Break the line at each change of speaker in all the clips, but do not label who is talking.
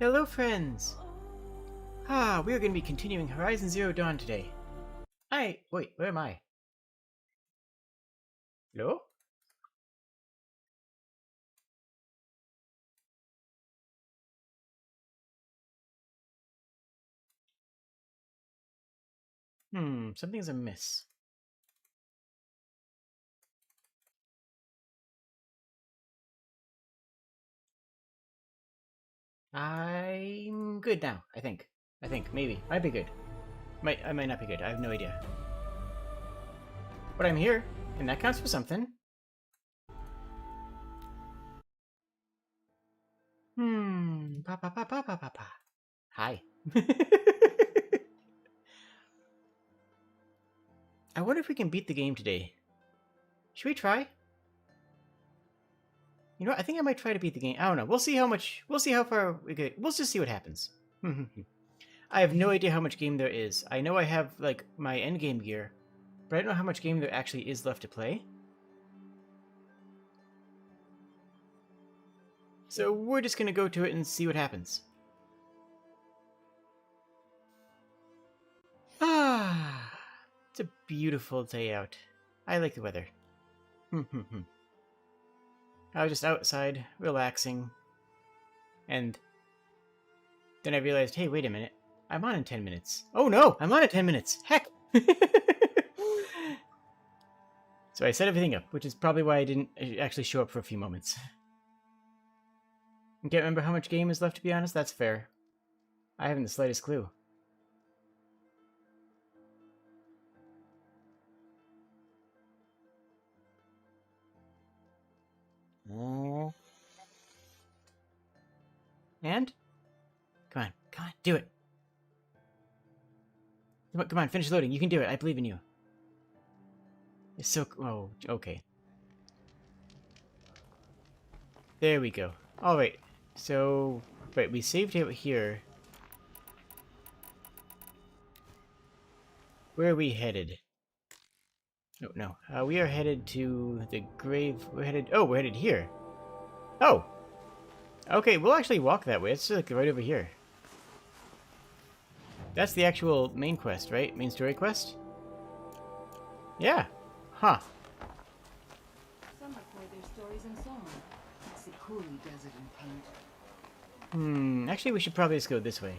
Hello, friends! We are going to be continuing Horizon Zero Dawn today. Wait, where am I? Hello? Something's amiss. I'm good now, I think. Maybe. Might be good. I might not be good, I have no idea. But I'm here, and that counts for something. Pa. Hi. I wonder if we can beat the game today. Should we try? You know what? I think I might try to beat the game. I don't know. We'll see how far we get. We'll just see what happens. I have no idea how much game there is. I know I have, like, my endgame gear, but I don't know how much game there actually is left to play. So we're just gonna go to it and see what happens. It's a beautiful day out. I like the weather. I was just outside, relaxing, and then I realized, hey, wait a minute. I'm on in 10 minutes. Oh no! I'm on in 10 minutes! Heck! So I set everything up, which is probably why I didn't actually show up for a few moments. I can't remember how much game is left, to be honest. That's fair. I haven't the slightest clue. And? Come on, do it. Come on, finish loading. You can do it. I believe in you. It's so... Oh, okay. There we go. Alright, so... Right, we saved it here. Where are we headed? Oh, no. We are headed to the grave... We're headed here. Oh! Okay, we'll actually walk that way. It's like right over here. That's the actual main quest, right? Main story quest? Yeah. Huh.
Some record their stories in song. It's the Cooley Desert in paint.
Actually, we should probably just go this way.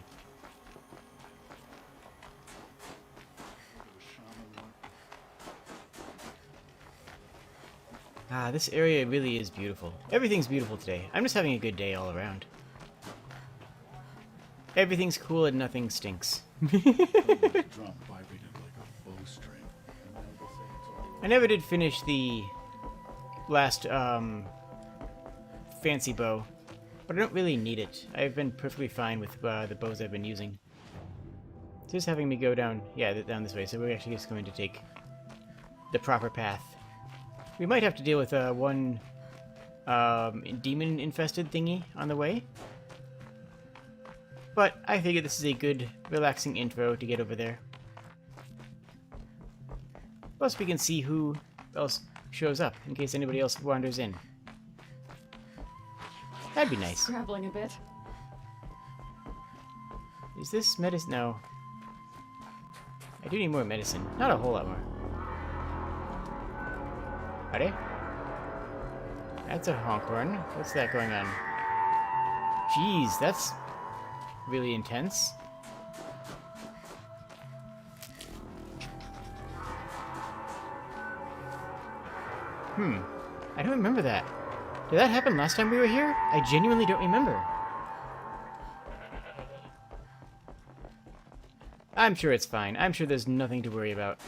This area really is beautiful. Everything's beautiful today. I'm just having a good day all around. Everything's cool and nothing stinks. I never did finish the last, fancy bow, but I don't really need it. I've been perfectly fine with the bows I've been using. It's just having me go down, down this way, so we're actually just going to take the proper path. We might have to deal with one demon-infested thingy on the way. But I figure this is a good, relaxing intro to get over there. Plus we can see who else shows up, in case anybody else wanders in. That'd be nice.
Scrabbling a bit.
Is this medicine? No. I do need more medicine. Not a whole lot more. Ready? That's a honk horn. What's that going on? Jeez, that's really intense. I don't remember that. Did that happen last time we were here? I genuinely don't remember. I'm sure it's fine. I'm sure there's nothing to worry about.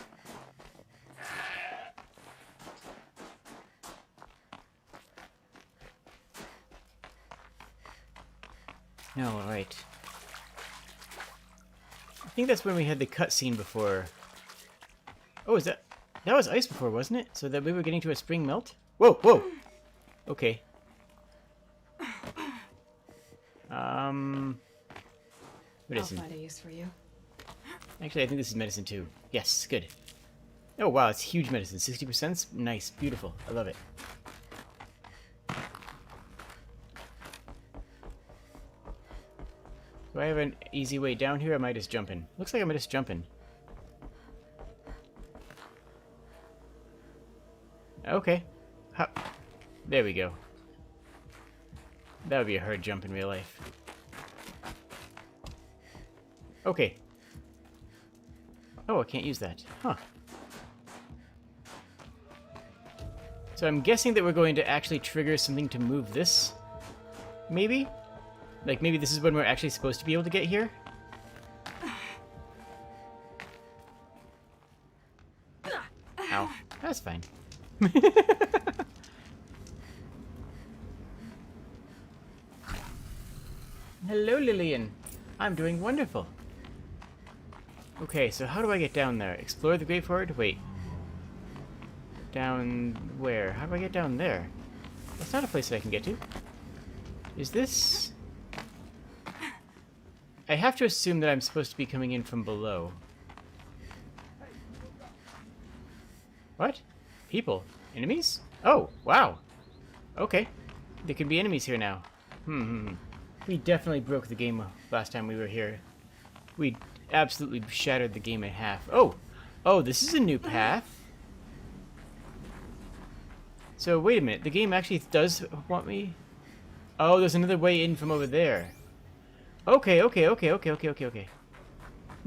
No, right. I think that's when we had the cutscene before. Oh, is that... That was ice before, wasn't it? So that we were getting to a spring melt? Whoa, whoa! Okay. Medicine.
I'll find a use for you.
Actually, I think this is medicine too. Yes, good. Oh, wow, it's huge medicine. 60%? Nice, beautiful. I love it. Do I have an easy way down here, or am I just jumping? Looks like I'm just jumping. Okay. Hop. There we go. That would be a hard jump in real life. Okay. Oh, I can't use that. Huh. So I'm guessing that we're going to actually trigger something to move this? Maybe? Like, maybe this is when we're actually supposed to be able to get here? Ow. That's fine. Hello, Lillian. I'm doing wonderful. Okay, so how do I get down there? Explore the Great Fort? Wait. Down where? How do I get down there? That's not a place that I can get to. Is this... I have to assume that I'm supposed to be coming in from below. What? People? Enemies? Oh, wow. Okay. There can be enemies here now. We definitely broke the game last time we were here. We absolutely shattered the game in half. Oh! Oh, this is a new path. So, wait a minute. The game actually does want me... Oh, there's another way in from over there. Okay. No,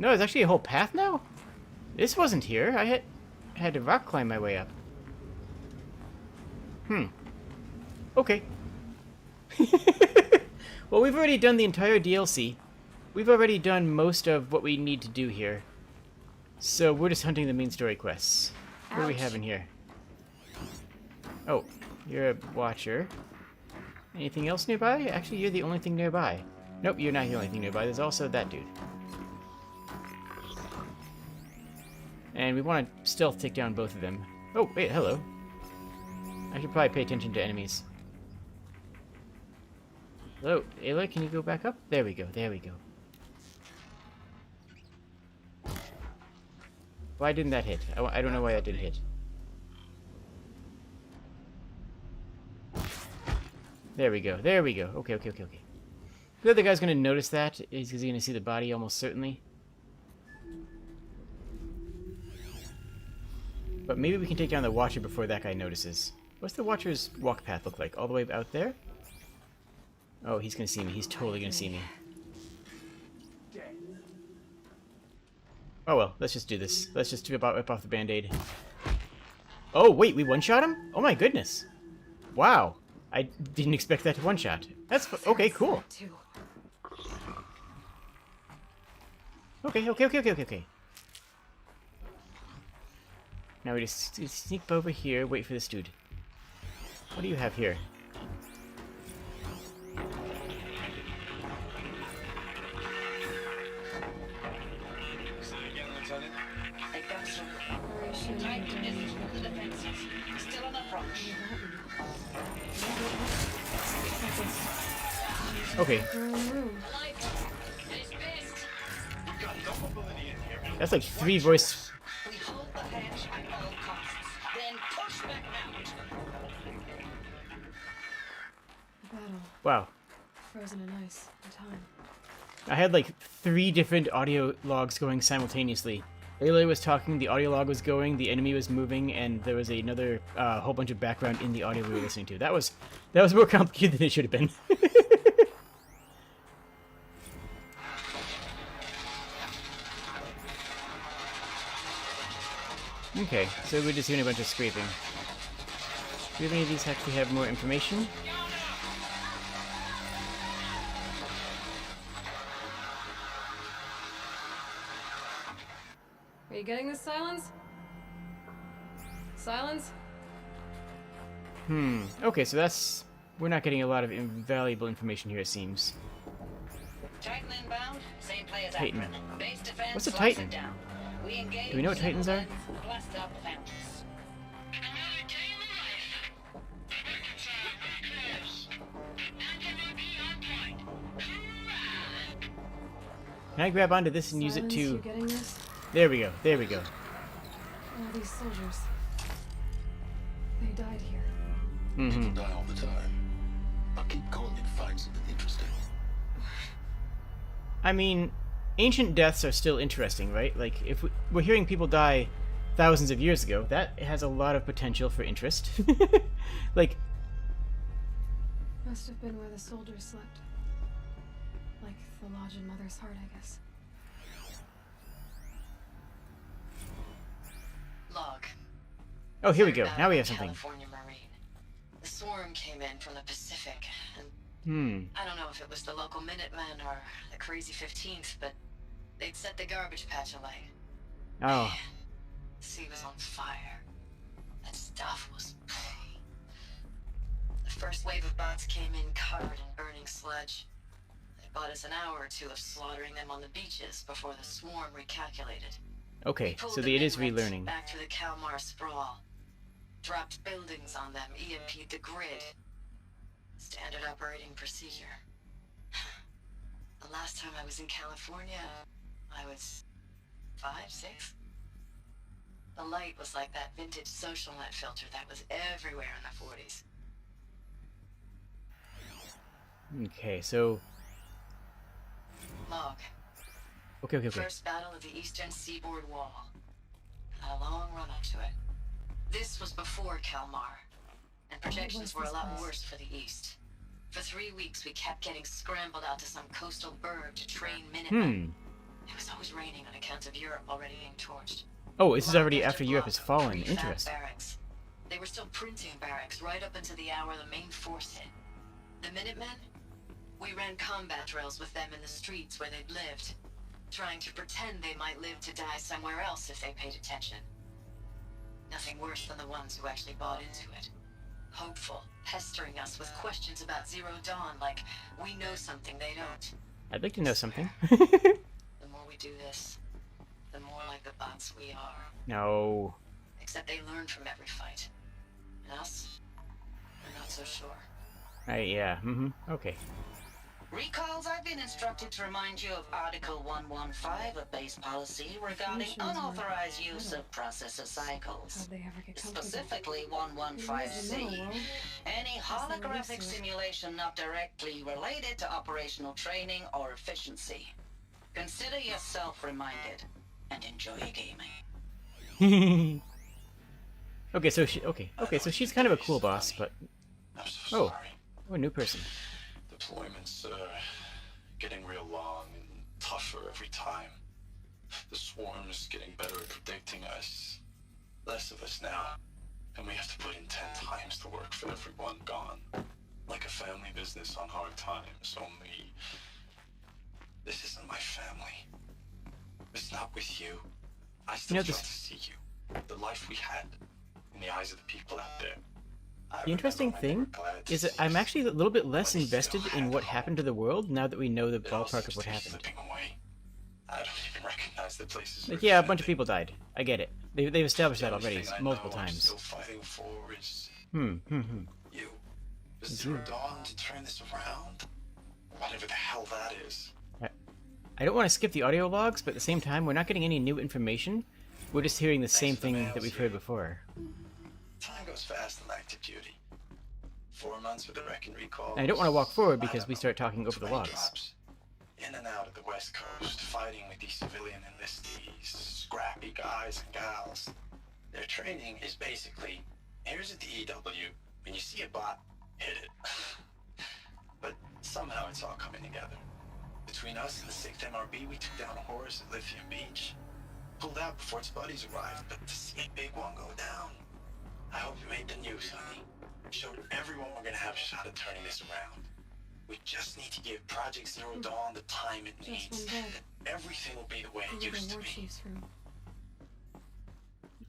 there's actually a whole path now? This wasn't here. I had to rock climb my way up. Okay. Well, we've already done the entire DLC. We've already done most of what we need to do here. So we're just hunting the main story quests. What do we have in here? Oh, you're a watcher. Anything else nearby? Actually, you're the only thing nearby. Nope, you're not the only thing nearby. There's also that dude. And we want to stealth take down both of them. Oh, wait, hello. I should probably pay attention to enemies. Hello, Ayla, can you go back up? There we go, there we go. Why didn't that hit? I don't know why that didn't hit. There we go, there we go. Okay. The other guy's gonna notice that. Is he gonna see the body almost certainly? But maybe we can take down the Watcher before that guy notices. What's the Watcher's walk path look like? All the way out there? Oh, he's gonna see me. He's totally gonna see me. Oh well, let's just do this. Let's just rip off the band-aid. Oh, wait, we one-shot him? Oh my goodness. Wow. I didn't expect that to one-shot. That's... okay, cool. Okay. Now we just sneak over here, wait for this dude. What do you have here? Okay. That's like 3 voice. Wow.
Frozen in ice. In time.
I had like 3 different audio logs going simultaneously. Ayla was talking, the audio log was going, the enemy was moving, and there was another whole bunch of background in the audio we were listening to. That was more complicated than it should have been. Okay, so we're just hearing a bunch of scraping. Do any of these actually have more information?
Are you getting this, Silence? Silence?
Okay, so that's... we're not getting a lot of invaluable information here, it seems.
Titan inbound, same play as
Titan.
Base defense,
What's a Titan?
down. We engage,
Do we know what Titans are?
blast out the fountains.
Can I grab onto this and use it
Silence,
to...
you getting this?
There we go, there we go.
All these soldiers. They died here.
People die all the time. I'll keep going if you find something interesting.
I mean, ancient deaths are still interesting, right? Like, if we're hearing people die thousands of years ago, that has a lot of potential for interest. Like,
Must have been where the soldiers slept. Like the lodge in Mother's Heart, I guess.
Log.
oh, here we
Third
go. Now we have
Battle
something.
California Marine. The swarm came in from the Pacific, and I don't know if it was the local Minutemen or the crazy 15th, but they'd set the garbage patch alight.
Oh,
The sea was on fire. That stuff was... The first wave of bots came in covered in burning sludge. They bought us an hour or two of slaughtering them on the beaches before the swarm recalculated.
okay.
Pulled
So
them
it is
in right
relearning.
back to the Kalmar sprawl. Dropped buildings on them, EMP'd the grid. Standard operating procedure. The last time I was in California, I was 5, 6. The light was like that vintage social net filter that was everywhere in the 40s.
Okay, so
Log.
okay.
First battle of the eastern seaboard wall. Had a long run up to it. This was before Kalmar, and projections were a lot worse for the east. For 3 weeks, we kept getting scrambled out to some coastal burg to train Minutemen. It was always raining on account of Europe already being torched.
Oh, this is already
Block
after
after
Europe
block
has
of
fallen.
prefab
Interesting.
barracks. They were still printing barracks right up until the hour the main force hit. The Minutemen? We ran combat drills with them in the streets where they'd lived, trying to pretend they might live to die somewhere else if they paid attention. Nothing worse than the ones who actually bought into it. Hopeful, pestering us with questions about Zero Dawn like we know something they don't.
I'd like to know something.
The more we do this, the more like the bots we are.
No.
Except they learn from every fight. And us? I'm not so sure.
Yeah. Okay.
Recalls, I've been instructed to remind you of Article 115 of base policy regarding
Missions were
unauthorized use
better.
of processor cycles.
How'd they ever get comfortable?
Specifically
It was the
115C.
metal world.
Any
they were
holographic
used to it.
simulation not directly related to operational training or efficiency. Consider yourself reminded and enjoy gaming.
Okay, so so she's kind of a cool boss, but
I'm so sorry.
a new person.
Deployments are getting real long and tougher every time. The swarm's getting better at predicting us. Less of us now. And we have to put in 10 times the work for everyone gone. Like a family business on hard times, only... This isn't my family. It's not with you. I still
You know,
get
this-
to see you. The life we had. In the eyes of the people out there.
The interesting thing is that I'm actually a little bit less invested in what happened to the world now that we know the ballpark of what happened.
I don't even recognize the places.
Like, yeah, a bunch of people died. I get it. They've established that already multiple
I'm
times.
still fighting for is
You.
Is Zero Dawn to turn this around? Whatever the hell that is.
I don't want to skip the audio logs, but at the same time, we're not getting any new information. We're just hearing the same thing that we've heard before.
Time goes fast in active duty. 4 months with the wreck and recall.
And I don't want to walk forward because we start talking over the
20
logs.
drops. In and out of the West Coast, fighting with these civilian enlistees, scrappy guys and gals. Their training is basically, here's a DEW, when you see a bot, hit it. But somehow it's all coming together. Between us and the 6th MRB, we took down a horse at Lithium Beach. Pulled out before its buddies arrived, but to see a big one go down. I hope you made the news, honey. Showed everyone we're gonna have a shot at turning this around. We just need to give Project Zero Dawn the time it
Just
needs.
one bed.
Everything will be the way it
Over
used
the
to
war
be.
chief's room.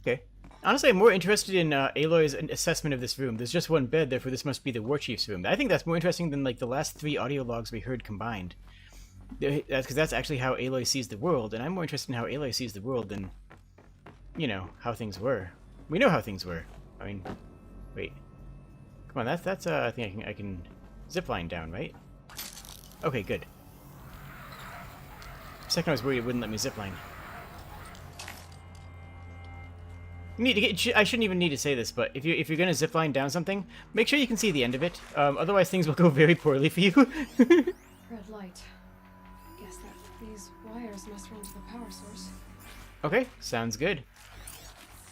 Okay. Honestly, I'm more interested in Aloy's assessment of this room. There's just one bed, therefore this must be the War Chief's room. I think that's more interesting than like the last 3 audio logs we heard combined. That's because that's actually how Aloy sees the world, and I'm more interested in how Aloy sees the world than, you know, how things were. We know how things were. I mean, wait. Come on, that's I think I can zipline down, right? Okay, good. For a second I was worried it wouldn't let me zipline. I shouldn't even need to say this, but if you're gonna zipline down something, make sure you can see the end of it. Otherwise, things will go very poorly for you.
Red light. Guess that These wires must run to the power source.
Okay, sounds good.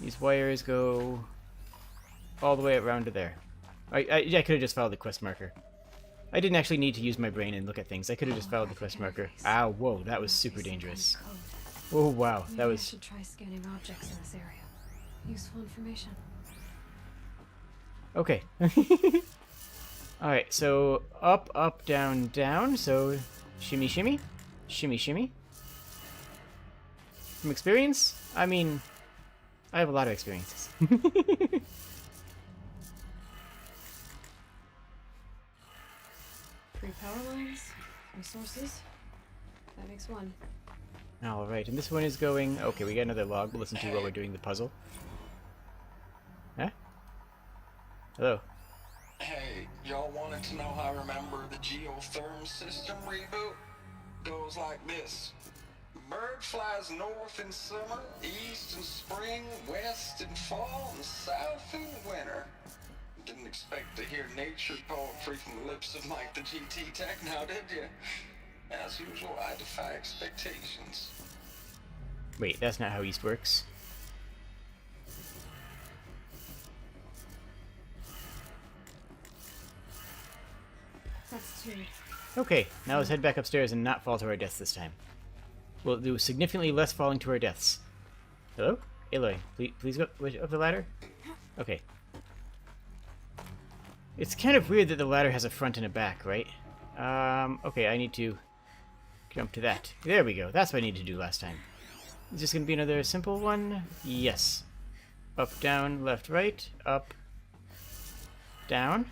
These wires go all the way around to there. I could have just followed the quest marker. I didn't actually need to use my brain and look at things. I could have just followed the quest marker. Ow, whoa, that was super dangerous. Oh, wow, that
Maybe
was...
I should try scanning objects in this area. Useful information.
Okay. Alright, so up, up, down, down. So shimmy, shimmy. Shimmy, shimmy. From experience? I mean, I have a lot of experiences.
Three power lines, resources. That makes one.
Alright, and this one is going... Okay, we got another log we'll listen to while we're doing the puzzle. Huh? Hello.
Hey, y'all wanted to know how I remember the geotherm system reboot? Goes like this. Bird flies north in summer, east in spring, west in fall, and south in winter. Didn't expect to hear nature poetry from the lips of Mike the GT Tech now, did you? As usual, I defy expectations.
Wait, that's not how East works.
That's two.
Okay, now let's head back upstairs and not fall to our deaths this time. We'll do significantly less falling to our deaths. Hello? Aloy, please go up the ladder? Okay. It's kind of weird that the ladder has a front and a back, right? Okay, I need to jump to that. There we go. That's what I needed to do last time. Is this going to be another simple one? Yes. Up, down, left, right, up, down.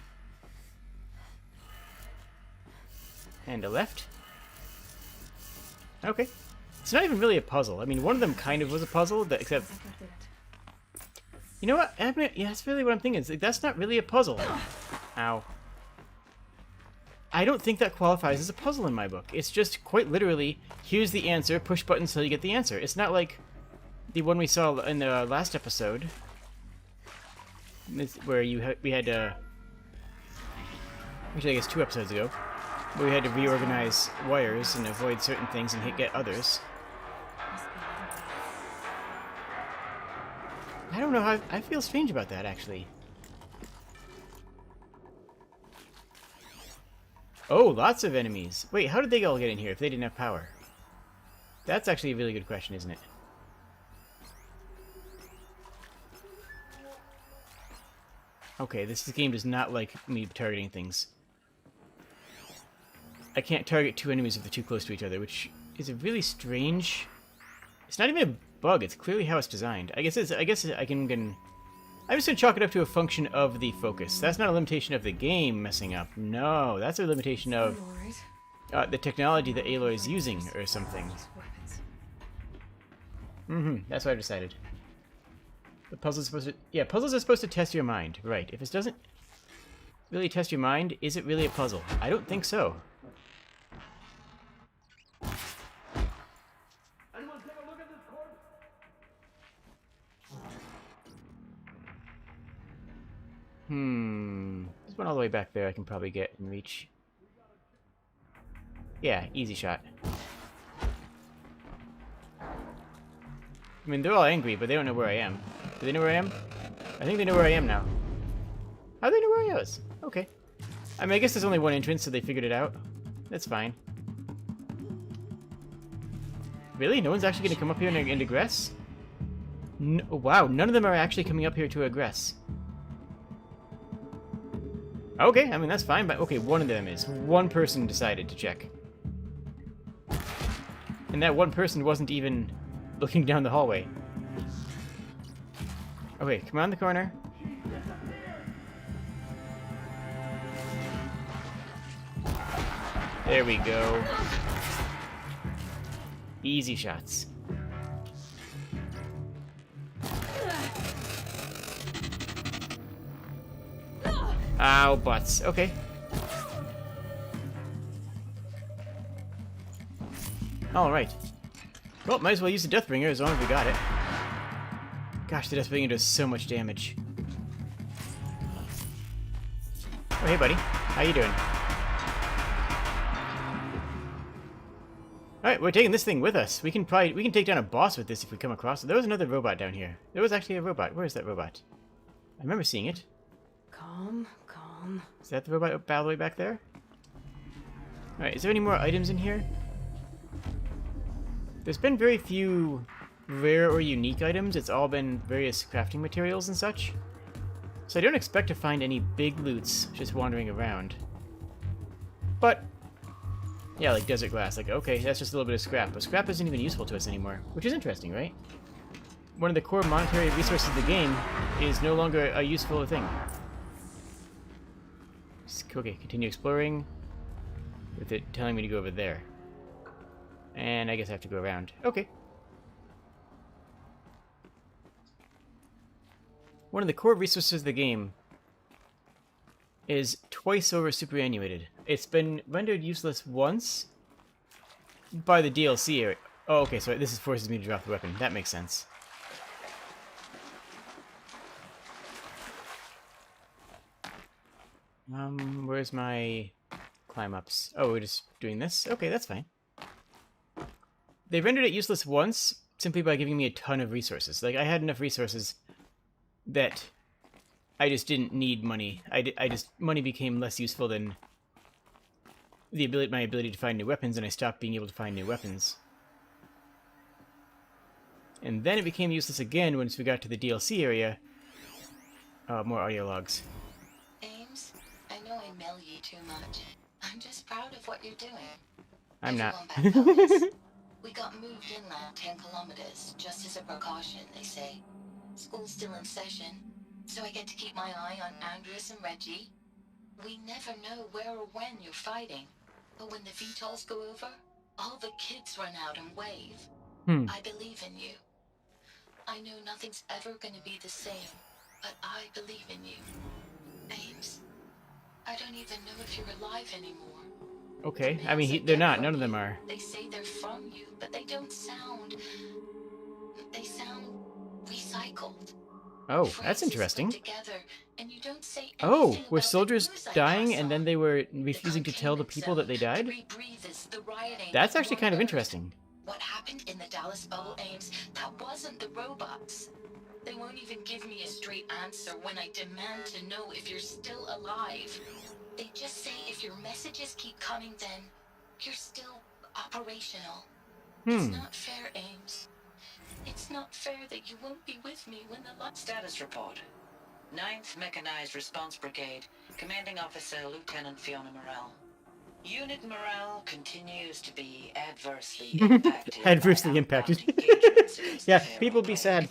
And a left. Okay. It's not even really a puzzle. I mean, one of them kind of was a puzzle, except... You know what? Yeah, that's really what I'm thinking. It's like, that's not really a puzzle. Ow. I don't think that qualifies as a puzzle in my book. It's just quite literally, here's the answer, push buttons until you get the answer. It's not like the one we saw in the last episode, where we had actually I guess 2 episodes ago, where we had to reorganize wires and avoid certain things and get others. I don't know how I feel strange about that, actually. Oh, lots of enemies. Wait, how did they all get in here if they didn't have power? That's actually a really good question, isn't it? Okay, this game does not like me targeting things. I can't target 2 enemies if they're too close to each other, which is a really strange... It's not even a bug, it's clearly how it's designed. I'm just gonna chalk it up to a function of the focus. That's not a limitation of the game messing up. No, that's a limitation of the technology that Aloy is using or something. That's what I've decided. The puzzle's supposed to... Yeah, puzzles are supposed to test your mind. Right. If it doesn't really test your mind, is it really a puzzle? I don't think so.
Anyone take a look at this corpse?
There's one all the way back there I can probably get and reach. Yeah, easy shot. I mean, they're all angry, but they don't know where I am. Do they know where I am? I think they know where I am now. How do they know where I was? Okay. I mean, I guess there's only one entrance, so they figured it out. That's fine. Really? No one's actually going to come up here and aggress? No, wow, none of them are actually coming up here to aggress. Okay, I mean, that's fine, but okay, one of them is. One person decided to check. And that one person wasn't even looking down the hallway. Okay, come around the corner. There we go. Easy shots. Ow, butts. Okay. Alright. Well, might as well use the Deathbringer as long as we got it. Gosh, the Deathbringer does so much damage. Oh, hey, buddy. How you doing? Alright, we're taking this thing with us. We can take down a boss with this if we come across it. There was another robot down here. There was actually a robot. Where is that robot? I remember seeing it.
Calm, calm.
Is that the robot all the way back there? Alright, is there any more items in here? There's been very few rare or unique items. It's all been various crafting materials and such. So I don't expect to find any big loots just wandering around. But yeah, like desert glass. Like, okay, that's just a little bit of scrap. But scrap isn't even useful to us anymore, which is interesting, right? One of the core monetary resources of the game is no longer a useful thing. Okay, continue exploring, with it telling me to go over there. And I guess I have to go around. Okay. One of the core resources of the game is twice over superannuated. It's been rendered useless once by the DLC area. Oh, okay, so this forces me to drop the weapon. That makes sense. Where's my climb ups? Oh, we're just doing this? Okay, that's fine. They rendered it useless once simply by giving me a ton of resources. Like, I had enough resources that I just didn't need money. Money became less useful than my ability to find new weapons, and I stopped being able to find new weapons. And then it became useless again once we got to the DLC area. More audio logs.
Ames, I know I mail you too much. I'm just proud of what you're doing.
I'm not.
Everyone back home. We got moved inland 10 kilometers, just as a precaution, they say. School's still in session, so I get to keep my eye on Andres and Reggie. We never know where or when you're fighting, but when the VTOLs go over, all the kids run out and wave. I believe in you. I know nothing's ever gonna be the same, but I believe in you. Ames, I don't even know if you're alive anymore.
Okay, I mean, they're not. None of them are.
They say they're from you, but they don't sound... They sound recycled.
Oh, that's
Phrases
interesting.
put together, and you don't say
Oh,
anything
were
about the
soldiers
news I
dying
pass
and then
on.
they were
The
refusing to tell the
containment
people that they
zone,
died?
the rebreathers, the rioting,
That's
the
actually kind of
wonders.
interesting.
What happened in the Dallas bubble, Ames, that wasn't the robots. They won't even give me a straight answer when I demand to know if you're still alive. They just say if your messages keep coming, then you're still operational. It's not fair, Ames. It's not fair that you won't be with me when the light...
Status report. 9th Mechanized Response Brigade, Commanding Officer Lieutenant Fiona Morell. Unit morale continues to be adversely impacted.
Adversely impacted. Yeah, people be sad.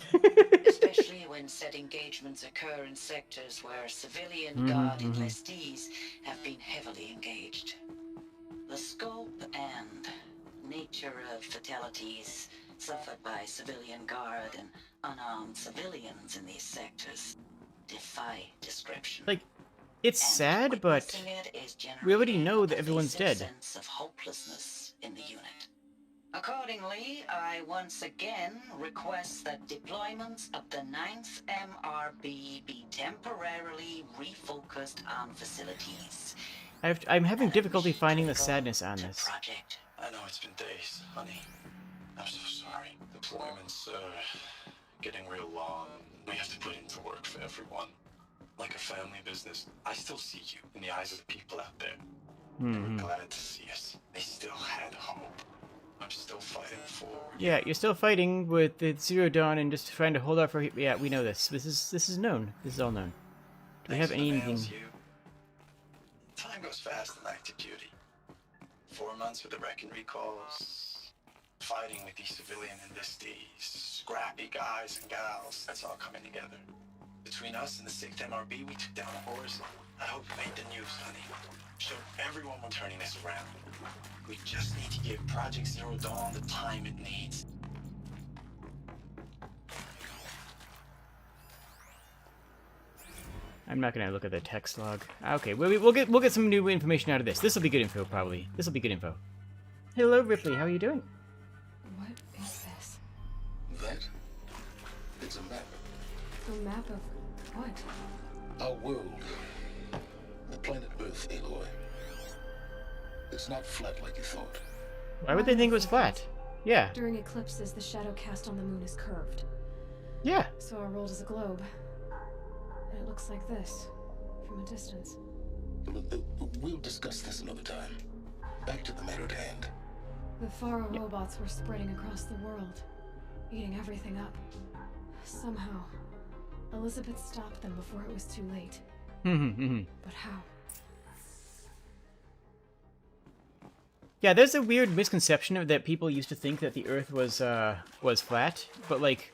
Especially when said engagements occur in sectors where civilian guard enlistees have been heavily engaged. The scope and nature of fatalities suffered by civilian guard and unarmed civilians in these sectors defy description.
Like, it's sad, but
Witnessing it is
we already
generating
know
a
that everyone's
pervasive
dead.
sense of hopelessness in the unit. Accordingly, I once again request that deployments of the 9th MRB be temporarily refocused on facilities.
I'm having difficulty finding the sadness on this.
Project.
I know it's been days, honey. I'm so sorry. Deployments are getting real long. We have to put into work for everyone. Like a family business. I still see you in the eyes of the people out there. They were glad to see us. They still had hope. I'm still fighting forward.
Yeah, you're still fighting with the Zero Dawn and just trying to hold out for... Yeah, we know this. This is known. This is all known. Do we have
Thanks for the
anything...
mails, you. Time goes fast in active duty. 4 months with the wrecking recalls. Fighting with these civilian enlistees. Scrappy guys and gals. That's all coming together. Between us and the 6th MRB, we took down a horse. I hope you made the news, honey. Show everyone we're turning this around. We just need to give Project Zero Dawn the time it needs.
I'm not gonna look at the text log. Okay, we'll get some new information out of this. This will be good info, probably. This will be good info. Hello, Ripley. How are you doing?
What is this?
That? It's a map.
A map of what?
Our world. The planet Earth, Aloy. It's not flat like you thought.
Why would they think it was flat? Yeah.
During eclipses, the shadow cast on the moon is curved.
Yeah.
So our world is a globe. And it looks like this, from a distance.
We'll discuss this another time. Back to the matter at hand.
The Faro robots were spreading across the world, eating everything up. Somehow, Elizabeth stopped them before it was too late. But how?
Yeah, there's a weird misconception of that people used to think that the Earth was flat, but like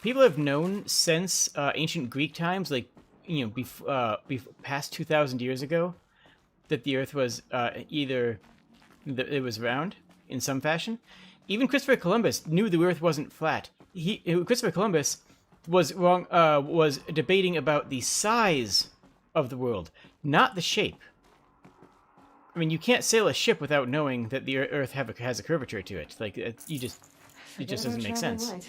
people have known since ancient Greek times, like past 2,000 years ago, that the Earth was it was round in some fashion. Even Christopher Columbus knew the Earth wasn't flat. Christopher Columbus was wrong. Was debating about the size of the world, not the shape. I mean, you can't sail a ship without knowing that the Earth has a curvature to it. Like, it just doesn't make sense.
Light.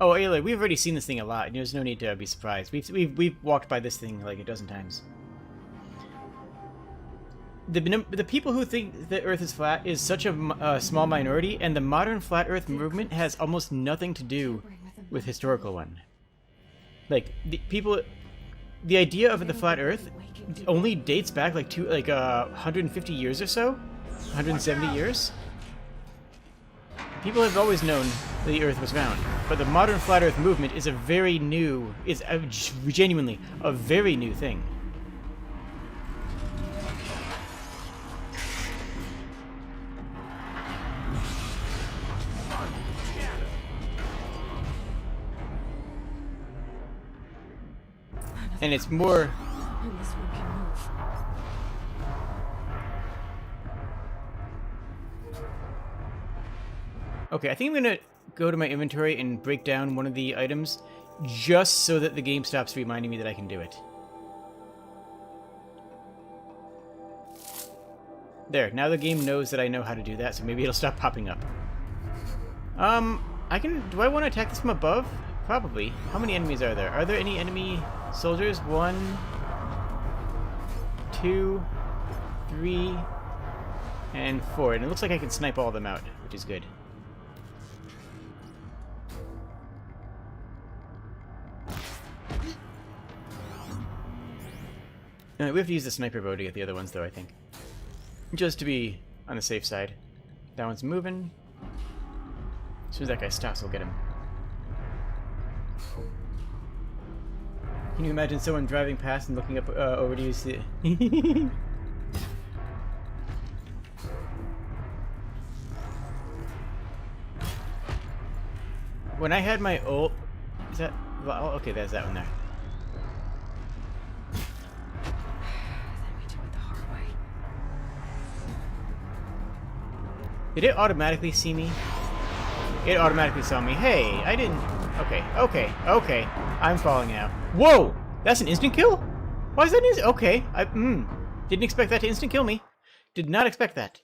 Oh, Ayla, we've already seen this thing a lot. There's no need to be surprised. We've walked by this thing like a dozen times. The people who think the Earth is flat is such a small minority, and the modern flat Earth movement has almost nothing to do with historical one. Like the idea of the flat Earth only dates back like 150 years or so, 170 years. People have always known the Earth was round, but the modern flat Earth movement is genuinely a very new thing. And it's more...
And this one can move.
Okay, I think I'm gonna go to my inventory and break down one of the items just so that the game stops reminding me that I can do it. There, now the game knows that I know how to do that, so maybe it'll stop popping up. Do I want to attack this from above? Probably. How many enemies are there? Are there any enemy soldiers? 1, 2, 3, and 4. And it looks like I can snipe all of them out, which is good. We have to use the sniper bow to get the other ones, though, I think. Just to be on the safe side. That one's moving. As soon as that guy stops, we'll get him. Can you imagine someone driving past and looking up over to you? See When I had my ult... Is that... Well, okay, there's that one there.
Then we do it the hard way.
Did it automatically see me? It automatically saw me. Hey, I didn't... Okay. I'm falling out. Whoa! That's an instant kill? Why is that an instant... Okay, didn't expect that to instant kill me. Did not expect that.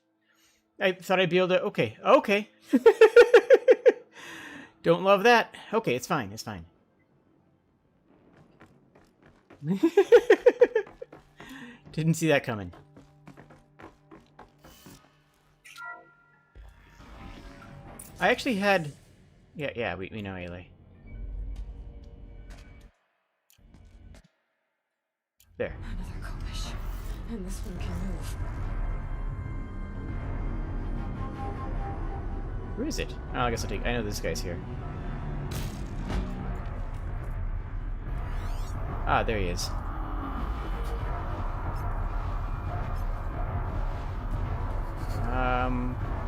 I thought I'd be able to... Okay. Don't love that. Okay, it's fine. Didn't see that coming. I actually had... Yeah, we know Ayla. There.
Another Kobish. And this one can move.
Where is it? Oh, I guess I know this guy's here. Ah, there he is.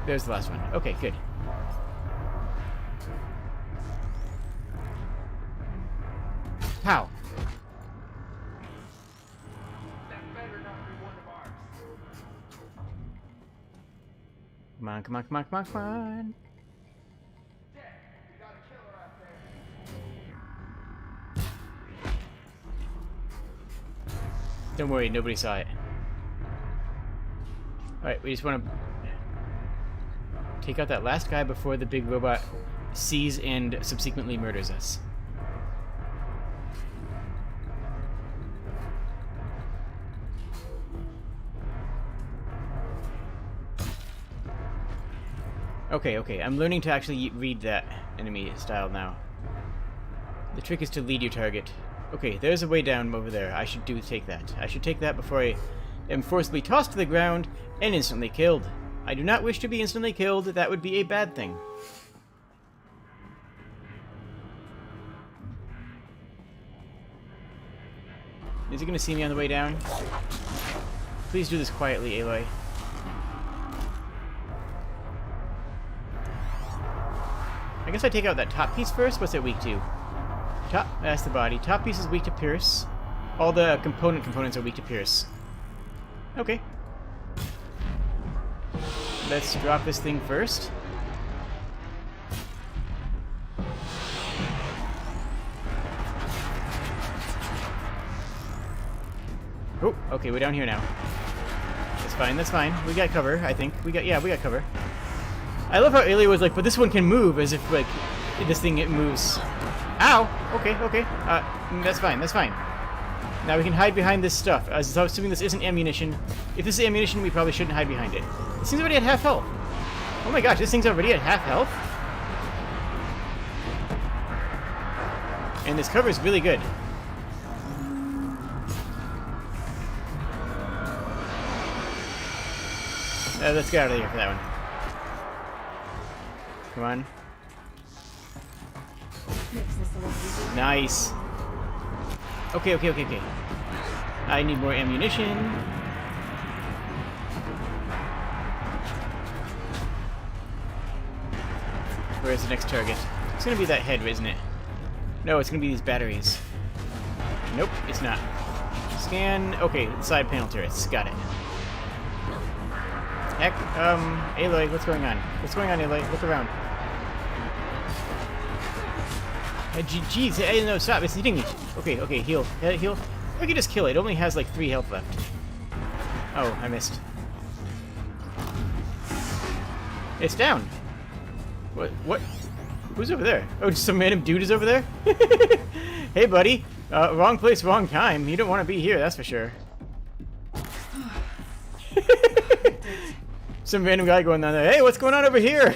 There's the last one. Okay, good. Pow!
That better not be one of ours.
Come on.
Dad, we got a killer out there.
Don't worry, nobody saw it. Alright, we just want to take out that last guy before the big robot sees and subsequently murders us. Okay, okay. I'm learning to actually read that enemy style now. The trick is to lead your target. Okay, there's a way down over there. I should take that. I should take that before I am forcibly tossed to the ground and instantly killed. I do not wish to be instantly killed. That would be a bad thing. Is he going to see me on the way down? Please do this quietly, Aloy. I guess I take out that top piece first. What's it weak to? Top, that's the body. Top piece is weak to pierce. All the components are weak to pierce. Okay. Let's drop this thing first. Oh, okay, we're down here now. That's fine, that's fine. We got cover, I think. We got cover. I love how Aloy was like, but this one can move, as if, like, this thing, it moves. Ow! Okay, okay. That's fine, that's fine. Now we can hide behind this stuff. As I'm assuming this isn't ammunition. If this is ammunition, we probably shouldn't hide behind it. This thing's already at half health. Oh my gosh, this thing's already at half health? And this cover is really good. Let's get out of here for that one. Come on. Nice. Okay, okay, okay, okay. I need more ammunition. Where's the next target? It's gonna be that head, isn't it? No, it's gonna be these batteries. Nope, it's not. Scan. Okay, side panel turrets. Got it. Heck, Aloy, what's going on? What's going on, Aloy? Look around. Jeez, no, stop, it's hitting me. Okay, okay, heal. Heal. I can just kill it. It only has like 3 health left. Oh, I missed. It's down. What? Who's over there? Oh, just some random dude is over there? Hey, buddy. Wrong place, wrong time. You don't want to be here, that's for sure. Some random guy going down there. Hey, what's going on over here?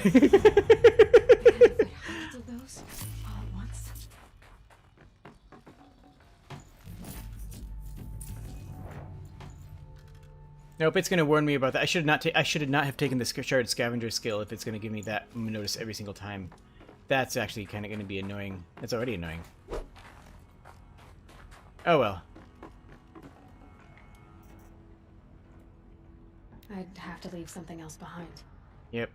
Nope, it's going to warn me about that. I should not have taken the shard scavenger skill if it's going to give me that notice every single time. That's actually kind of going to be annoying. It's already annoying. Oh well.
I'd have to leave something else behind.
Yep.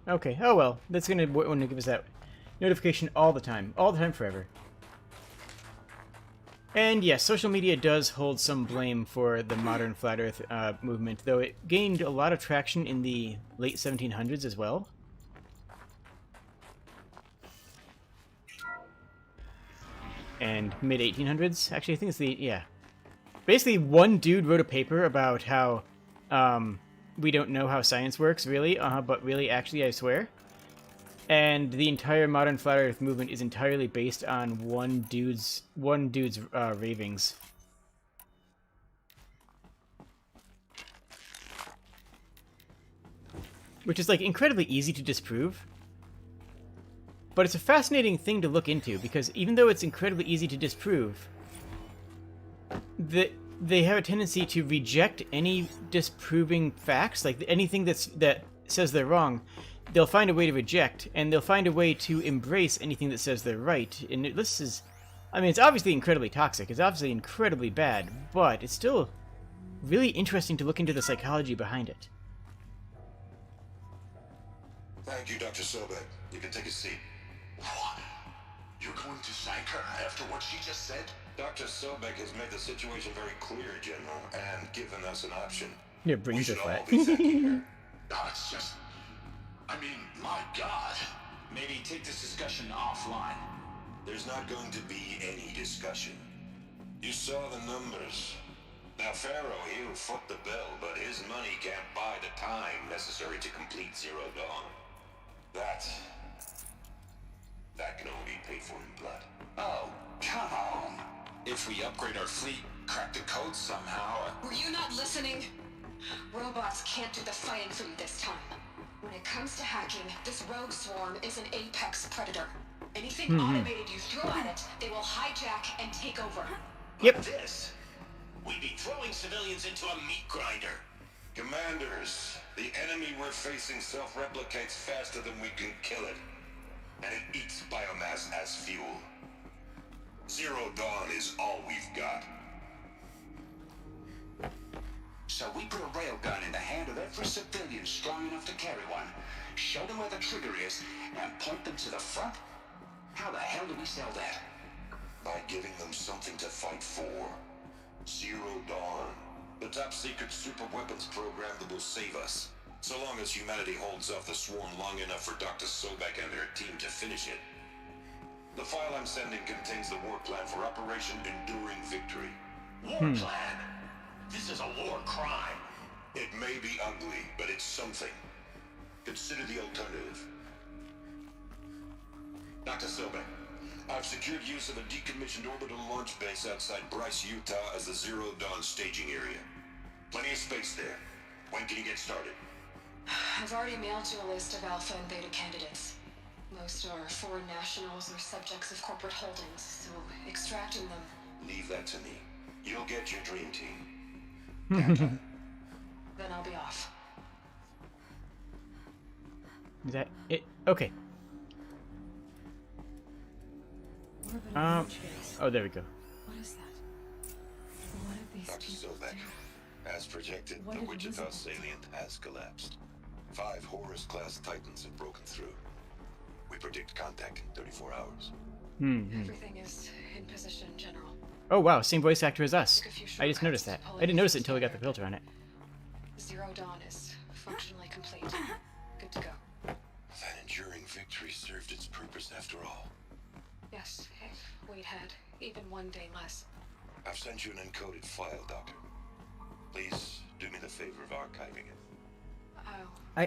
Okay, oh well. That's going to give us that notification all the time. All the time, forever. And yes, social media does hold some blame for the modern Flat Earth movement, though it gained a lot of traction in the late 1700s as well. And mid-1800s. Actually, I think it's yeah. Basically, one dude wrote a paper about how we don't know how science works, really, but really, actually, I swear. And the entire modern Flat Earth movement is entirely based on one dude's ravings. Which is, like, incredibly easy to disprove. But it's a fascinating thing to look into, because even though it's incredibly easy to disprove, they have a tendency to reject any disproving facts, like anything that says they're wrong. They'll find a way to reject, and they'll find a way to embrace anything that says they're right. And this is, I mean, it's obviously incredibly toxic. It's obviously incredibly bad, but it's still really interesting to look into the psychology behind it.
Thank you, Dr. Sobek. You can take a seat.
What? You're going to thank her after what she just said?
Dr. Sobek has made the situation very clear, General, and given us an option.
Your
We
brains are
should all
flat.
be thanking her.
Oh, it's just... I mean, my God. Maybe take this discussion offline.
There's not going to be any discussion. You saw the numbers. Now, Pharaoh, he'll foot the bill, but his money can't buy the time necessary to complete Zero Dawn. That can only be paid for in blood.
Oh, come on. If we upgrade our fleet, crack the code somehow...
Were you not listening? Robots can't do the fighting for you this time.
When it comes to hacking, this rogue swarm is an apex predator. Anything automated you throw at it, they will hijack and take over.
Yep.
Like this, we'd be throwing civilians into a meat grinder. Commanders, the enemy we're facing self-replicates faster than we can kill it. And it eats biomass as fuel. Zero Dawn is all we've got.
So we put a railgun in the hand of every civilian strong enough to carry one, show them where the trigger is, and point them to the front? How the hell do we sell that?
By giving them something to fight for. Zero Dawn. The top-secret super weapons program that will save us. So long as humanity holds off the swarm long enough for Dr. Sobek and their team to finish it. The file I'm sending contains the war plan for Operation Enduring Victory.
War plan? This is a war crime.
It may be ugly, but it's something. Consider the alternative. Dr. Sobek, I've secured use of a decommissioned orbital launch base outside Bryce, Utah as the Zero Dawn staging area. Plenty of space there. When can you get started?
I've already mailed you a list of alpha and beta candidates. Most are foreign nationals or subjects of corporate holdings, so extracting them.
Leave that to me. You'll get your dream team.
Then I'll be off.
Is that it? Okay.
Orbital launch base.
Oh, there we go.
What is that? What have these
Dr.
people
Sobek,
do?
as projected,
What
the
did
Wichita
Elizabeth
salient has collapsed. 5 Horus-class Titans have broken through. We predict contact in 34 hours.
Everything is in position, General.
Oh wow, same voice actor as us.
Took a few
I just
shortcuts
noticed
to
that.
pull
I didn't notice it
everything
until we got the
together.
filter on it.
Zero Dawn is functionally complete. Good to go.
That enduring victory served its purpose after all.
Yes, if we'd had even one day less.
I've sent you an encoded file, Doctor. Please do me the favor of archiving it.
I'll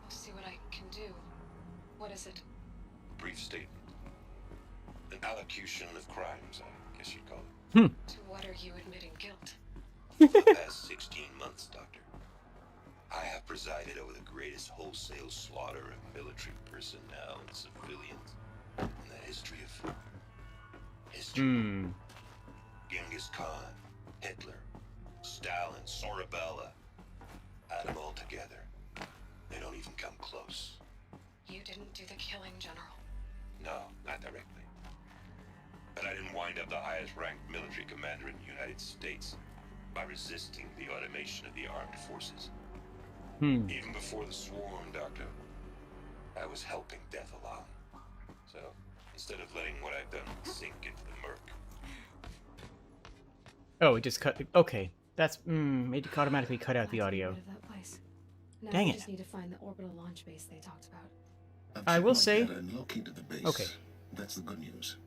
see what I can do. What is it?
Brief statement. An allocution of crimes, I guess you'd call it.
To what are you admitting guilt?
For the past 16 months, Doctor, I have presided over the greatest wholesale slaughter of military personnel and civilians in the history of history. Genghis Khan, Hitler, Stalin, Sorabella, add them all together. They don't even come close.
You didn't do the killing, General.
No, not directly. But I didn't wind up the highest ranked military commander in the United States by resisting the automation of the armed forces. Even before the swarm, Doctor, I was helping death along. So, instead of letting what I've done sink into the murk.
Oh, it just cut. Okay, that's it automatically cut out the audio.
Rid of that place. Now
Dang
we
it.
just need to find the orbital launch base they talked about.
I will say-
And located the base.
Okay.
That's the good news.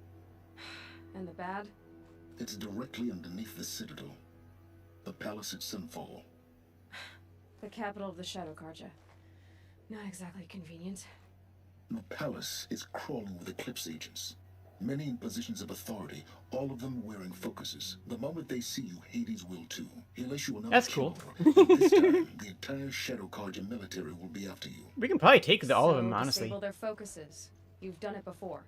And the bad?
It's directly underneath the citadel. The palace at Sunfall.
The capital of the Shadow Karja. Not exactly convenient.
The palace is crawling with Eclipse agents. Many in positions of authority, all of them wearing focuses. The moment they see you, Hades will too. He'll issue another
That's
kill
cool.
order. And this time, the entire Shadow Karja military will be after you.
We can probably take all of them,
So
honestly.
disable their focuses. You've done it before.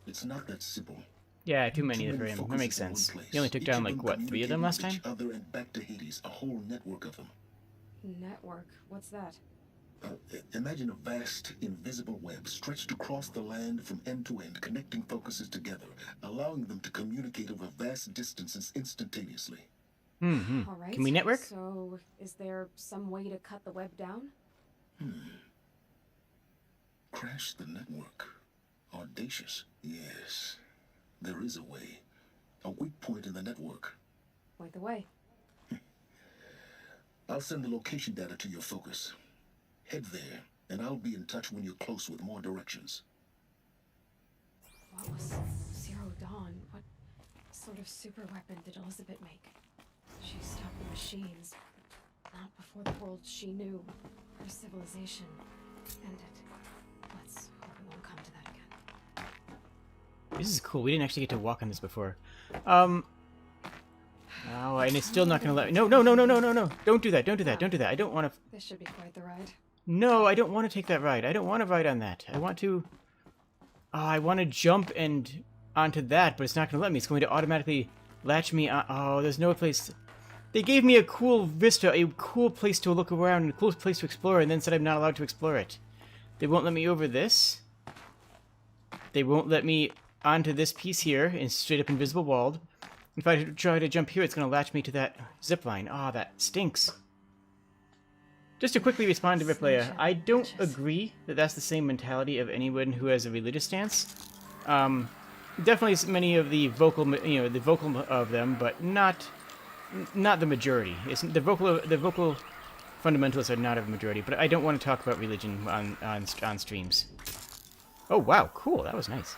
It's not that simple.
Yeah, too many
Too
for him. That
focuses
makes
in one
sense.
place.
He only took
Each
down,
of
like, what, 3 of them
communicating
last
with
time?
each other and back to Hades, a whole network of them.
Network? What's that?
Imagine a vast, invisible web stretched across the land from end to end, connecting focuses together, allowing them to communicate over vast distances instantaneously.
All right.
Can we network?
So, is there some way to cut the web down?
Crash the network. Audacious. Yes, there is a way. A weak point in the network.
Point the way.
I'll send the location data to your focus. Head there, and I'll be in touch when you're close with more directions.
What was Zero Dawn? What sort of super weapon did Elizabeth make? She stopped the machines. Not before the world she knew. Her civilization ended. Let's hope it won't come to that again.
This is cool. We didn't actually get to walk on this before. Oh, and it's still not gonna let. No! Don't do that! Don't do that! Don't do that! I don't want to.
This should be quite the ride.
No, I don't want to take that ride. I don't want to ride on that. I want to... Oh, I want to jump and onto that, but it's not going to let me. It's going to automatically latch me on... Oh, there's no place... They gave me a cool vista, a cool place to look around, and a cool place to explore, and then said I'm not allowed to explore it. They won't let me over this. They won't let me onto this piece here, and straight up invisible walled. If I try to jump here, it's going to latch me to that zip line. Ah, that stinks. Just to quickly respond to Riplaya, I don't agree that that's the same mentality of anyone who has a religious stance. Definitely many of the vocal, the vocal of them, but not the majority. It's the vocal fundamentalists are not a majority. But I don't want to talk about religion on streams. Oh wow, cool, that was nice.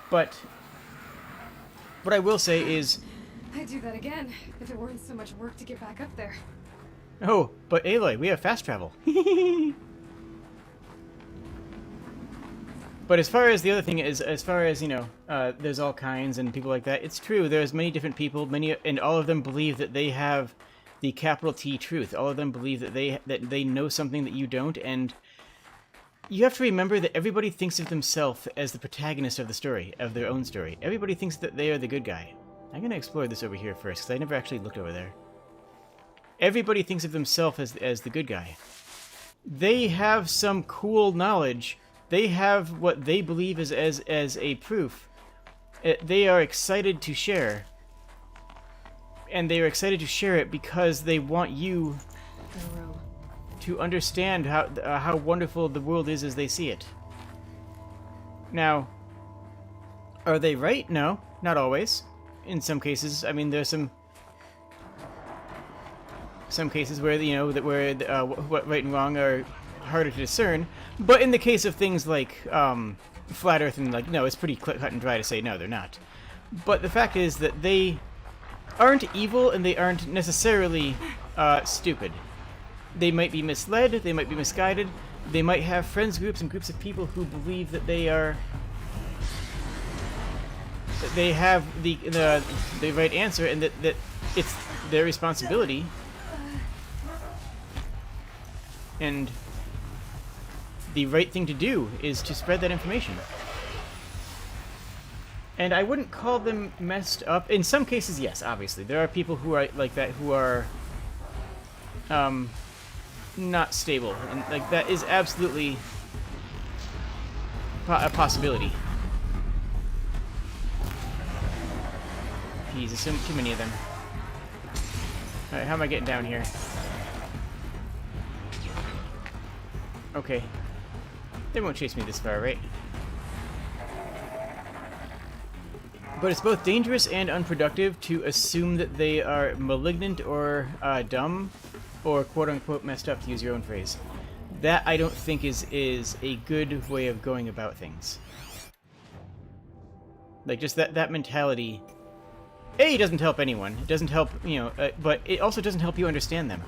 But what I will say is,
I'd do that again if it weren't so much work to get back up there.
oh, but Aloy, we have fast travel. But as far as the other thing is, as far as, there's all kinds and people like that, it's true. There's many different people, and all of them believe that they have the capital T truth. All of them believe that they know something that you don't, and you have to remember that everybody thinks of themselves as the protagonist of the story, of their own story. Everybody thinks that they are the good guy. I'm going to explore this over here first, because I never actually looked over there. Everybody thinks of themselves as the good guy. They have some cool knowledge. They have what they believe is as a proof. They are excited to share. And they are excited to share it because they want you to understand how wonderful the world is as they see it. Now, are they right? No, not always. In some cases, I mean, there's some cases where what right and wrong are harder to discern. But in the case of things like flat Earth and no, it's pretty cut and dry to say no, they're not. But the fact is that they aren't evil and they aren't necessarily stupid. They might be misled, they might be misguided, they might have friends groups and groups of people who believe that they have the right answer and that it's their responsibility. And the right thing to do is to spread that information. And I wouldn't call them messed up. In some cases, yes, obviously. There are people who are like that who are not stable. And that is absolutely a possibility. Jesus, too many of them. Alright, how am I getting down here? Okay. They won't chase me this far, right? But it's both dangerous and unproductive to assume that they are malignant or dumb or quote-unquote messed up, to use your own phrase. That, I don't think, is a good way of going about things. Like, just that mentality... A, doesn't help anyone. It doesn't help, but it also doesn't help you understand them.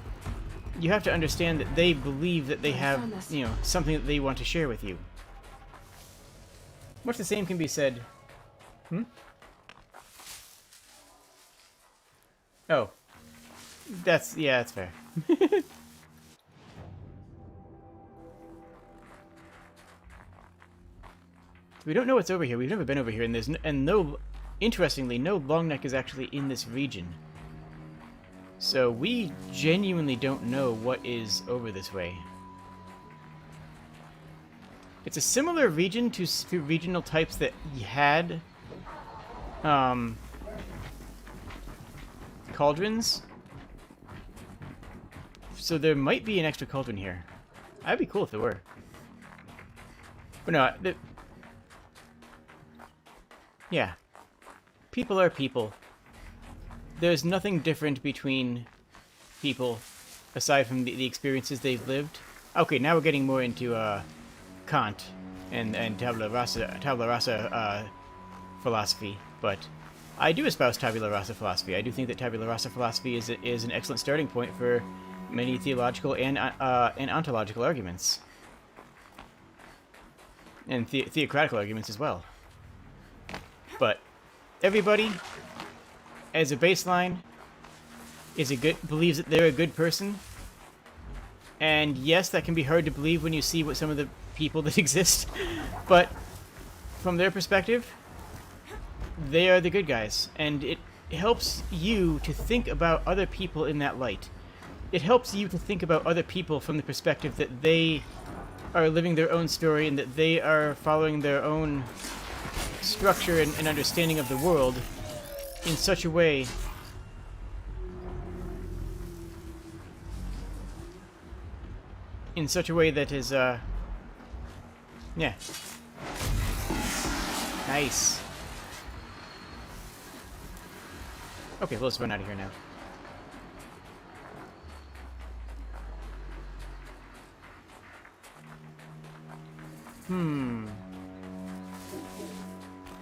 You have to understand that they believe that they have, something that they want to share with you. Much the same can be said... Oh. That's fair. We don't know what's over here. We've never been over here, and interestingly, no Longneck is actually in this region. So we genuinely don't know what is over this way. It's a similar region to regional types that had cauldrons. So there might be an extra cauldron here. That'd be cool if there were. But no, yeah. People are people. There's nothing different between people, aside from the experiences they've lived. Okay, now we're getting more into Kant and tabula rasa philosophy, but I do espouse tabula rasa philosophy. I do think that tabula rasa philosophy is an excellent starting point for many theological and ontological arguments, and theocratical arguments as well. But everybody, as a baseline, believes that they're a good person, And yes, that can be hard to believe when you see what some of the people that exist, but from their perspective, they are the good guys, and it helps you to think about other people in that light. It helps you to think about other people from the perspective that they are living their own story and that they are following their own structure and understanding of the world in such a way that is, yeah. Nice. Okay, well, let's run out of here now.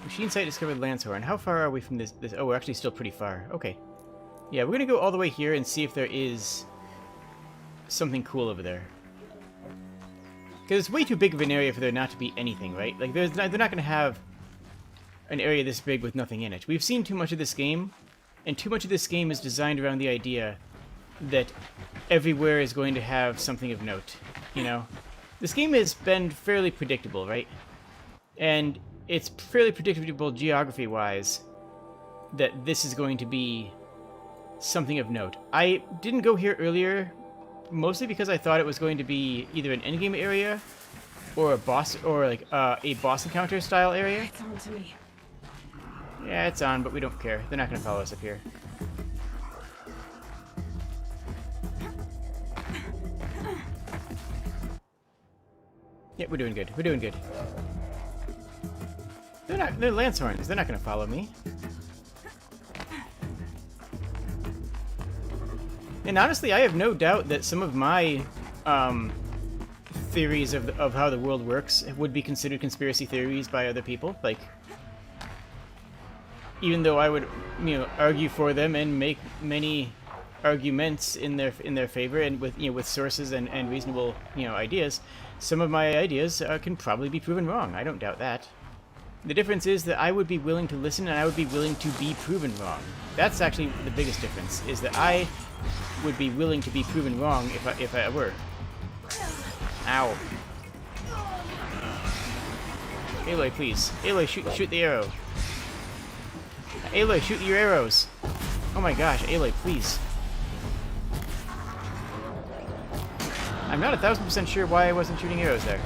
Machine site discovered Lancehorn. How far are we from this? Oh, we're actually still pretty far. Okay. Yeah, we're gonna go all the way here and see if there is something cool over there. Because it's way too big of an area for there not to be anything, right? Like, they're not gonna have an area this big with nothing in it. We've seen too much of this game, and too much of this game is designed around the idea that everywhere is going to have something of note, you know? This game has been fairly predictable, right? And it's fairly predictable geography-wise that this is going to be something of note. I didn't go here earlier, mostly because I thought it was going to be either an endgame area or a boss, or like a boss encounter style area.
It's on to me.
Yeah, it's on, but we don't care. They're not going to follow us up here. Yeah, we're doing good. We're doing good. They're Lancehorns. They're not going to follow me. And honestly, I have no doubt that some of my theories of how the world works would be considered conspiracy theories by other people. Like, even though I would, you know, argue for them and make many arguments in their favor, and with, you know, with sources and reasonable, you know, ideas, some of my ideas can probably be proven wrong. I don't doubt that. The difference is that I would be willing to listen, and I would be willing to be proven wrong. That's actually the biggest difference, is that I would be willing to be proven wrong if I were. Ow. Aloy, please. Aloy, shoot the arrow. Aloy, shoot your arrows. Oh my gosh, Aloy, please. I'm not 1000% sure why I wasn't shooting arrows there.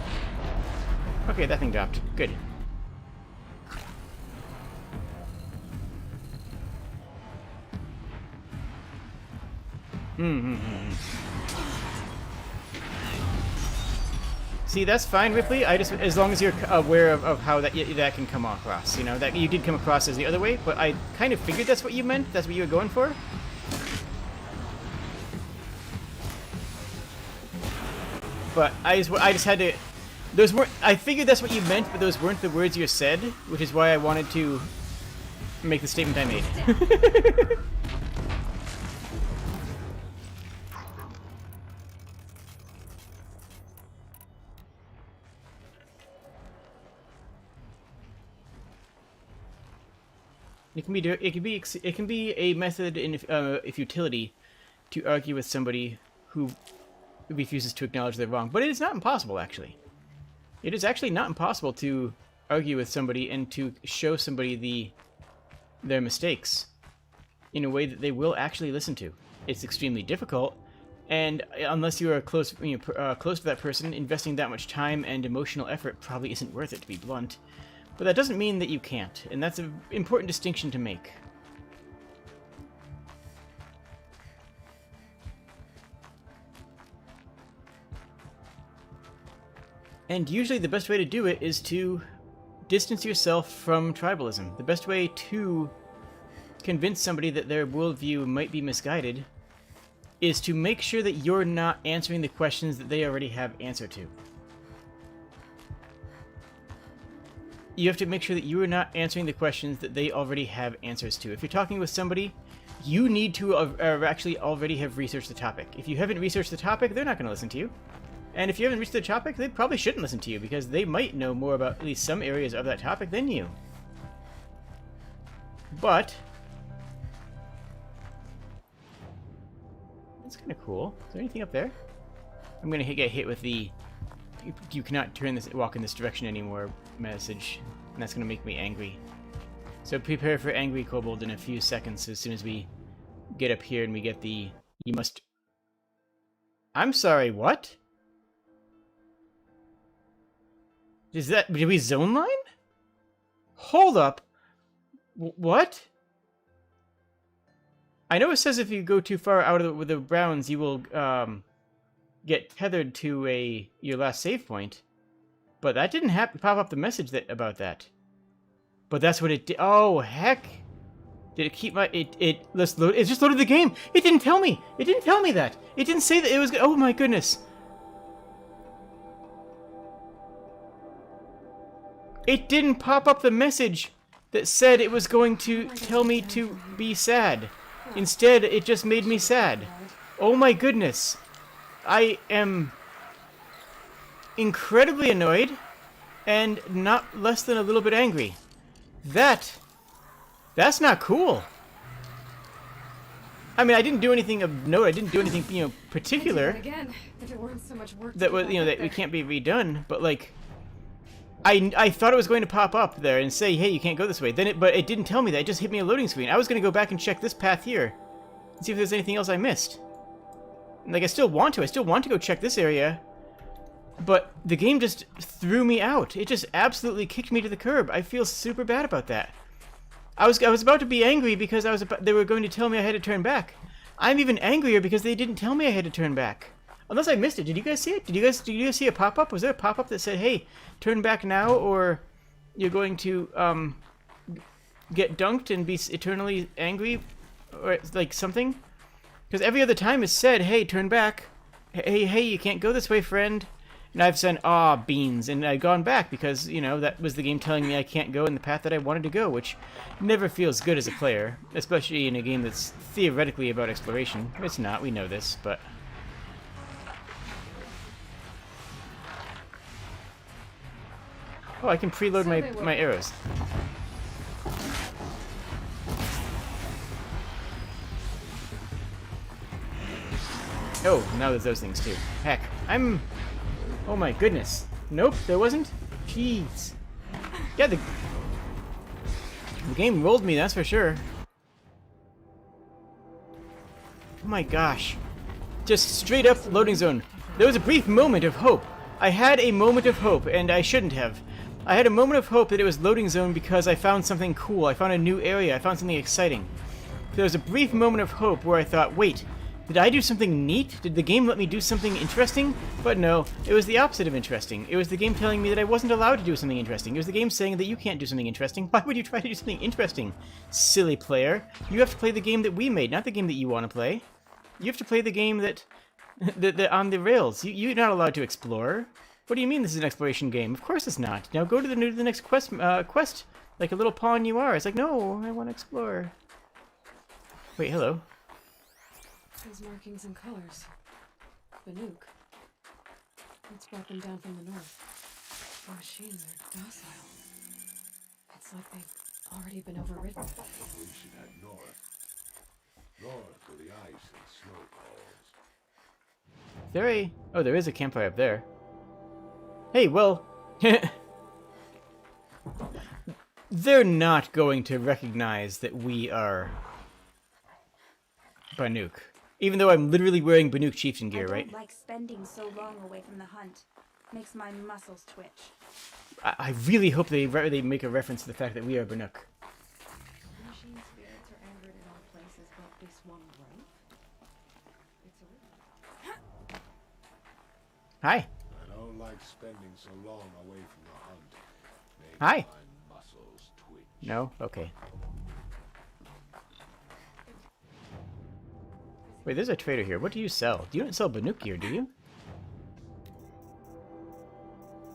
Okay, that thing dropped. Good. See, that's fine, Ripley. As long as you're aware of how that can come across. You know, that you did come across as the other way, but I kind of figured that's what you meant. That's what you were going for. But I just had to. Those weren't. I figured that's what you meant, but those weren't the words you said, which is why I wanted to make the statement I made. It can be a method in futility to argue with somebody who refuses to acknowledge they're wrong, but it is not impossible. Actually, it is actually not impossible to argue with somebody and to show somebody their mistakes in a way that they will actually listen to. It's extremely difficult, and unless you are close to that person, investing that much time and emotional effort probably isn't worth it, to be blunt. But that doesn't mean that you can't, and that's an important distinction to make. And usually the best way to do it is to distance yourself from tribalism. The best way to convince somebody that their worldview might be misguided is to make sure that you're not answering the questions that they already have answer to. You have to make sure that you are not answering the questions that they already have answers to. If you're talking with somebody, you need to actually already have researched the topic. If you haven't researched the topic, they're not going to listen to you. And if you haven't researched the topic, they probably shouldn't listen to you, because they might know more about at least some areas of that topic than you. But that's kind of cool. Is there anything up there? I'm gonna get hit with the you cannot walk in this direction anymore message, and that's gonna make me angry. So prepare for angry kobold in a few seconds as soon as we get up here and we get the you must. I'm sorry, what? Did we zone line? Hold up. What? I know it says if you go too far out of the Browns, you will get tethered to your last save point. But that didn't pop up the message about that. But that's what it did. Oh, heck. Did it keep my... Let's load... It just loaded the game. It didn't tell me. It didn't tell me that. It didn't say that it was... Oh, my goodness. It didn't pop up the message that said it was going to tell me to be sad. Instead, it just made me sad. Oh my goodness. I am incredibly annoyed and not less than a little bit angry. That's not cool. I mean, I didn't do anything of note. I didn't do anything, particular.
Again, if it weren't so much work
that was, that it can't be redone, but like I thought it was going to pop up there and say, "Hey, you can't go this way." But it didn't tell me that. It just hit me a loading screen. I was going to go back and check this path here and see if there's anything else I missed. Like, I still want to. I still want to go check this area. But the game just threw me out. It just absolutely kicked me to the curb. I feel super bad about that. I was about to be angry because they were going to tell me I had to turn back. I'm even angrier because they didn't tell me I had to turn back. Unless I missed it. Did you guys see it? Did you guys see a pop-up? Was there a pop-up that said, "Hey, turn back now or you're going to get dunked and be eternally angry," or like something? Because every other time it's said, "Hey, turn back. Hey, you can't go this way, friend." And I've said, "Ah, beans," and I've gone back because, that was the game telling me I can't go in the path that I wanted to go, which never feels good as a player, especially in a game that's theoretically about exploration. It's not, we know this, but... Oh, I can preload my arrows. Oh, now there's those things too. Heck, oh my goodness. Nope, there wasn't? Jeez. Yeah, the game rolled me, that's for sure. Oh my gosh. Just straight up loading zone. There was a brief moment of hope. I had a moment of hope, and I shouldn't have. I had a moment of hope that it was loading zone because I found something cool. I found a new area. I found something exciting. There was a brief moment of hope where I thought, wait, did I do something neat? Did the game let me do something interesting? But no, it was the opposite of interesting. It was the game telling me that I wasn't allowed to do something interesting. It was the game saying that you can't do something interesting. Why would you try to do something interesting, silly player? You have to play the game that we made, not the game that you want to play. You have to play the game that on the rails. You're not allowed to explore. What do you mean this is an exploration game? Of course it's not. Now go to the next quest, like a little pawn you are. It's like, no, I want to explore. Wait, hello.
Those markings and colors. Banuk. It's brought them down from the north. The machines are docile. It's like they've already been overridden.
We should head north. North where the ice and snow calls.
Oh, there is a campfire up there. Hey, well... They're not going to recognize that we are... Banuk. Even though I'm literally wearing Banuk chieftain gear, right?
I don't like spending so long away from the hunt. Makes my muscles twitch.
I really hope they make a reference to the fact that we are Banuk.
Machine spirits are angered in all places but this one grove. It's a river.
Hi.
I don't like spending so long away from the hunt. Makes
Hi.
my muscles twitch.
No? Okay. Wait, there's a trader here. What do you sell? You don't sell Banuk gear, do you?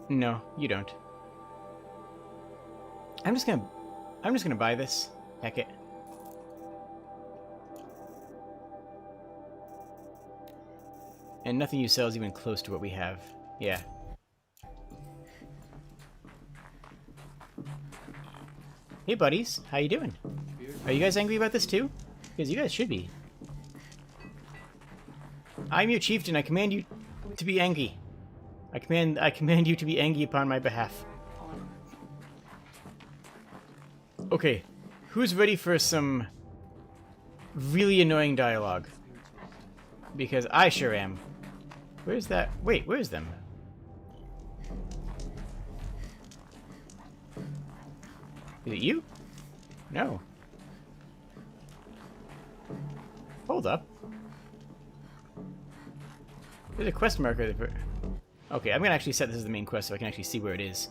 No, you don't. I'm just gonna buy this. Heck it. And nothing you sell is even close to what we have. Yeah. Hey buddies, how you doing? Are you guys angry about this too? Because you guys should be. I'm your chieftain, I command you... to be angry. I command you to be angry upon my behalf. Okay, who's ready for some really annoying dialogue? Because I sure am. Where's that? Wait, where's them? Is it you? No. Hold up. There's a quest marker. Okay, I'm gonna actually set this as the main quest so I can actually see where it is.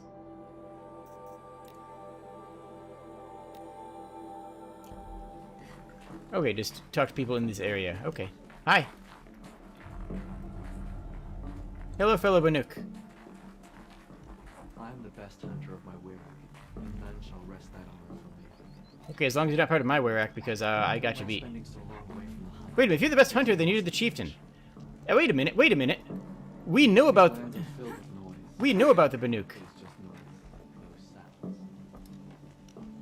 Okay, just talk to people in this area. Okay. Hi. Hello, fellow Banuk.
I am the best hunter of my weird, and none shall wrest that honor from me.
Okay, as long as you're not part of my Werak, because I got you beat.
Spending so long away from the hunt.
Wait a minute, if you're the best hunter, then you're the chieftain. Wait a minute, wait a minute. We know about...
Lands are filled with noise.
We know about the Banuk.
It's just noise, no sounds.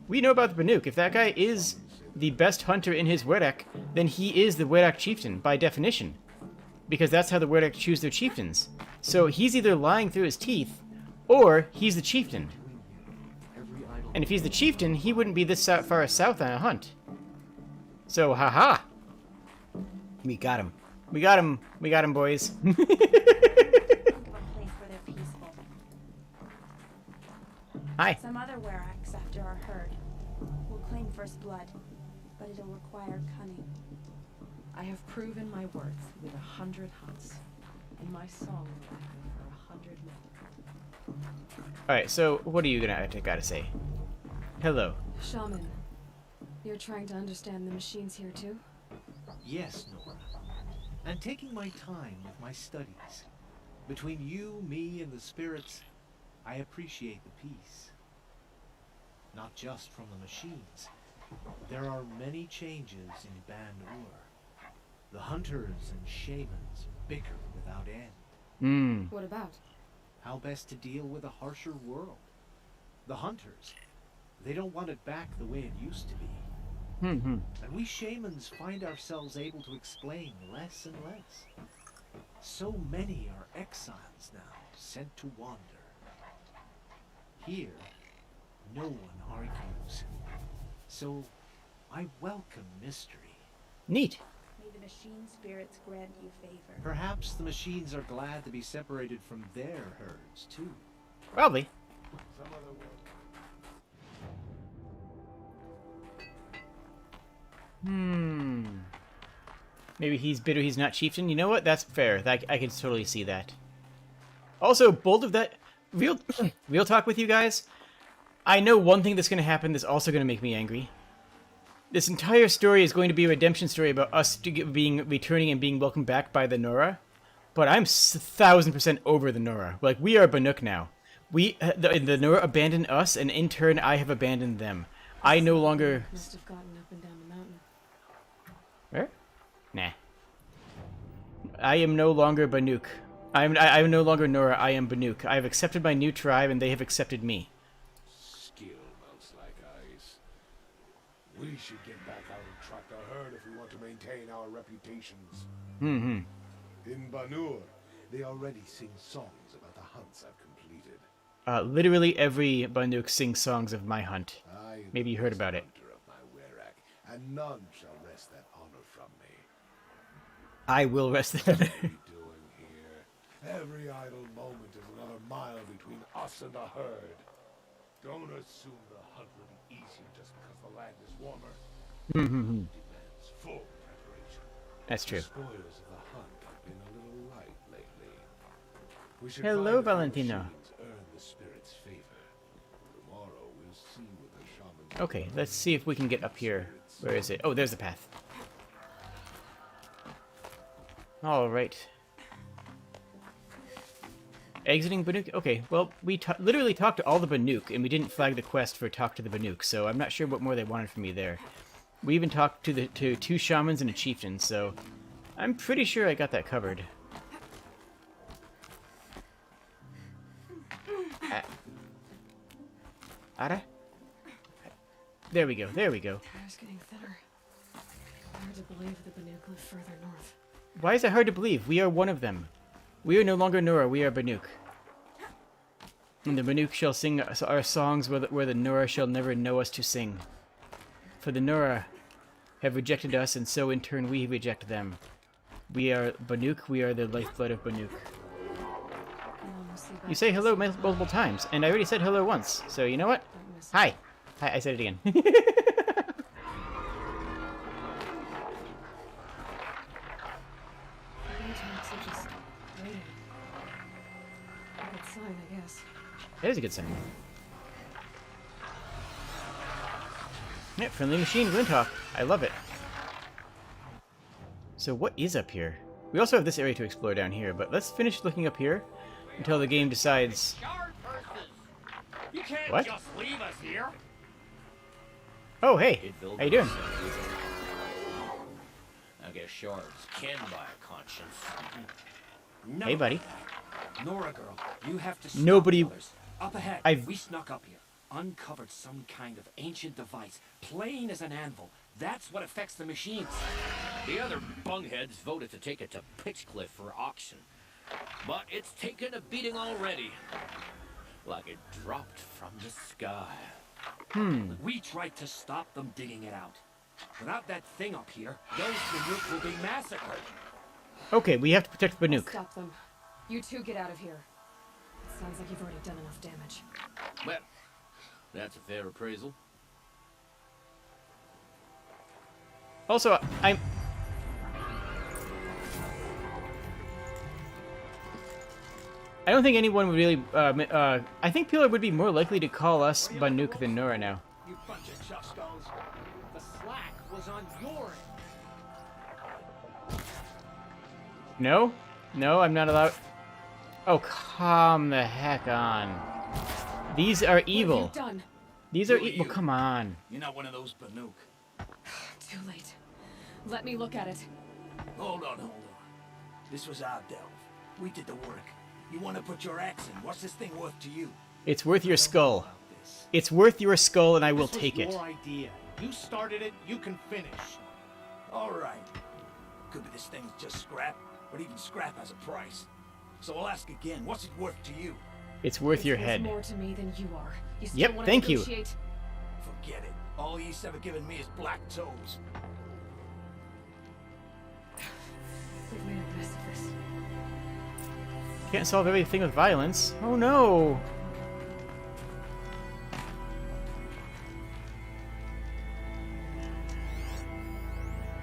We know about the Banuk. If that guy is the best hunter in his Werak, then he is the Werak chieftain, by definition. Because that's how the Werak choose their chieftains. So he's either lying through his teeth, or he's the chieftain. And if he's the chieftain, he wouldn't be this far south on a hunt. So, haha! We got him. We got him. We got him, boys.
Think of a place where they're peaceful.
Hi.
Some other Weraks after our herd will claim first blood, but it'll require cunning.
I have proven my worth with 100 hunts, and my song will echo for 100 men.
Alright, so what are you gotta say? Hello.
Shaman, you're trying to understand the machines here too?
Yes, Nora. And taking my time with my studies. Between you, me, and the spirits, I appreciate the peace. Not just from the machines. There are many changes in Ban-Ur. The hunters and shamans bicker without end.
What about?
How best to deal with a harsher world. The hunters, they don't want it back the way it used to be. And we shamans find ourselves able to explain less and less. So many are exiles now, sent to wander. Here, no one argues. So, I welcome mystery.
Neat.
May the machine spirits grant you favor.
Perhaps the machines are glad to be separated from their herds, too.
Probably.
Some other way.
Maybe he's bitter he's not chieftain. You know what? That's fair. I can totally see that. Also, bold of that... Real talk with you guys. I know one thing that's going to happen that's also going to make me angry. This entire story is going to be a redemption story about us returning and being welcomed back by the Nora. But I'm 1,000% over the Nora. Like, we are Banuk now. The Nora abandoned us, and in turn, I have abandoned them. I no longer...
Must have gotten up and down the mountain.
Where? Nah. I am no longer Banuk. I am no longer Nora, I am Banuk. I have accepted my new tribe, and they have accepted me.
Skill melts like ice. We should get back out and track the herd if we want to maintain our reputations. In Ban-Ur, they already sing songs about the hunts I've completed.
Literally every Banuk sings songs of my hunt. Maybe you heard about it.
Of my Werak, and none shall wrest that honor from me.
I will rest it.
What are we doing here? Every idle moment is another mile between us and the herd. Don't assume the hunt will be easier just because the land is warmer. Demands full preparation.
That's true.
The spoils of the hunt have been a little light lately. We should
Hello,
find the
Valentino.
machines earn the spirit's favor. Tomorrow we'll see what the shamans.
Okay, let's see if we can get up here. Where is it? Oh, there's the path. Alright. Exiting Banuk? Okay, well, we literally talked to all the Banuk, and we didn't flag the quest for talk to the Banuk, so I'm not sure what more they wanted from me there. We even talked to two shamans and a chieftain, so I'm pretty sure I got that covered. Ada? There we go, there we go.
The air's getting thinner. Hard to believe the Banuk live further north.
Why is it hard to believe? We are one of them. We are no longer Nora, we are Banuk. And the Banuk shall sing our songs where the Nora shall never know us to sing. For the Nora have rejected us, and so in turn we reject them. We are Banuk, we are the lifeblood of Banuk. You say hello multiple times, and I already said hello once, so you know what? Hi! Hi, I said it again. That is a good sign. Yeah, friendly machine, Glinthawk. I love it. So what is up here? We also have this area to explore down here, but let's finish looking up here until the game decides...
You can't
What?
just leave us here.
Oh, hey. How you doing?
I guess shards can buy a conscience. No.
Hey, buddy.
Nora girl, you have to stop
Nobody...
the others. Up ahead, we snuck up here, uncovered some kind of ancient device, plain as an anvil. That's what affects the machines.
The other bungheads voted to take it to Pitchcliff for auction. But it's taken a beating already. Like it dropped from the sky.
We tried to stop them digging it out. Without that thing up here, those Banuk will be massacred.
Okay, we have to protect Banuk.
Stop them. You two get out of here. It sounds like you've already done enough damage.
Well, that's a fair appraisal.
Also, I don't think anyone would really... I think people would be more likely to call us Banuk than Nora now.
You bunch of chuscos. The slack was on your end.
No? No, I'm not allowed... Oh, come the heck on. These are evil.
What have you done?
These are evil. Come on.
You're not one of those Banuk.
Too late. Let me look at it.
Hold on. This was our delve. We did the work. You want to put your axe in? What's this thing worth to you?
It's worth your skull. It's worth your skull, and I will
This was
take it.
your idea. You started it. You can finish. All right. Could be this thing's just scrap, but even scrap has a price. So I'll ask again. What's it worth to you?
It's worth your head.
More to me than you are. You still
Yep,
want
thank
to
you.
negotiate?
Forget it. All he's ever given me is black toes.
We've made a mess of this.
Can't solve everything with violence. Oh no!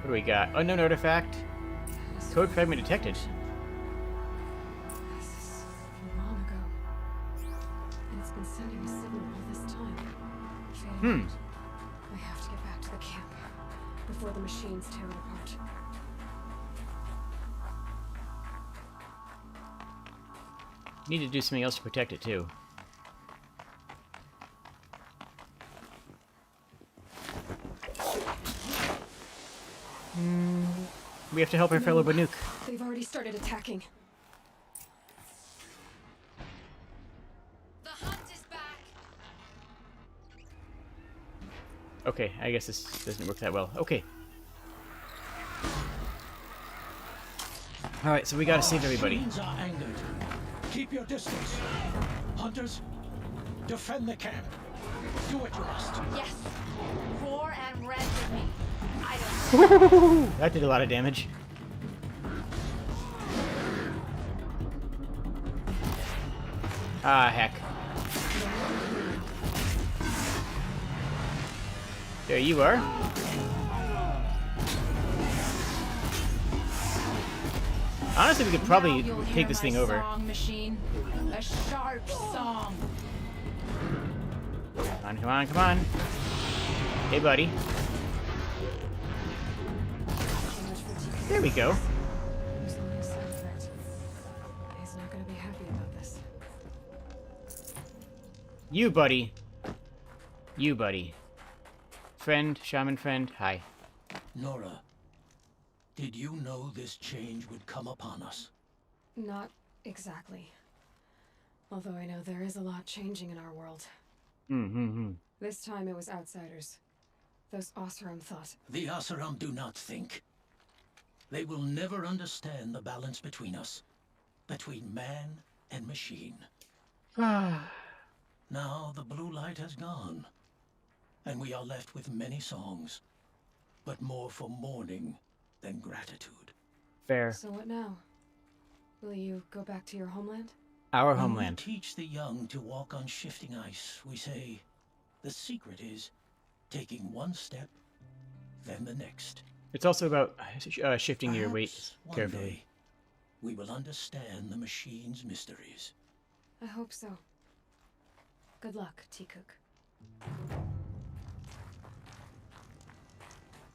What do we got? Unknown artifact. Code fragment detected.
This is from long ago. And it's been sending a signal all this time. Fading out. I have to get back to the camp before the machines tear it apart.
Need to do something else to protect it too. We have to help our fellow Banuk.
They've already started attacking.
The hunt is back.
Okay, I guess this doesn't work that well. Okay. Alright, so we gotta save everybody.
Machines are angered. Keep your distance. Hunters, defend the camp. Do what you must.
Yes. Roar and rend with me. I don't.
That did a lot of damage. Ah, heck. There you are. Honestly, we could probably take this thing over.
Song machine. A sharp song.
Come on, come on, come on. Hey, buddy. There we go.
There's only a side effect. He's not gonna be happy about this.
You, buddy. You, buddy. Friend, shaman friend, hi.
Nora, did you know this change would come upon us?
Not exactly. Although I know there is a lot changing in our world. This time it was outsiders. Those Oseram thought.
The Oseram do not think. They will never understand the balance between us. between man and machine. Now the blue light has gone, and we are left with many songs, but more for mourning than gratitude.
Fair.
So what now? Will you go back to your homeland?
Our
When
homeland.
we teach the young to walk on shifting ice, we say, the secret is taking one step, then the next.
It's also about shifting your weight
Perhaps one
carefully.
day we will understand the machine's mysteries.
I hope so. Good luck, T-Cook.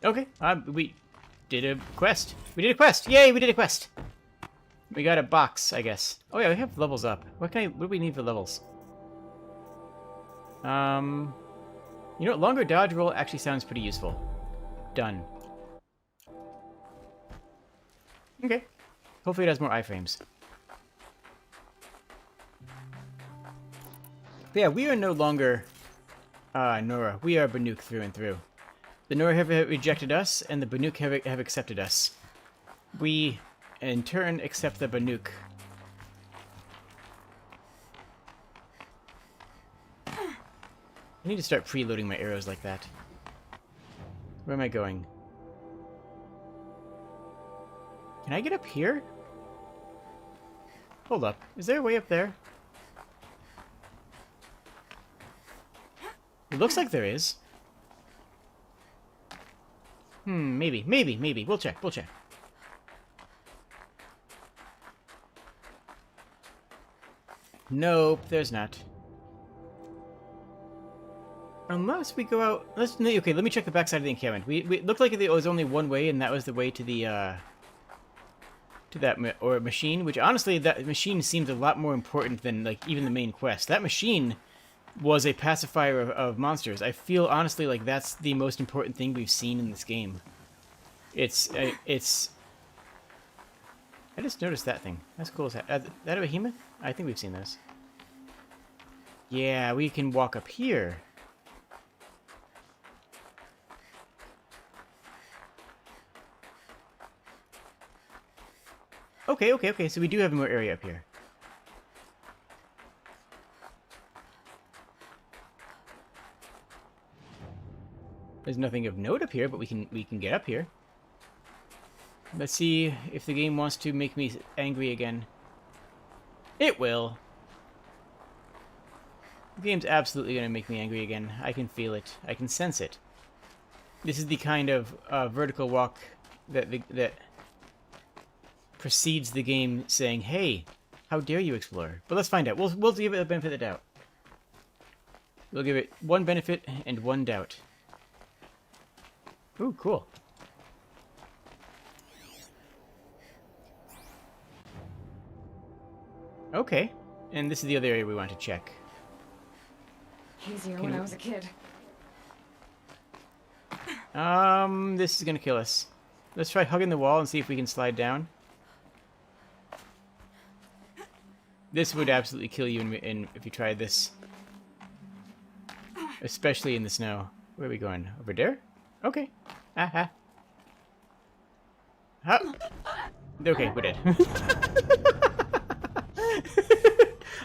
Okay, we did a quest. We did a quest! Yay, we did a quest! We got a box, I guess. Oh yeah, we have levels up. What do we need for levels? You know what? Longer dodge roll actually sounds pretty useful. Done. Okay. Hopefully it has more iframes. But yeah, we are no longer Nora. We are Banuk through and through. The Nora have rejected us, and the Banuk have accepted us. We, in turn, accept the Banuk. I need to start preloading my arrows like that. Where am I going? Can I get up here? Hold up. Is there a way up there? It looks like there is. Maybe. We'll check. Nope, there's not. Unless we go out... Okay, let me check the backside of the encampment. It looked like it was only one way, and that was the way to the, to that machine, which honestly, that machine seems a lot more important than, like, even the main quest. That machine was a pacifier of monsters. I feel, honestly, like that's the most important thing we've seen in this game. It's... I just noticed that thing. That's cool as that. That a behemoth? I think we've seen those. Yeah, we can walk up here. Okay, so we do have more area up here. There's nothing of note up here, but we can get up here. Let's see if the game wants to make me angry again. It will. The game's absolutely going to make me angry again. I can feel it. I can sense it. This is the kind of vertical walk that precedes the game saying, "Hey, how dare you explore?" But let's find out. We'll give it the benefit of the doubt. We'll give it one benefit and one doubt. Ooh, cool. Okay, and this is the other area we want to check.
Easier when I was a kid.
This is gonna kill us. Let's try hugging the wall and see if we can slide down. This would absolutely kill you if you tried this. Especially in the snow. Where are we going? Over there? Okay. Aha. Huh. Okay, we're dead.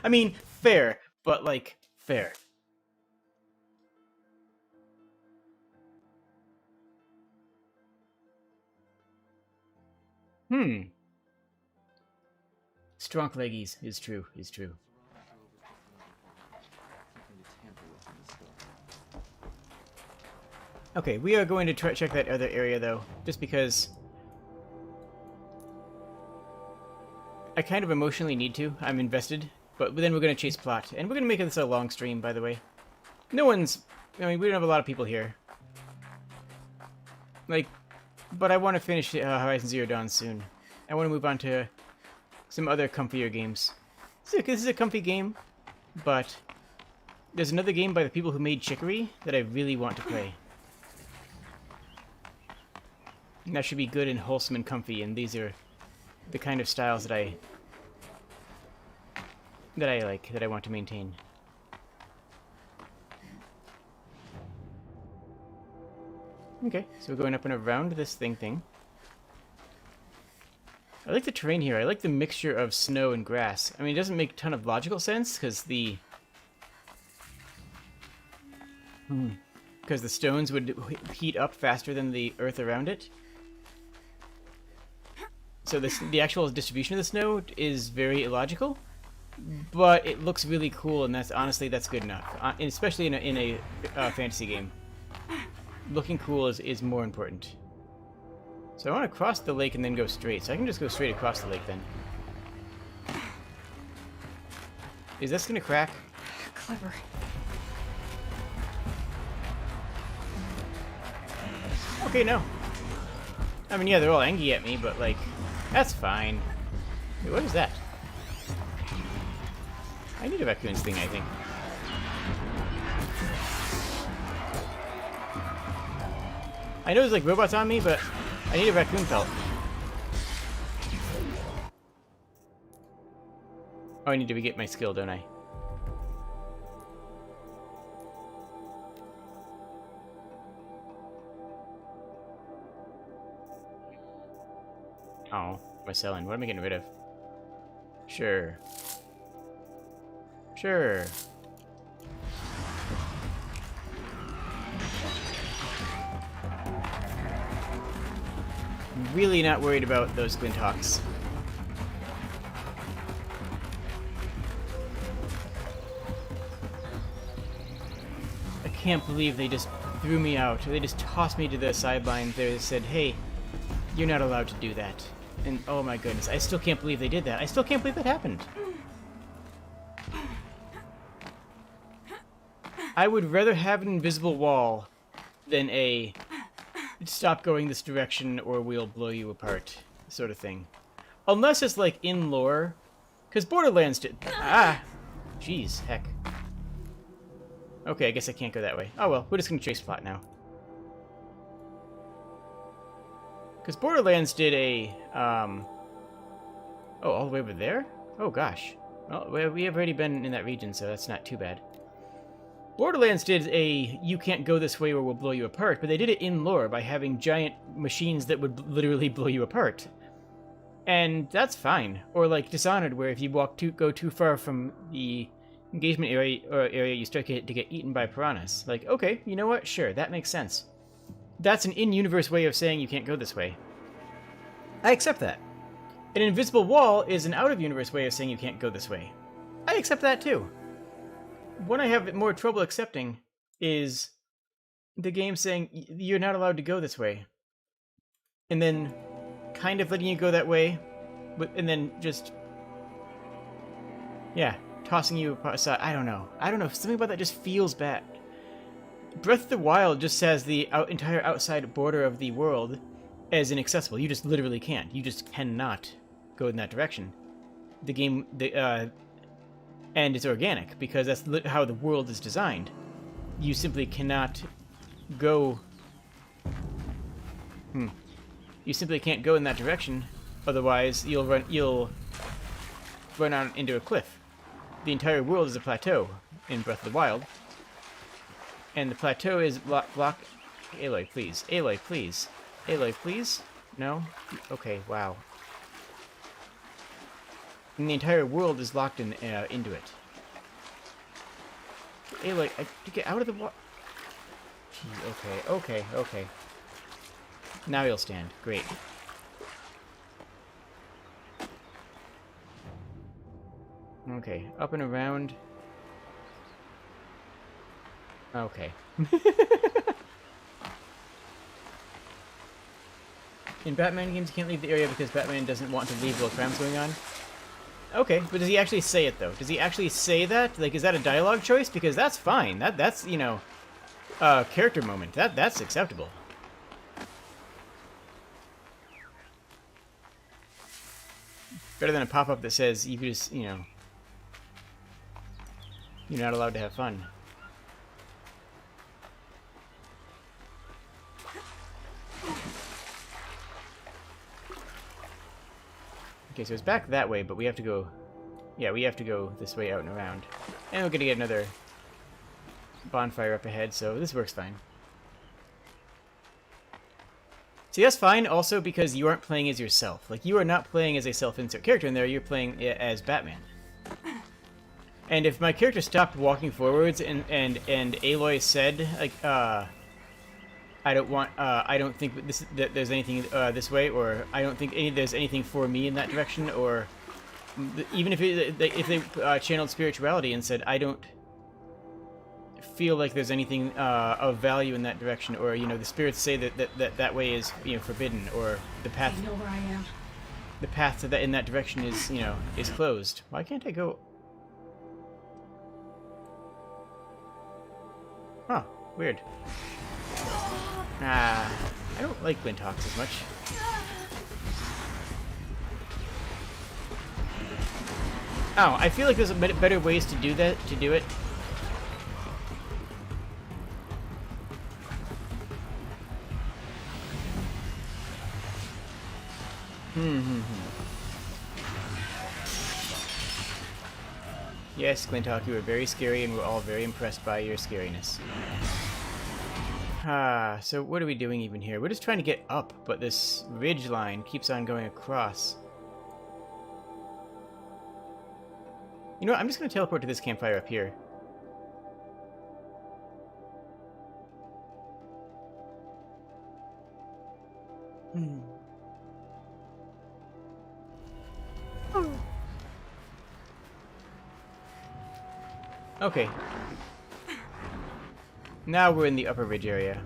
I mean, fair, but like, fair. Strong leggies is true, Okay, we are going to try check that other area though, just because I kind of emotionally need to. I'm invested, but then we're going to chase plot, and we're going to make this a long stream, by the way. I mean, we don't have a lot of people here. Like, but I want to finish Horizon Zero Dawn soon. I want to move on to some other comfier games. This is a comfy game, but there's another game by the people who made Chicory that I really want to play. And that should be good and wholesome and comfy, and these are the kind of styles that I like, that I want to maintain. Okay, so we're going up and around this thing. I like the terrain here. I like the mixture of snow and grass. I mean, it doesn't make a ton of logical sense, because the stones would heat up faster than the earth around it. So the actual distribution of the snow is very illogical, but it looks really cool, and honestly that's good enough. And especially in a fantasy game, looking cool is more important. So I want to cross the lake and then go straight. So I can just go straight across the lake then. Is this gonna crack?
Clever.
Okay, no. I mean, yeah, they're all angry at me, but like, that's fine. Wait, what is that? I need a raccoon's thing, I think. I know there's like robots on me, but I need a raccoon pelt. Oh, I need to get my skill, don't I? Oh, what am I selling? What am I getting rid of? Sure. Sure. I'm really not worried about those Glinthawks. I can't believe they just threw me out. They just tossed me to the sidelines. They said, hey, you're not allowed to do that. And oh my goodness, I still can't believe they did that. I still can't believe that happened. I would rather have an invisible wall than a stop going this direction or we'll blow you apart sort of thing. Unless it's like in lore. Because Borderlands did... Ah! Jeez, heck. Okay, I guess I can't go that way. Oh well, we're just gonna chase plot now. Because Borderlands did a, oh, all the way over there? Oh, gosh. Well, we have already been in that region, so that's not too bad. Borderlands did a, you can't go this way or we'll blow you apart, but they did it in lore by having giant machines that would literally blow you apart. And that's fine. Or like Dishonored, where if you go too far from the engagement area, you start to get eaten by piranhas. Like, okay, you know what? Sure, that makes sense. That's an in-universe way of saying you can't go this way. I accept that. An invisible wall is an out-of-universe way of saying you can't go this way. I accept that too. What I have more trouble accepting is the game saying you're not allowed to go this way. And then kind of letting you go that way, and then just... yeah, tossing you aside. I don't know. Something about that just feels bad. Breath of the Wild just says the entire outside border of the world as inaccessible. You just literally can't. You just cannot go in that direction. The game, and it's organic, because that's how the world is designed. You simply cannot go... You simply can't go in that direction, otherwise you'll run out into a cliff. The entire world is a plateau in Breath of the Wild. And the plateau is block... Aloy, please. Aloy, please. Aloy, please? No? Okay, wow. And the entire world is locked into it. Aloy, get out of the water. Okay. Now you'll stand. Great. Okay, up and around. Okay. In Batman games, you can't leave the area because Batman doesn't want to leave while crime's going on. Okay, but does he actually say it, though? Does he actually say that? Like, is that a dialogue choice? Because that's fine. That's, you know, a character moment. That's acceptable. Better than a pop-up that says you just, you know, you're not allowed to have fun. Okay, so it's back that way, but we have to go... yeah, we have to go this way out and around. And we're gonna get another bonfire up ahead, so this works fine. See, that's fine also because you aren't playing as yourself. Like, you are not playing as a self-insert character in there, you're playing as Batman. And if my character stopped walking forwards and Aloy said, like, I don't think that there's anything this way, or I don't think there's anything for me in that direction, or even if they channeled spirituality and said, I don't feel like there's anything of value in that direction, or the spirits say that way is forbidden, or the path.
I know where I am.
The path to that in that direction is is closed. Why can't I go? Huh? Weird. I don't like Glinthawks as much. Oh, I feel like there's better ways to do that. To do it. Yes, Glinthawk, you were very scary, and we're all very impressed by your scariness. So what are we doing even here? We're just trying to get up, but this ridge line keeps on going across. You know what? I'm just going to teleport to this campfire up here. Okay. Now we're in the upper ridge area.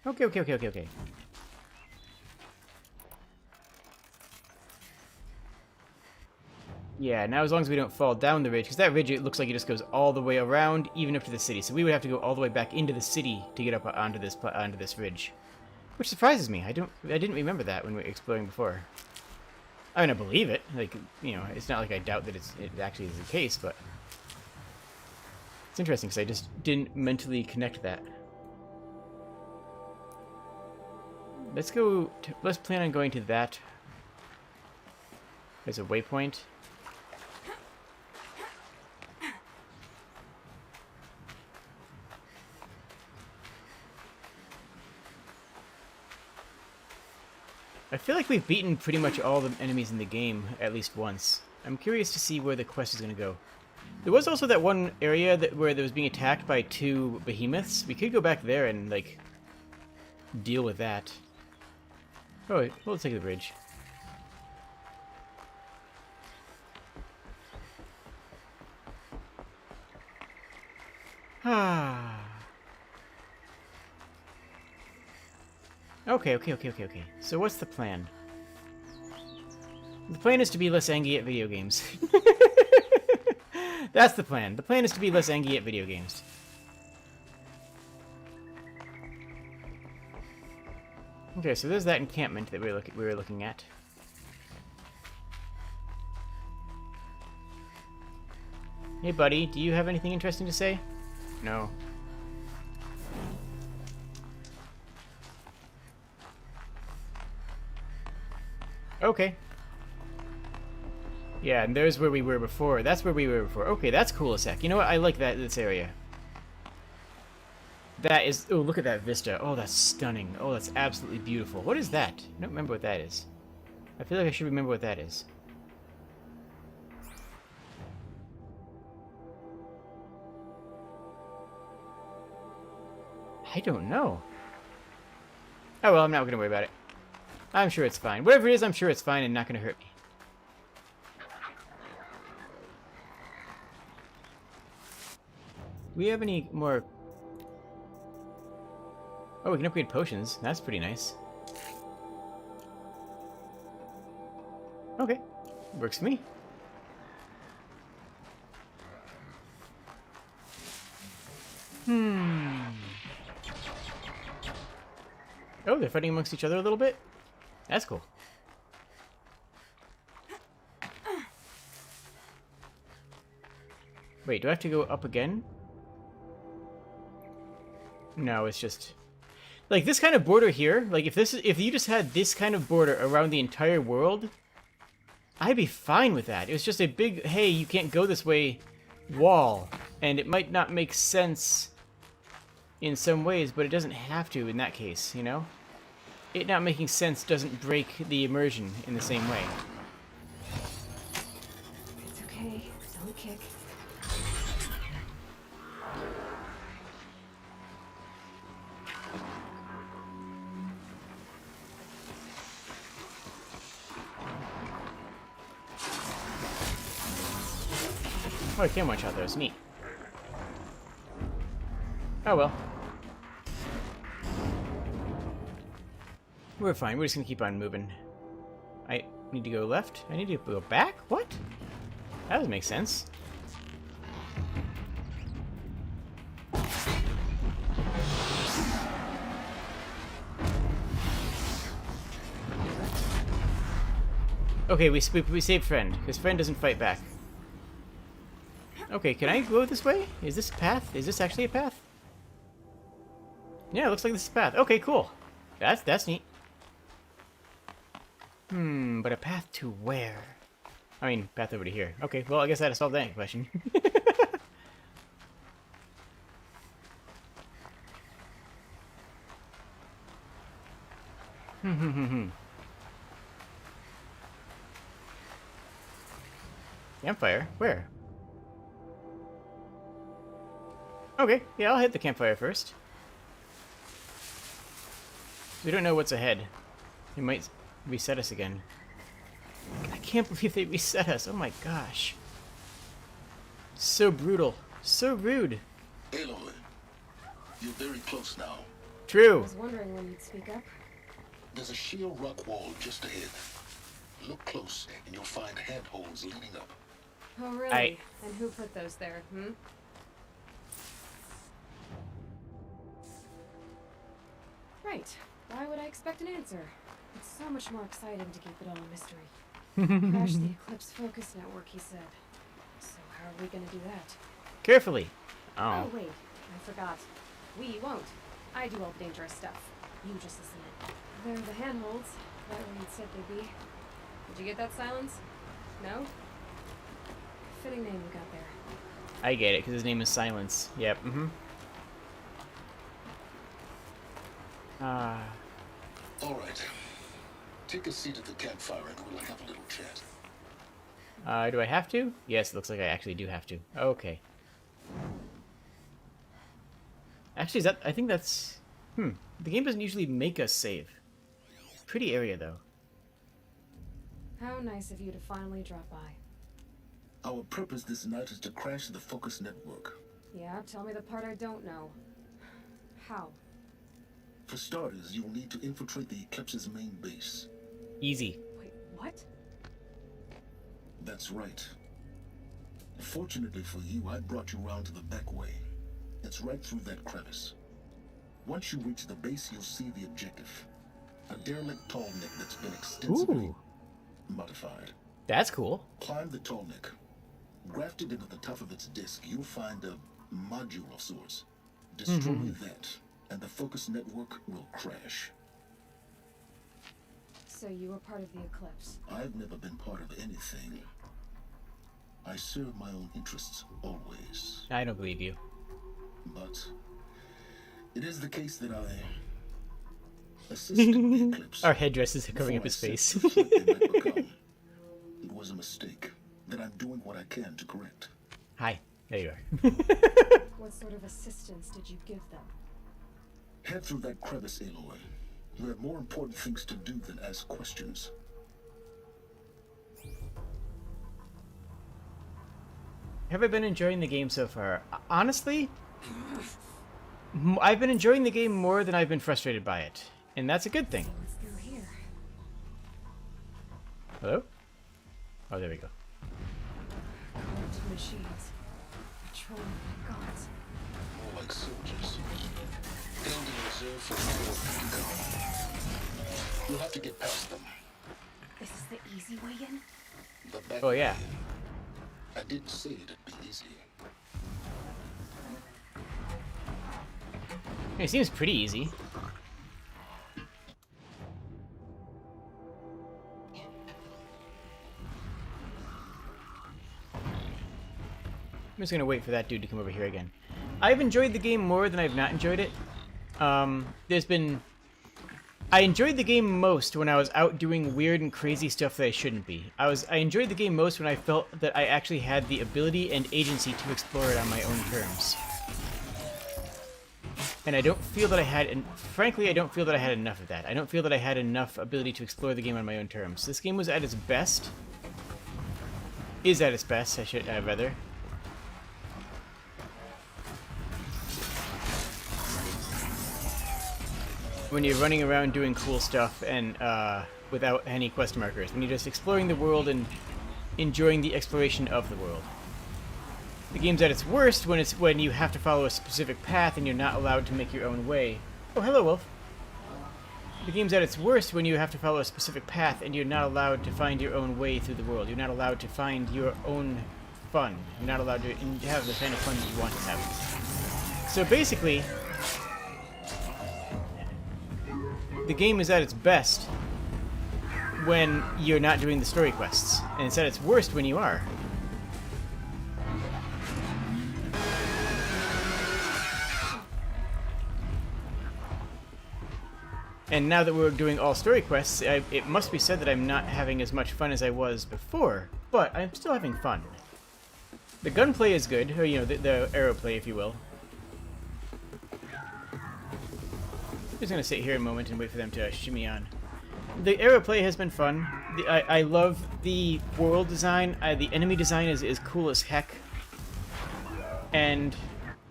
Okay. Yeah, now as long as we don't fall down the ridge, because that ridge, it looks like it just goes all the way around, even up to the city. So we would have to go all the way back into the city to get up onto this ridge. Which surprises me. I didn't remember that when we were exploring before. I mean, I believe it. Like, it's not like I doubt that it actually is the case, but it's interesting because I just didn't mentally connect that. Let's plan on going to that as a waypoint. I feel like we've beaten pretty much all the enemies in the game at least once. I'm curious to see where the quest is going to go. There was also that one area where there was being attacked by 2 behemoths. We could go back there and, like, deal with that. Oh, we'll take the bridge. Okay. So what's the plan? The plan is to be less angry at video games. That's the plan. The plan is to be less angry at video games. Okay, so there's that encampment that we were looking at. Hey, buddy, do you have anything interesting to say? No. Okay. Yeah, and there's where we were before. That's where we were before. Okay, that's cool as heck. You know what? I like this area. That is... Oh, look at that vista. Oh, that's stunning. Oh, that's absolutely beautiful. What is that? I don't remember what that is. I feel like I should remember what that is. I don't know. Oh, well, I'm not going to worry about it. I'm sure it's fine. Whatever it is, I'm sure it's fine and not going to hurt me. Do we have any more... Oh, we can upgrade potions. That's pretty nice. Okay. Works for me. Oh, they're fighting amongst each other a little bit? That's cool. Wait, do I have to go up again? No, it's just... Like, this kind of border here, like, if you just had this kind of border around the entire world, I'd be fine with that. It was just a big, hey, you can't go this way wall. And it might not make sense in some ways, but it doesn't have to in that case, you know? It not making sense doesn't break the immersion in the same way.
It's okay. Don't kick.
Oh, I can one-shot those. Neat. Oh well. We're fine. We're just gonna keep on moving. I need to go left? I need to go back? What? That doesn't make sense. Okay, we saved Friend, because Friend doesn't fight back. Okay, can I go this way? Is this a path? Is this actually a path? Yeah, it looks like this is a path. Okay, cool. That's neat. But a path to where? I mean, path over to here. Okay, well, I guess I had to solve that question. Campfire? Where? Okay, yeah, I'll hit the campfire first. We don't know what's ahead. It might reset us again. I can't believe they reset us. Oh my gosh. So brutal. So rude.
Aloy, you're very close now.
True.
I was wondering when you'd speak up.
There's a sheer rock wall just ahead. Look close, and you'll find handholds leading up.
Oh, really? And who put those there, hmm? Right. Why would I expect an answer? It's so much more exciting to keep it all a mystery. Crash the Eclipse Focus Network, he said. So how are we gonna do that?
Carefully.
Oh, wait. I forgot. We won't. I do all the dangerous stuff. You just listen in. They're the handholds. That way it said they'd be. Did you get that, Silence? No? Fitting name you got there.
I get it, because his name is Silence. Yep,
All right. Take a seat at the campfire and we'll have a little chat.
Do I have to? Yes, it looks like I actually do have to. Okay. Actually, I think that's... The game doesn't usually make us save. Pretty area, though.
How nice of you to finally drop by.
Our purpose this night is to crash the Focus Network.
Yeah, tell me the part I don't know. How?
For starters, you'll need to infiltrate the Eclipse's main base.
Easy.
Wait, what?
That's right. Fortunately for you, I brought you round to the back way. It's right through that crevice. Once you reach the base, you'll see the objective. A derelict tall neck that's been extensively modified.
That's cool.
Climb the tall neck. Grafted into the top of its disc, you'll find a module of sorts. Destroy that, and the Focus Network will crash.
So you were part of the Eclipse?
I've never been part of anything. I serve my own interests, always.
I don't believe you.
But it is the case that I assisted the Eclipse.
Our headdresses are covering up his face.
It was a mistake that I'm doing what I can to correct.
Hi. There you are.
What sort of assistance did you give them?
Head through that crevice, Aloy. You have more important things to do than ask questions.
Have I been enjoying the game so far? Honestly, I've been enjoying the game more than I've been frustrated by it. And that's a good thing.
What's through here?
Hello? Oh, there we go.
Corrupt machines. Patrolling by gods.
More like soldiers. Building reserve for the war. You'll have to get past them.
This is the easy way in?
The back
Oh, yeah.
I didn't say it'd be easy.
It seems pretty easy. just gonna wait for that dude to come over here again. I've enjoyed the game more than I've not enjoyed it. I enjoyed the game most when I was out doing weird and crazy stuff that I shouldn't be. I enjoyed the game most when I felt that I actually had the ability and agency to explore it on my own terms. And I don't feel that I had, and frankly, I don't feel that I had enough of that. I don't feel that I had enough ability to explore the game on my own terms. This game was at its best. Is at its best, I should rather. When you're running around doing cool stuff and without any quest markers. When you're just exploring the world and enjoying the exploration of the world. The game's at its worst when you have to follow a specific path and you're not allowed to make your own way. Oh, hello, Wolf. The game's at its worst when you have to follow a specific path and you're not allowed to find your own way through the world. You're not allowed to find your own fun. You're not allowed to have the kind of fun that you want to have. So basically, the game is at its best when you're not doing the story quests, and it's at its worst when you are. And now that we're doing all story quests, it must be said that I'm not having as much fun as I was before, but I'm still having fun. The gunplay is good, or, you know, the arrow play, if you will. I'm just gonna sit here a moment and wait for them to shimmy on. The arrow play has been fun. I love the world design. The enemy design is cool as heck, and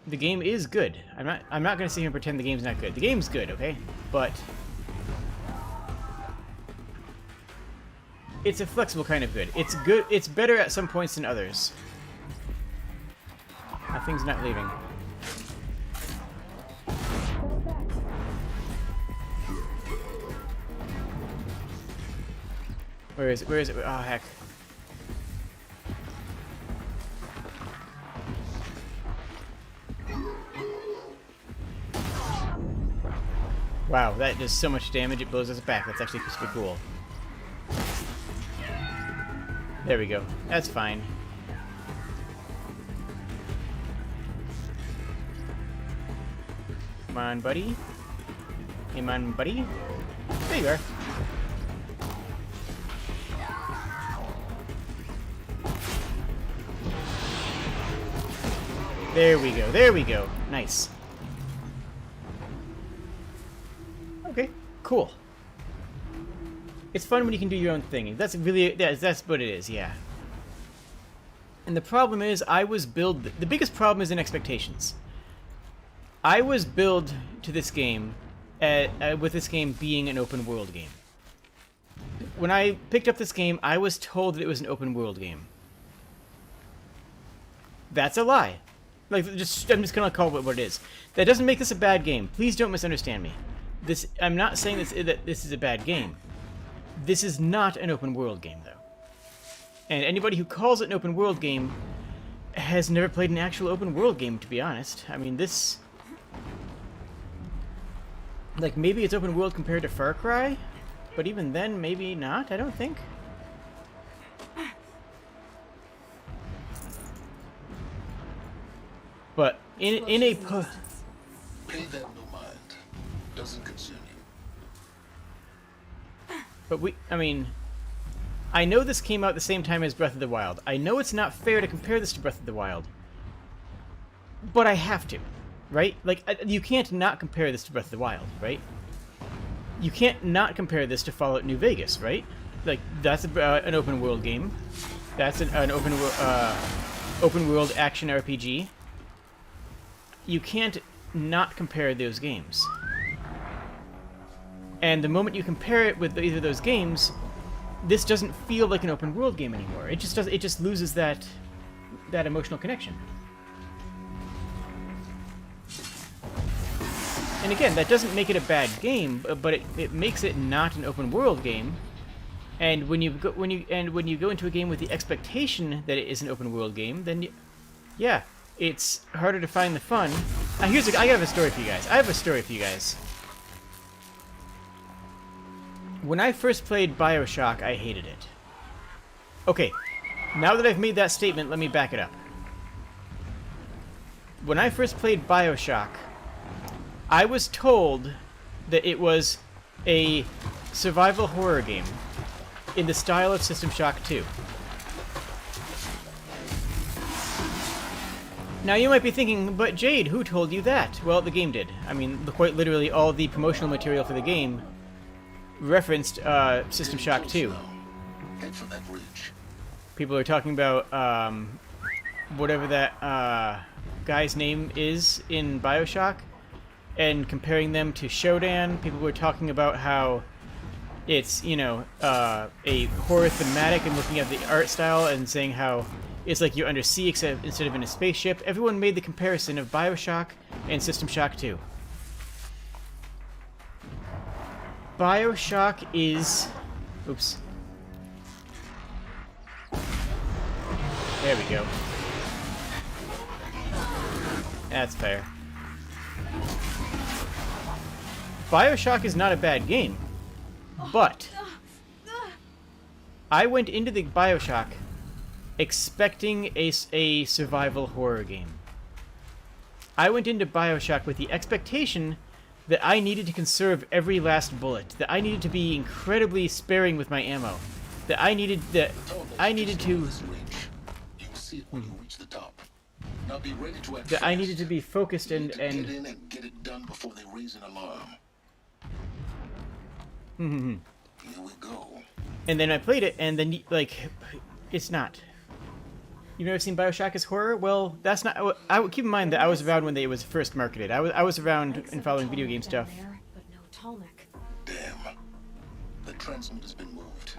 the game is good. I'm not gonna sit here and pretend the game's not good. The game's good, okay? But it's a flexible kind of good. It's good. It's better at some points than others. That thing's not leaving. Where is it? Where is it? Oh, heck. Wow, that does so much damage, it blows us back. That's actually super cool. There we go. That's fine. Come on, buddy. Come on, buddy. There you are. There we go. There we go. Nice. Okay, cool. It's fun when you can do your own thing. That's really, that's what it is, yeah. And the problem is, the biggest problem is in expectations. I was billed to this game with this game being an open world game. When I picked up this game, I was told that it was an open world game. That's a lie. Like, I'm just gonna call it what it is. That doesn't make this a bad game. Please don't misunderstand me. I'm not saying that this is a bad game. This is not an open world game, though. And anybody who calls it an open world game has never played an actual open world game, to be honest. I mean, this... Like, maybe it's open world compared to Far Cry? But even then, maybe not, I don't think. But in a...
Pay that no mind. Doesn't concern you.
But I mean, I know this came out at the same time as Breath of the Wild. I know it's not fair to compare this to Breath of the Wild. But I have to, right? Like, you can't not compare this to Breath of the Wild, right? You can't not compare this to Fallout New Vegas, right? Like, that's an open world game. That's an open world action RPG. You can't not compare those games. And the moment you compare it with either of those games, this doesn't feel like an open world game anymore. It just does. It just loses that emotional connection. And again, that doesn't make it a bad game, but it makes it not an open world game. And when you go into a game with the expectation that it is an open world game, then yeah, it's harder to find the fun. I have a story for you guys. I have a story for you guys. When I first played BioShock, I hated it. Okay, now that I've made that statement, let me back it up. when I first played BioShock, I was told that it was a survival horror game in the style of System Shock 2. Now you might be thinking, but Jade, who told you that? Well, the game did. I mean, quite literally all the promotional material for the game referenced System Shock 2.
Head for that bridge.
People are talking about whatever that guy's name is in BioShock and comparing them to Shodan. People were talking about how it's, you know, a horror thematic and looking at the art style and saying how it's like you're under sea except instead of in a spaceship. Everyone made the comparison of BioShock and System Shock 2. BioShock is... Oops. There we go. That's fair. BioShock is not a bad game, but I went into the BioShock expecting a survival horror game. I went into BioShock with the expectation that I needed to conserve every last bullet, that I needed to be incredibly sparing with my ammo, that I needed to...
Now be ready to act
that I
fast.
needed to be focused and
Get in and get it done before they raise an alarm. Here we go.
And then I played it, and then, like, it's not. You've never seen BioShock as horror? Well, that's not... I would keep in mind that I was around when it was first marketed. I was around and following video game stuff.
But no Tallneck.
Damn. The transmitter's been moved.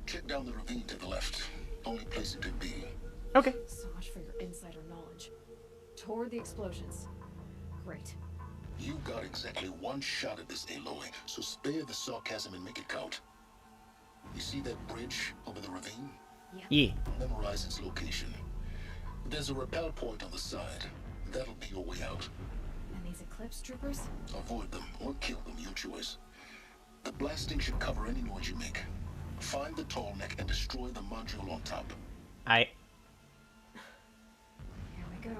Check down the ravine to the left. Only place it could be.
Okay.
So much for your insider knowledge. Toward the explosions. Great.
You got exactly one shot at this, Aloy, so spare the sarcasm and make it count. You see that bridge over the ravine?
Yeah.
Memorize its location. There's a rappel point on the side. That'll be your way out.
And these Eclipse troopers?
Avoid them or kill them, your choice. The blasting should cover any noise you make. Find the tall neck and destroy the module on top.
Here
we go.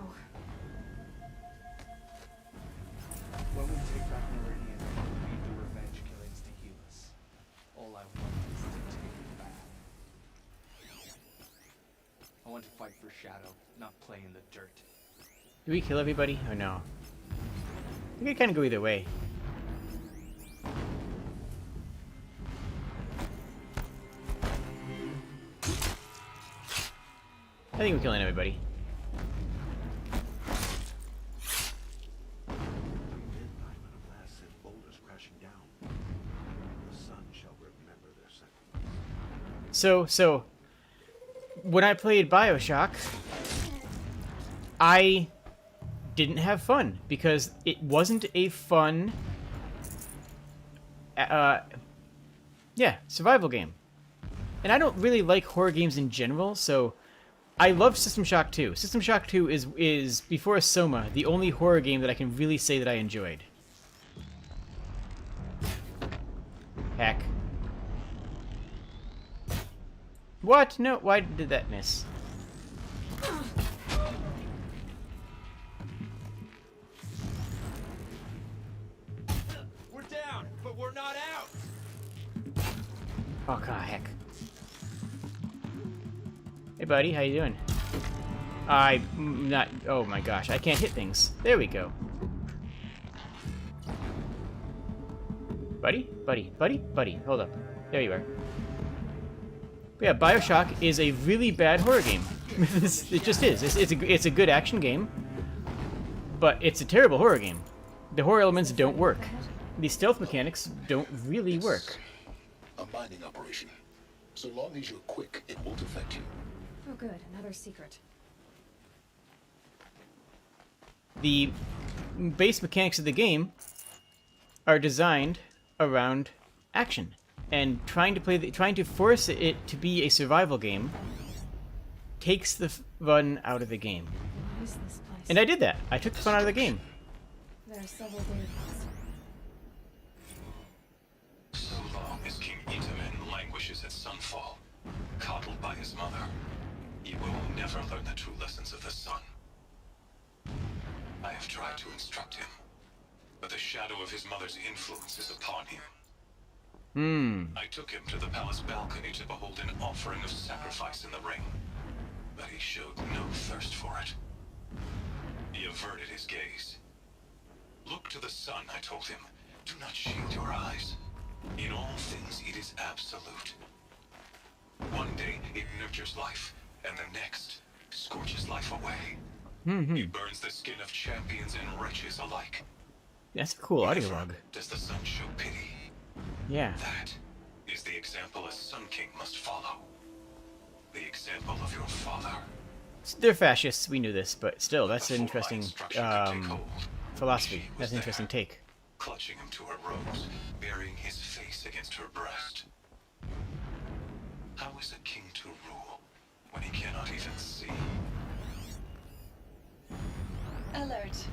When we take back Meridian, we need the revenge killings to heal us. All I want is to take it back. I want to fight for Shadow, not play in the dirt.
Do we kill everybody or no? We could kind of go either way. I think we're killing everybody. So when I played BioShock, I didn't have fun because it wasn't a fun survival game. And I don't really like horror games in general, so I love System Shock 2. System Shock 2 is before Soma, the only horror game that I can really say that I enjoyed. Heck. What? No, why did that miss?
We're down, but we're not out.
Oh god, heck. Hey buddy, how you doing? I'm not... Oh my gosh, I can't hit things. There we go. Buddy? Buddy, hold up. There you are. But yeah, BioShock is a really bad horror game. It just is. It's a good action game, but it's a terrible horror game. The horror elements don't work. The stealth mechanics don't really work.
A mining operation. So long as you're quick, it won't affect you.
Oh good, another secret.
The base mechanics of the game are designed around action, and trying to force it to be a survival game takes the fun out of the game.
What is this place?
And I did that. I took the fun out of the game.
There are several data points.
So long as King Itamen languishes at Sunfall, coddled by his mother, he will never learn the true lessons of the sun.
I've tried to instruct him, but the shadow of his mother's influence is upon him. I took him to the palace balcony to behold an offering of sacrifice in the ring, but he showed no thirst for it. He averted his gaze. Look to the sun, I told him. Do not shield your eyes. In all things, it is absolute. One day, it nurtures life, and the next, scorches life away. It burns the skin of champions and wretches alike.
That's a cool audio log.
Does the sun show pity?
Yeah.
That is the example a Sun King must follow. The example of your father.
They're fascists, we knew this, but still, that's an interesting philosophy. That's an interesting take.
Clutching him to her robes, burying his face against her breast. How is a king to rule when he cannot even see?
Alert.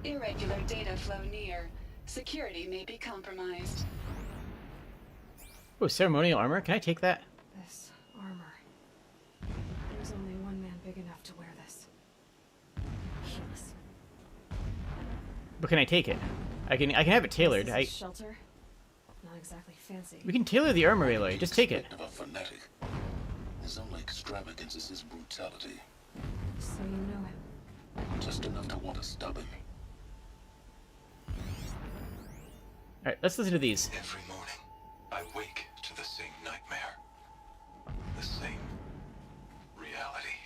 Irregular data flow near. Security may be compromised.
Oh, ceremonial armor? Can I take that?
This armor. There's only one man big enough to wear this. Healess.
But can I take it? I can have it tailored.
This is shelter. Not exactly fancy.
We can tailor the armor, Aloy. Just take it.
Of a fanatic. His only extravagance is his brutality.
So you know him.
Just enough to want to stop him.
Alright, let's listen to these.
Every morning, I wake to the same nightmare. The same reality.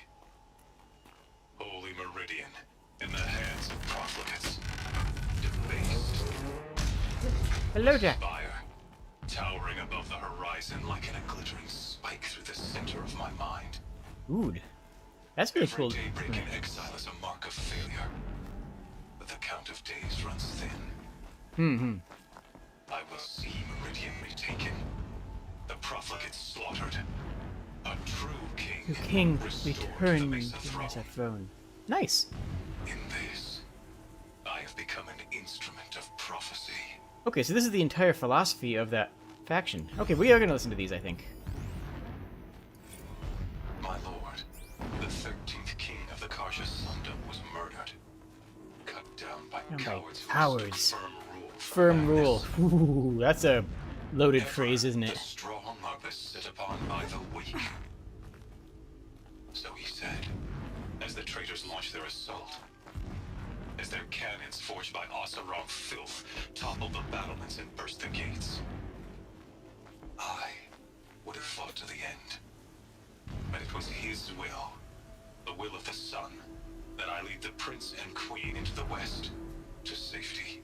Holy Meridian, in the hands of profligates. Debased.
Hello, Jack.
Spire, towering above the horizon like a glittering spike through the center of my mind.
Ooh, that's really cool.
Every daybreak in exile is a mark of failure. But the count of days runs thin. I will see Meridian retaken. The profligates slaughtered. A true king.
The king
restored
returned
to the Mesa
to the
throne.
Mesa throne. Nice.
In this, I have become an instrument of prophecy.
Okay, so this is the entire philosophy of that faction. Okay, we are going to listen to these, I think.
My lord, the 13th king of the Karja Sunda was murdered. Cut down by cowards who stood
Firm rule. Ooh, that's a loaded phrase, isn't
The
it?
strong are beset upon by the weak. So he said, as the traitors launched their assault, as their cannons forged by Oseram filth toppled the battlements and burst the gates. I would have fought to the end. But it was his will, the will of the sun, that I lead the prince and queen into the west, to safety.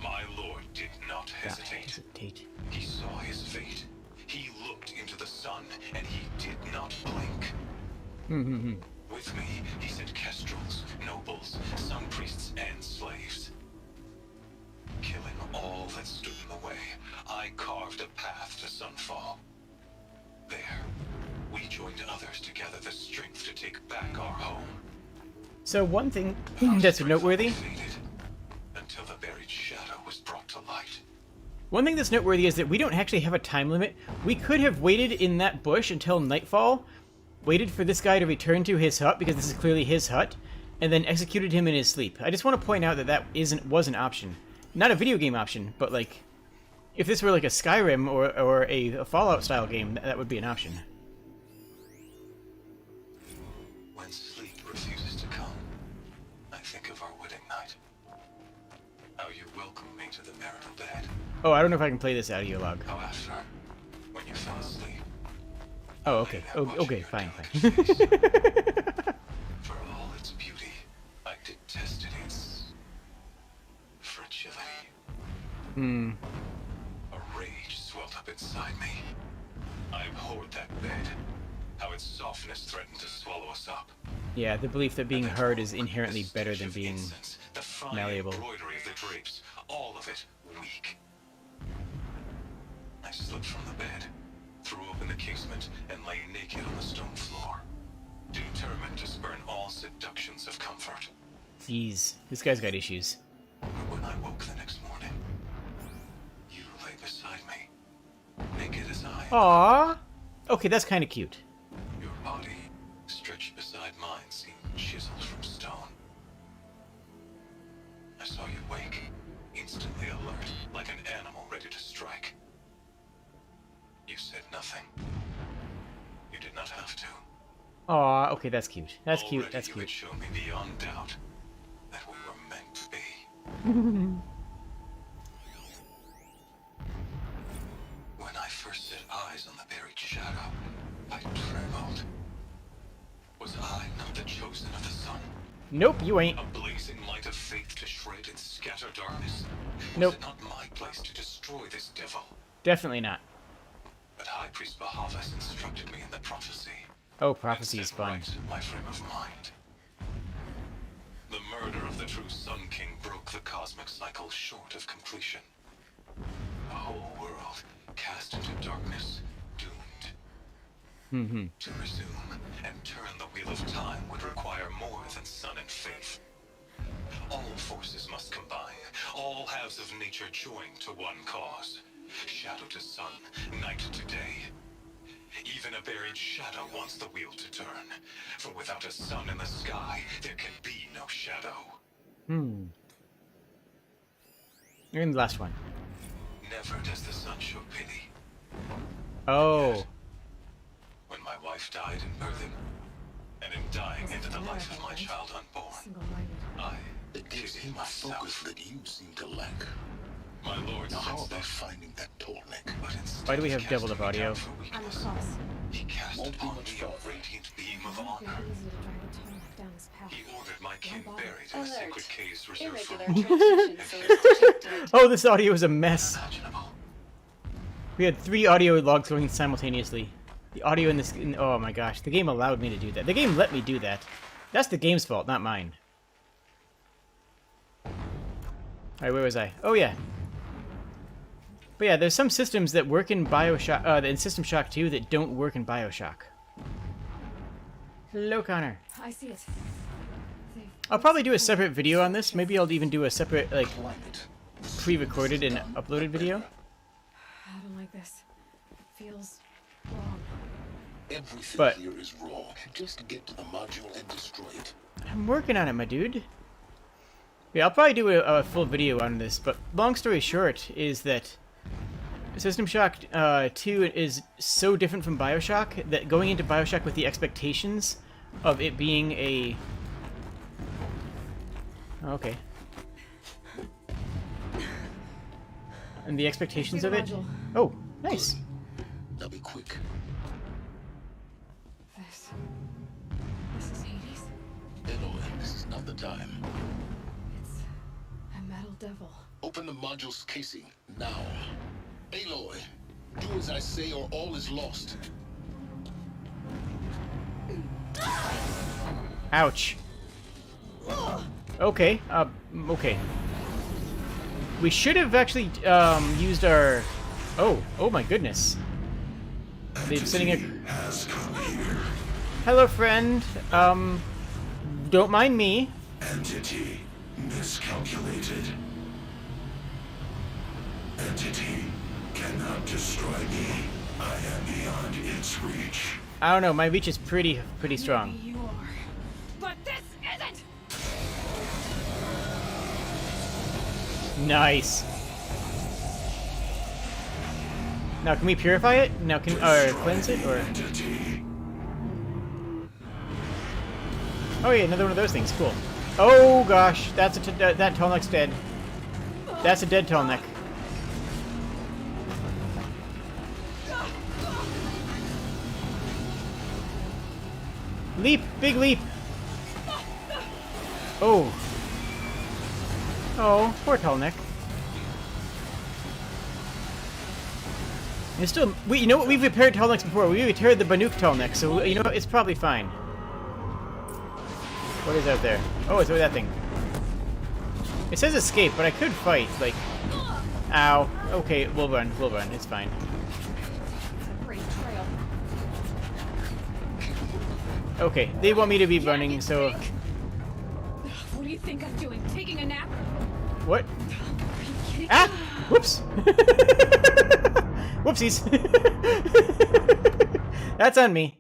My lord did not hesitate. He saw his fate. He looked into the sun, and he did not blink. With me, he sent kestrels, nobles, sun priests, and slaves. Killing all that stood in the way, I carved a path to sunfall. There, we joined others to gather the strength to take back our home.
So one thing that's noteworthy.
Until the buried shadow was brought to light.
One thing that's noteworthy is that we don't actually have a time limit. We could have waited in that bush until nightfall, waited for this guy to return to his hut, because this is clearly his hut, and then executed him in his sleep. I just want to point out that was an option. Not a video game option, but like, if this were like a Skyrim or a Fallout style game, that would be an option.
When sleep refuses to come, I think of our wedding night. How you welcomed me to the marital bed.
Oh, I don't know if I can play this audio log.
How after, when you fell asleep.
Oh, okay. Oh, okay, fine.
For all its beauty, I detested its fragility. A rage swelled up inside me. I abhorred that bed. How its softness threatened to swallow us up.
Yeah, the belief that being hard is inherently better than being
The fine
malleable.
embroidery of the drapes, all of it weak. I slipped from the bed, threw open the casement, and lay naked on the stone floor, determined to spurn all seductions of comfort.
Jeez, this guy's got issues.
But when I woke the next morning, you lay beside me, naked as I am.
Aww. Okay, that's kind of cute.
Your body, stretched beside mine, seemed chiseled from stone.
Aw, okay, that's cute. That's cute.
Already
That's
you
cute.
had shown me beyond doubt that we were meant to be. When I first set eyes on the buried shadow, I trembled. Was I not the chosen of the sun?
Nope, you ain't.
A blazing light of faith to shred and scatter darkness?
Nope.
Was it not my place to destroy this devil?
Definitely not.
But High Priest Bahavas instructed me in the prophecy.
Oh, prophecy is fun.
Right my frame of mind. The murder of the true Sun King broke the cosmic cycle short of completion. The whole world cast into darkness, doomed. To resume and turn the wheel of time would require more than sun and faith. All forces must combine, all halves of nature join to one cause. Shadow to sun, night to day. Even a buried shadow wants the wheel to turn, for without a sun in the sky, there can be no shadow.
And the last one.
Never does the sun show pity.
Oh.
When my wife died in birthing, and in dying into the life of my child unborn, I
It gives him a focus that you seem to lack.
My lord,
now how about finding that Tolnik?
Why do we have double the audio?
I'm a cross.
He cast
Won't be
upon
much
me
farther.
a radiant beam of
It would be
honor.
easy to drag a Tolnek down this path.
He ordered my kin buried in a sacred caves reserved for
Irregular transition source detected.
Oh, this audio is a mess. We had 3 audio logs going simultaneously. The audio in this... oh my gosh, the game allowed me to do that. The game let me do that. That's the game's fault, not mine. Alright, where was I? Oh yeah. But yeah, there's some systems that work in Bioshock, in System Shock 2 that don't work in Bioshock. Hello, Connor.
I see it.
I'll probably do a separate video on this. Maybe I'll even do a separate, like, pre-recorded and uploaded video.
I don't like this. Feels wrong.
Everything
But-
here is wrong. Just get to the module and destroy it.
I'm working on it, my dude. Yeah, I'll probably do a full video on this, but long story short is that System Shock 2 is so different from Bioshock that going into Bioshock with the expectations of it being a... okay. And the expectations of it... oh, nice.
Now be quick.
This is Hades.
Aloy, this is not the time.
It's a metal devil.
Open the module's casing, now. Aloy, do as I say or all is lost.
Ouch. Okay, okay. We should have actually, used our... oh my goodness. They're sending a... hello, friend. Don't mind me.
Entity miscalculated. Entity cannot destroy me. I am beyond its reach.
I don't know, my reach is pretty strong.
You are. But this isn't!
Nice. Now, can we purify it? Now, can or cleanse it, or? Oh yeah, another one of those things. Cool. Oh gosh, that's that Tolnek's dead. That's a dead Tolnek. Leap! Big leap! Oh. Oh, poor Tolnek. It's still... you know what? We've repaired Tolneks before. We repaired the Banuk Tolnek, so, you know, it's probably fine. What is out there? Oh, it's over that thing. It says escape, but I could fight, like... ow. Okay, we'll run. We'll run. It's fine.
It's a great trail.
Okay, they want me to be running, so...
What do you think I'm doing? Taking a nap?
what?
Are you kidding?
Ah! Whoops! Whoopsies! That's on me.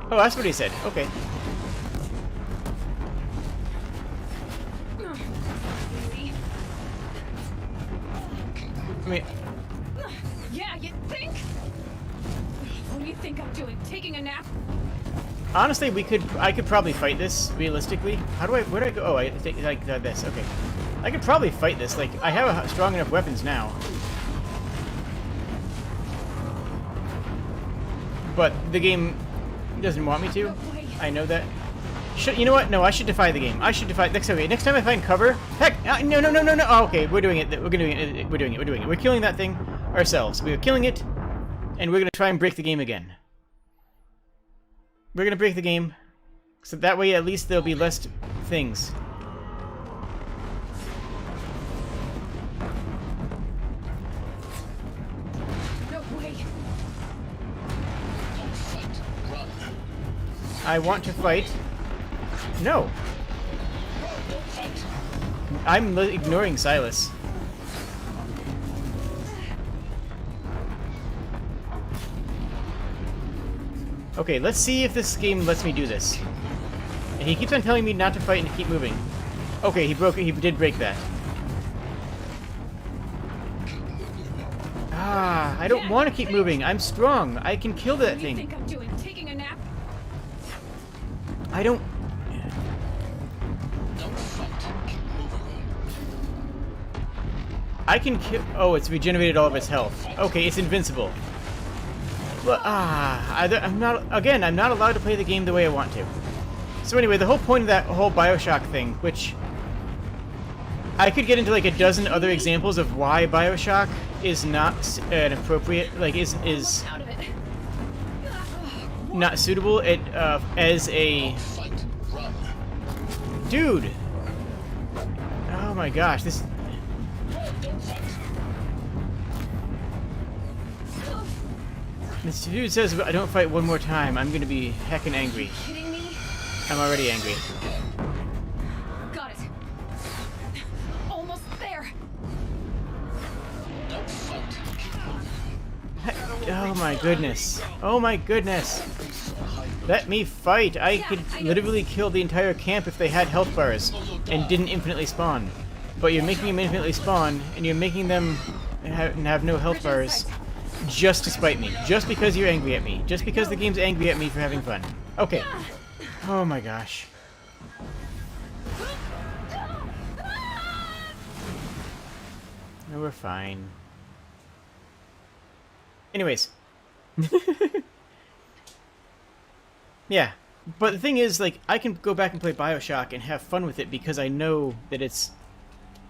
Oh, that's what he said. Okay. I mean,
Yeah, you think? What do you think I'm doing? Taking a nap?
honestly, I could probably fight this, realistically. Where do I go? Oh, I think, like, this, okay. I could probably fight this, like, I have strong enough weapons now. But the game doesn't want me to. I know that. You know what? No, I should defy the game. I should defy. Okay, next time I find cover. Heck, no. Oh, okay, we're doing it. We're doing it. We're doing it. We're killing that thing ourselves. We're killing it, and we're gonna try and break the game again. We're gonna break the game, so that way at least there'll be less things.
No way.
I want to fight. No. I'm ignoring Silas. Okay, let's see if this game lets me do this. And he keeps on telling me not to fight and to keep moving. Okay, he did break that. Ah, I don't want to keep moving. I'm strong. I can kill that thing.
What do you think I'm doing? Taking a nap?
I don't... I can kill... Oh, it's regenerated all of its health. Okay, it's invincible. Well, I'm not... Again, I'm not allowed to play the game the way I want to. So anyway, the whole point of that whole Bioshock thing, which... I could get into like a dozen other examples of why Bioshock is not an appropriate... Like, is not suitable as a... Dude! Oh my gosh, this... This dude says I don't fight one more time, I'm gonna be heckin' angry.
Kidding me?
I'm already angry.
Got it. Almost there.
Oh my goodness. Oh my goodness. Let me fight. I could literally kill the entire camp if they had health bars and didn't infinitely spawn. But you're making them infinitely spawn, and you're making them have no health bars just to spite me. Just because you're angry at me. Just because the game's angry at me for having fun. Okay. Oh my gosh. No, we're fine. Anyways. Yeah. But the thing is, like, I can go back and play Bioshock and have fun with it because I know that it's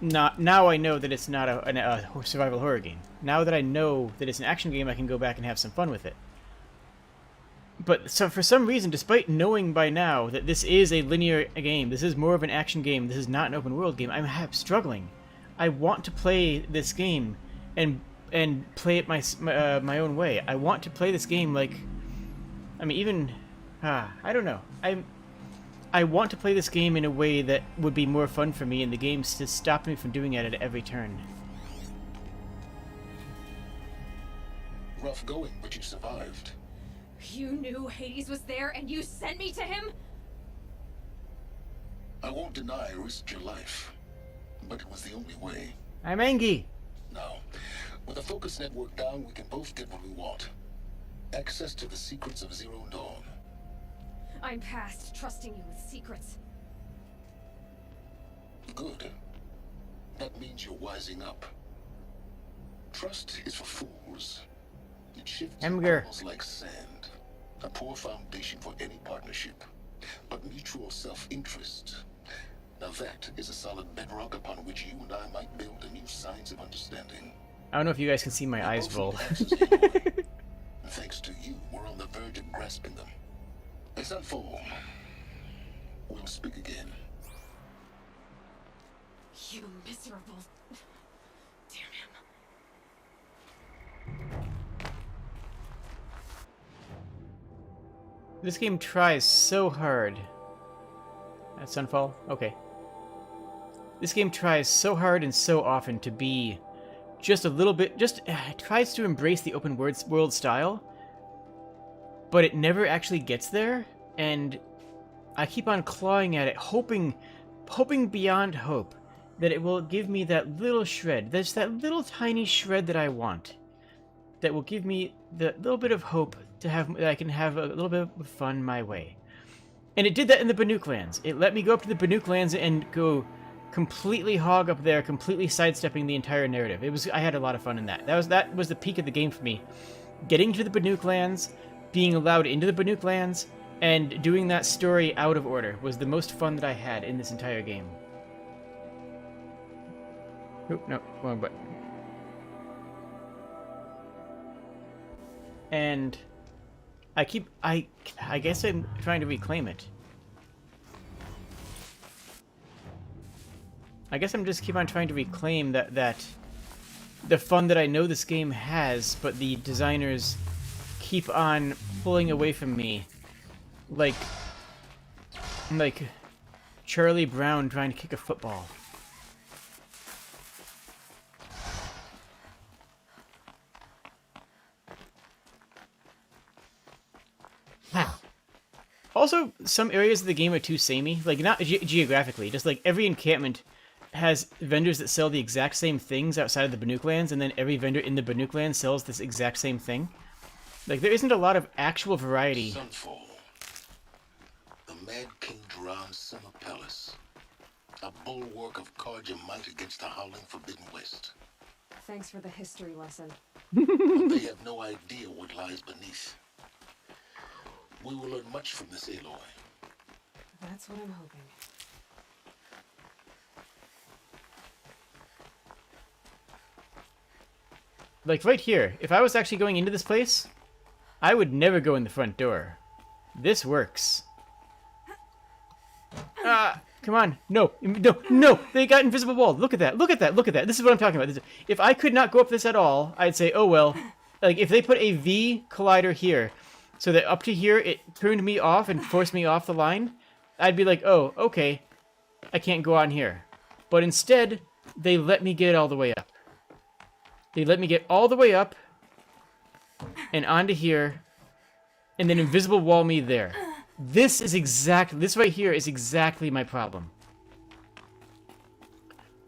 not... Now I know that it's not a survival horror game. Now that I know that it's an action game, I can go back and have some fun with it. But so for some reason, despite knowing by now that this is a linear game, this is more of an action game, this is not an open world game, I'm struggling. I want to play this game and play it my own way. I want to play this game like... I mean, even... I don't know. I want to play this game in a way that would be more fun for me, and the game's to stop me from doing it at every turn.
Rough going, but you survived.
You knew Hades was there and you sent me to him?
I won't deny I risked your life, but it was the only way.
I'm angry.
Now, with the focus network down, we can both get what we want. Access to the secrets of Zero Dawn.
I'm past trusting you with secrets.
Good. That means you're wising up. Trust is for fools. It shifts almost like sand. A poor foundation for any partnership. But mutual self-interest. Now that is a solid bedrock upon which you and I might build a new science of understanding.
I don't know if you guys can see my eyes roll.
Thanks to you, we're on the verge of grasping them. As that fall, we'll speak again.
You miserable... Damn him.
This game tries so hard. That's Sunfall? Okay. This game tries so hard and so often to be just a little bit... it tries to embrace the open world style, but it never actually gets there, and I keep on clawing at it, hoping beyond hope that it will give me that little shred. There's that little tiny shred that I want. That will give me the little bit of hope to have that I can have a little bit of fun my way. And it did that in the Banuk lands. It let me go up to the Banuk lands and go completely hog up there, completely sidestepping the entire narrative. I had a lot of fun in that. That was the peak of the game for me. Getting to the Banuk lands, being allowed into the Banuk lands, and doing that story out of order was the most fun that I had in this entire game. Oop, no, wrong button. And I guess I'm trying to reclaim it. I guess I'm just keep on trying to reclaim that the fun that I know this game has, but the designers keep on pulling away from me, like Charlie Brown trying to kick a football. Also, some areas of the game are too samey. Like, not geographically, just like every encampment has vendors that sell the exact same things outside of the Banuk lands, and then every vendor in the Banuk lands sells this exact same thing. Like, there isn't a lot of actual variety.
Sunfall. The Mad King Duran's summer palace. A bulwark of Karja might against the howling Forbidden West.
Thanks for the history lesson.
But they have no idea what lies beneath. We will learn much from this Aloy.
That's what I'm hoping.
Like, right here, if I was actually going into this place, I would never go in the front door. This works. Come on. No, no, no! They got invisible wall. Look at that, look at that, look at that. This is what I'm talking about. If I could not go up this at all, I'd say, oh well. Like, if they put a V collider here, so that up to here it turned me off and forced me off the line, I'd be like, oh, okay, I can't go on here. But instead, they let me get all the way up. They let me get all the way up and onto here, and then invisible wall me there. This right here is exactly my problem.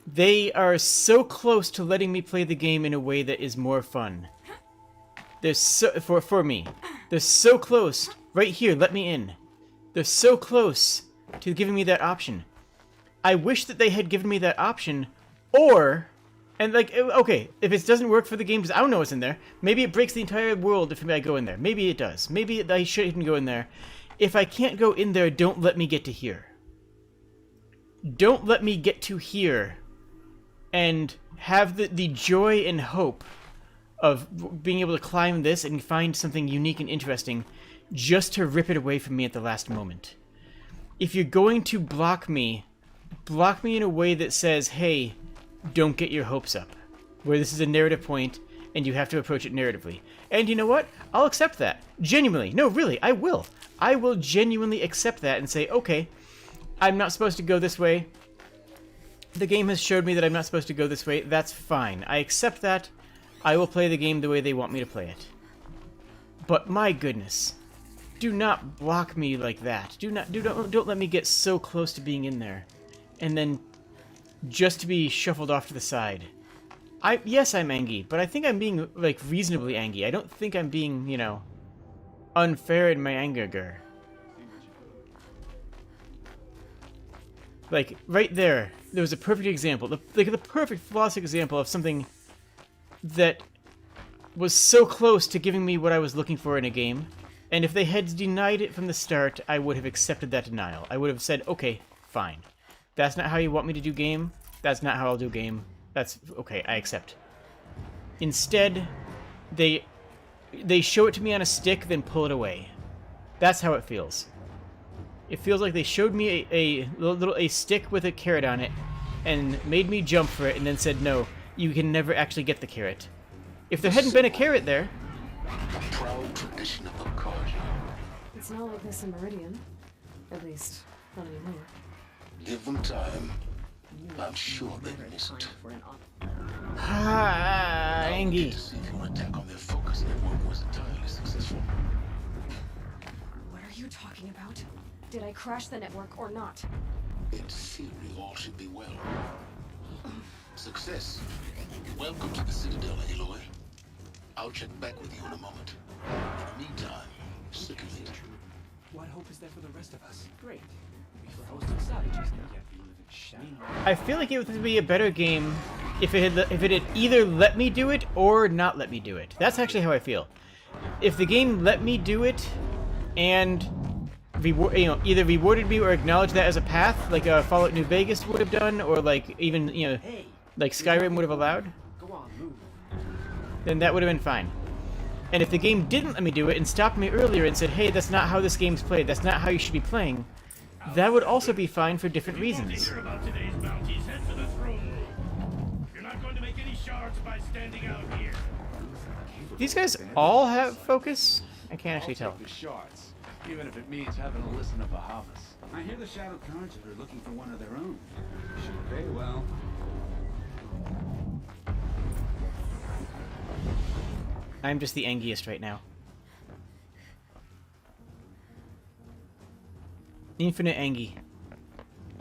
They are so close to letting me play the game in a way that is more fun. They're so, for me, they're so close. Right here, let me in. They're so close to giving me that option. I wish that they had given me that option, or, and like, okay, if it doesn't work for the game, because I don't know what's in there, maybe it breaks the entire world if I go in there. Maybe it does. Maybe I shouldn't go in there. If I can't go in there, don't let me get to here. Don't let me get to here and have the joy and hope of being able to climb this and find something unique and interesting just to rip it away from me at the last moment. If you're going to block me in a way that says, hey, don't get your hopes up, where this is a narrative point and you have to approach it narratively. And you know what? I'll accept that. Genuinely. No, really, I will. I will genuinely accept that and say, okay, I'm not supposed to go this way. The game has showed me that I'm not supposed to go this way. That's fine. I accept that. I will play the game the way they want me to play it. But my goodness, do not block me like that. Don't let me get so close to being in there, and then just to be shuffled off to the side. Yes, I'm angry, but I think I'm being like reasonably angry. I don't think I'm being, you know, unfair in my anger. Like right there was a perfect example, the perfect flawless example of something that was so close to giving me what I was looking for in a game, and if they had denied it from the start, I would have accepted that denial. I would have said, okay, fine. That's not how you want me to do game. That's not how I'll do game. That's okay, I accept. Instead, they show it to me on a stick, then pull it away. That's how it feels. It feels like they showed me a stick with a carrot on it, and made me jump for it, and then said, no, you can never actually get the carrot. If there hadn't been a carrot there...
A proud tradition of the Karja.
It's not like this in Meridian. At least, not anymore.
Give them time. I'm sure they missed.
Angie.
To see if your attack on their focus network was entirely successful.
What are you talking about? Did I crash the network or not?
In theory, all should be well. Success. Welcome to the Citadel, Aloy. I'll check back with you in a moment. In the meantime, circulate.
What hope is there for the rest of us? Great. We're hosting savages now. Yet we live in shadow.
I feel like it would be a better game if it had either let me do it or not let me do it. That's actually how I feel. If the game let me do it and either rewarded me or acknowledged that as a path, like Fallout New Vegas would have done, or like even like Skyrim would have allowed, then that would have been fine. And if the game didn't let me do it and stopped me earlier and said, "Hey, that's not how this game's played. That's not how you should be playing," that would also be fine for different reasons.
Hear about today's bounties, head for the throne room. You're not going to make any shards by standing out here.
These guys all have focus? I can't actually tell.
The shards, even if it means having to listen to Bahamas.
I hear the Shadow Cards are looking for one of their own. Should pay well.
I'm just the angiest right now. Infinite Angie.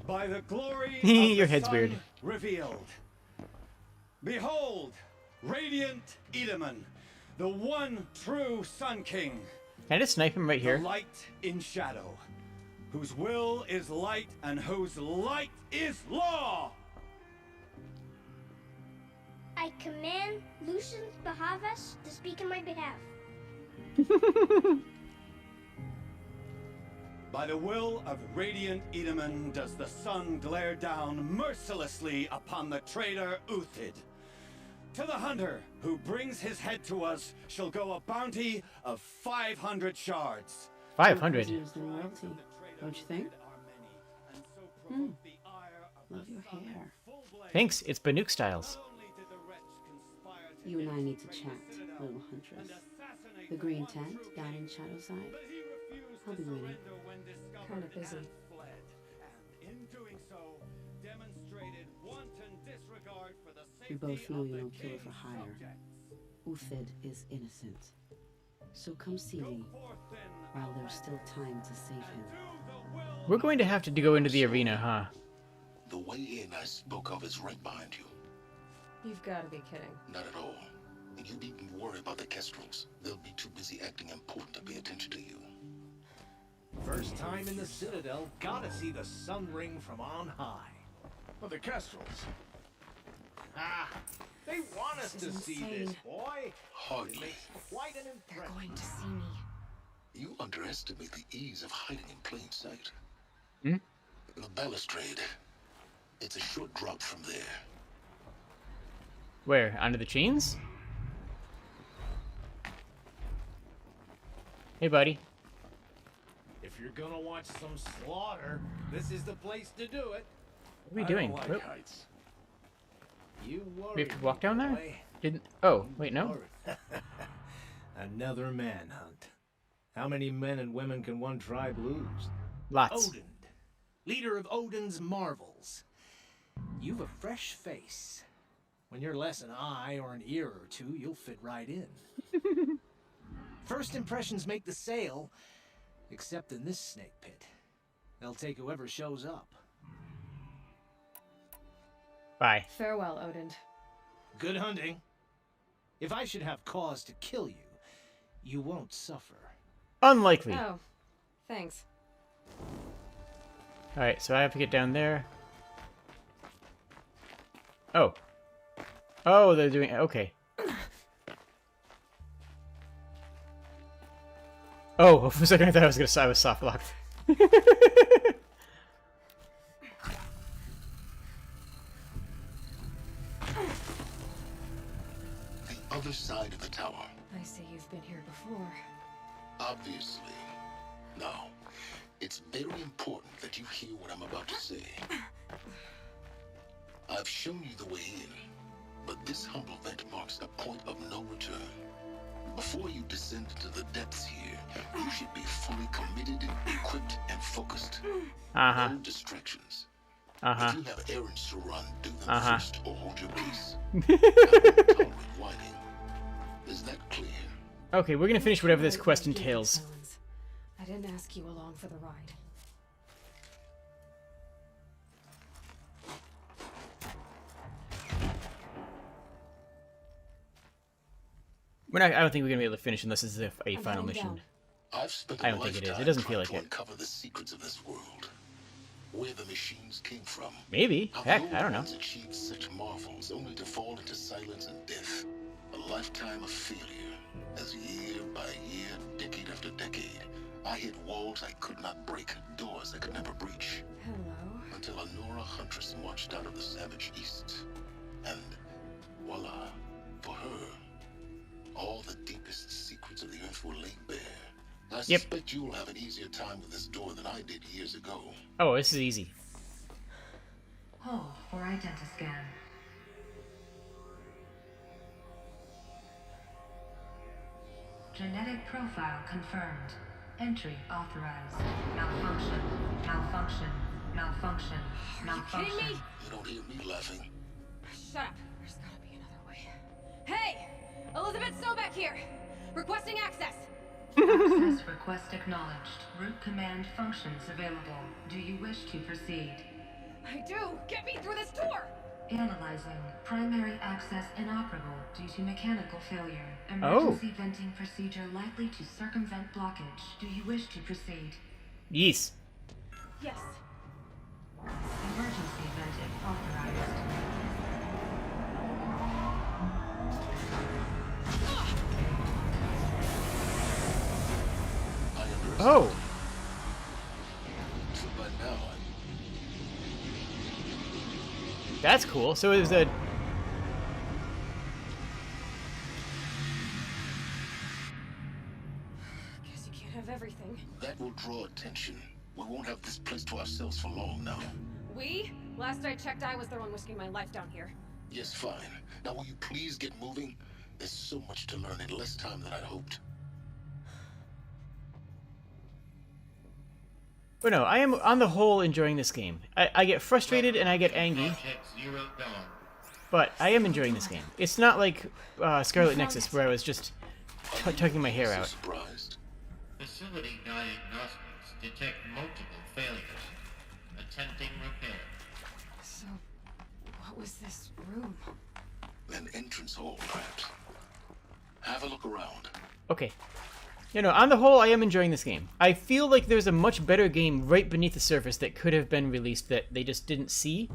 By the glory
Your
of the
head's
sun
weird.
revealed. Behold, radiant Edaman, the one true Sun King.
Can I just snipe him right here?
The light in shadow, whose will is light and whose light is law.
I command Lucian Bahavas to speak in my behalf.
By the will of radiant Edaman does the sun glare down mercilessly upon the traitor Uthid. To the hunter who brings his head to us shall go a bounty of 500 shards.
500?
Don't you think? Love your hair.
Thanks, it's Banuk Styles.
You and I need to chat, little huntress. The green tent down in Shadowside. I'll be waiting.
Kind of busy.
We both know you're no killer for hire. Uthid is innocent. So come see me while there's still time to save him.
We're going to have to go into the arena, huh?
The way in I spoke of is right behind you.
You've got to be kidding.
Not at all. And you needn't worry about the Kestrels. They'll be too busy acting important to pay attention to you.
First time in the Citadel, gotta see the sun ring from on high.
But the Kestrels.
Ah, they want us to see this, boy.
Hardly.
Quite an
They're
impression.
going to see me.
You underestimate the ease of hiding in plain sight.
Hmm?
The balustrade. It's a short drop from there.
Where? Under the chains? Hey, buddy.
If you're gonna watch some slaughter, this is the place to do it.
What are we doing?
I don't like heights.
You worry.
We have to walk down there?
boy.
Didn't? Oh, wait, no.
Another manhunt. How many men and women can one tribe lose?
Lots.
Odin, leader of Odin's marvels. You've a fresh face. When you're less an eye or an ear or two, you'll fit right in. First impressions make the sale, except in this snake pit. They'll take whoever shows up.
Bye.
Farewell, Odin.
Good hunting. If I should have cause to kill you, you won't suffer.
Unlikely.
Oh, thanks.
Alright, so I have to get down there. Oh. Oh, they're doing... Okay. Oh, for a second I thought I was soft locked.
The other side of the tower.
I see you've been here before.
Obviously. Now, it's very important that you hear what I'm about to say. I've shown you the way in, but this humble vent marks a point of no return. Before you descend into the depths here, you should be fully committed, equipped, and focused.
Uh-huh.
No distractions.
Uh-huh.
If you have errands to run, do them
Uh-huh.
first or hold your peace. I won't tolerate whining. Is that clear?
Okay, we're gonna finish whatever this quest entails.
I didn't ask you along for the ride.
I don't think we're gonna be able to finish unless this is a
I'm
final
heading
mission.
down.
I've spent
I
a
don't think it is.
lifetime
It doesn't feel
trying
like
to
it.
uncover the secrets of this world. Where the machines came from.
Maybe.
How
Heck,
the old
I don't know.
ones achieved such marvels only to fall into silence and death. A lifetime of failure. As year by year, decade after decade, I hit walls I could not break, doors I could never breach.
Hello.
Until a Nora huntress marched out of the savage east. And voila, for her, all the deepest secrets of the earth were laid bare. I suspect you'll have an easier time with this door than I did years ago.
Oh, this is easy.
Hold for identiscan. Genetic profile confirmed. Entry authorized. Malfunction. Malfunction. Malfunction. Malfunction.
Kidding me?
You don't hear me laughing.
Shut up. There's gotta be another way. Hey! Elizabeth Sobeck here! Requesting access!
Access request acknowledged. Root command functions available. Do you wish to proceed?
I do! Get me through this door!
Analyzing. Primary access inoperable due to mechanical failure. Emergency venting procedure likely to circumvent blockage. Do you wish to proceed?
Yes.
Yes.
Emergency venting authorized.
Oh.
So by now,
That's cool. So it was a...
Guess you can't have everything.
that will draw attention. We won't have this place to ourselves for long now.
We? Last I checked, I was the one risking my life down here.
Yes, fine. Now will you please get moving? There's so much to learn in less time than I'd hoped.
But no, I am on the whole enjoying this game. I get frustrated and I get angry. But I am enjoying this game. It's not like Scarlet Nexus where I was just tugging my hair out.
Facility diagnostics detect multiple failures. Attempting repair.
So, what was this room?
An entrance hall, perhaps. Have a look around.
Okay. You know, on the whole, I am enjoying this game. I feel like there's a much better game right beneath the surface that could have been released that they just didn't see,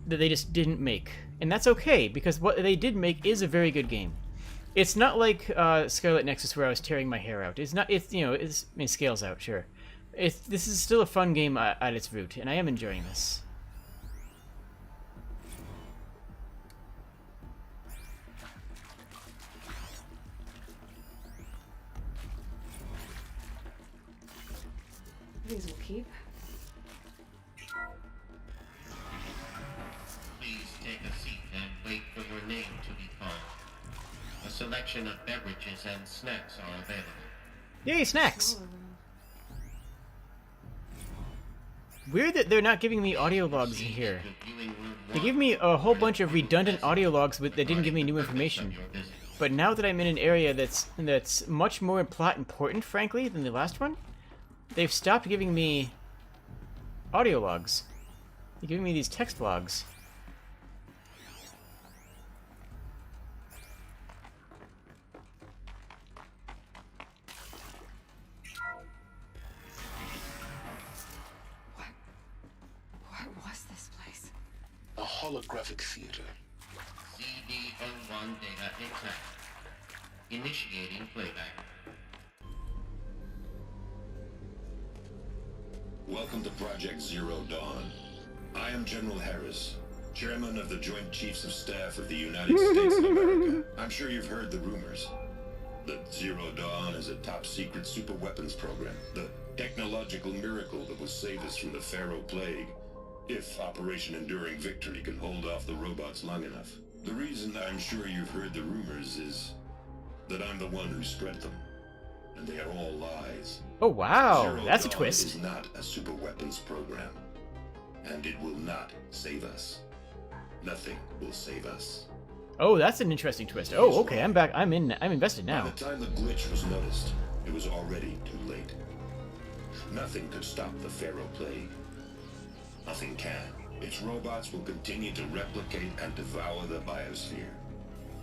that they just didn't make. And that's okay, because what they did make is a very good game. It's not like Scarlet Nexus where I was tearing my hair out. It's not, it's, you know, it scales out, sure. This is still a fun game at its root, and I am enjoying this.
These will keep.
Please take a seat and wait for your name to be called. A selection of beverages and snacks are available.
Yay, snacks! Weird that they're not giving me audio logs in here. They give me a whole bunch of redundant audio logs that didn't give me new information. But now that I'm in an area that's much more plot important, frankly, than the last one, they've stopped giving me audio logs. They're giving me these text logs.
What was this place?
A holographic theater.
CD01 data intact. Initiating playback.
Welcome to Project Zero Dawn. I am General Harris, Chairman of the Joint Chiefs of Staff of the United States of America. I'm sure you've heard the rumors that Zero Dawn is a top-secret super-weapons program, the technological miracle that will save us from the Pharaoh Plague, if Operation Enduring Victory can hold off the robots long enough. The reason I'm sure you've heard the rumors is that I'm the one who spread them, and they are all lies.
Oh wow,
Zero
that's a
Dawn
twist.
is not a super weapons program, and it will not save us. Nothing will save us.
Oh, that's an interesting twist. Oh, okay, I'm back. I'm invested now.
By the time the glitch was noticed, it was already too late. Nothing could stop the Pharaoh Plague. Nothing can. Its robots will continue to replicate and devour the biosphere.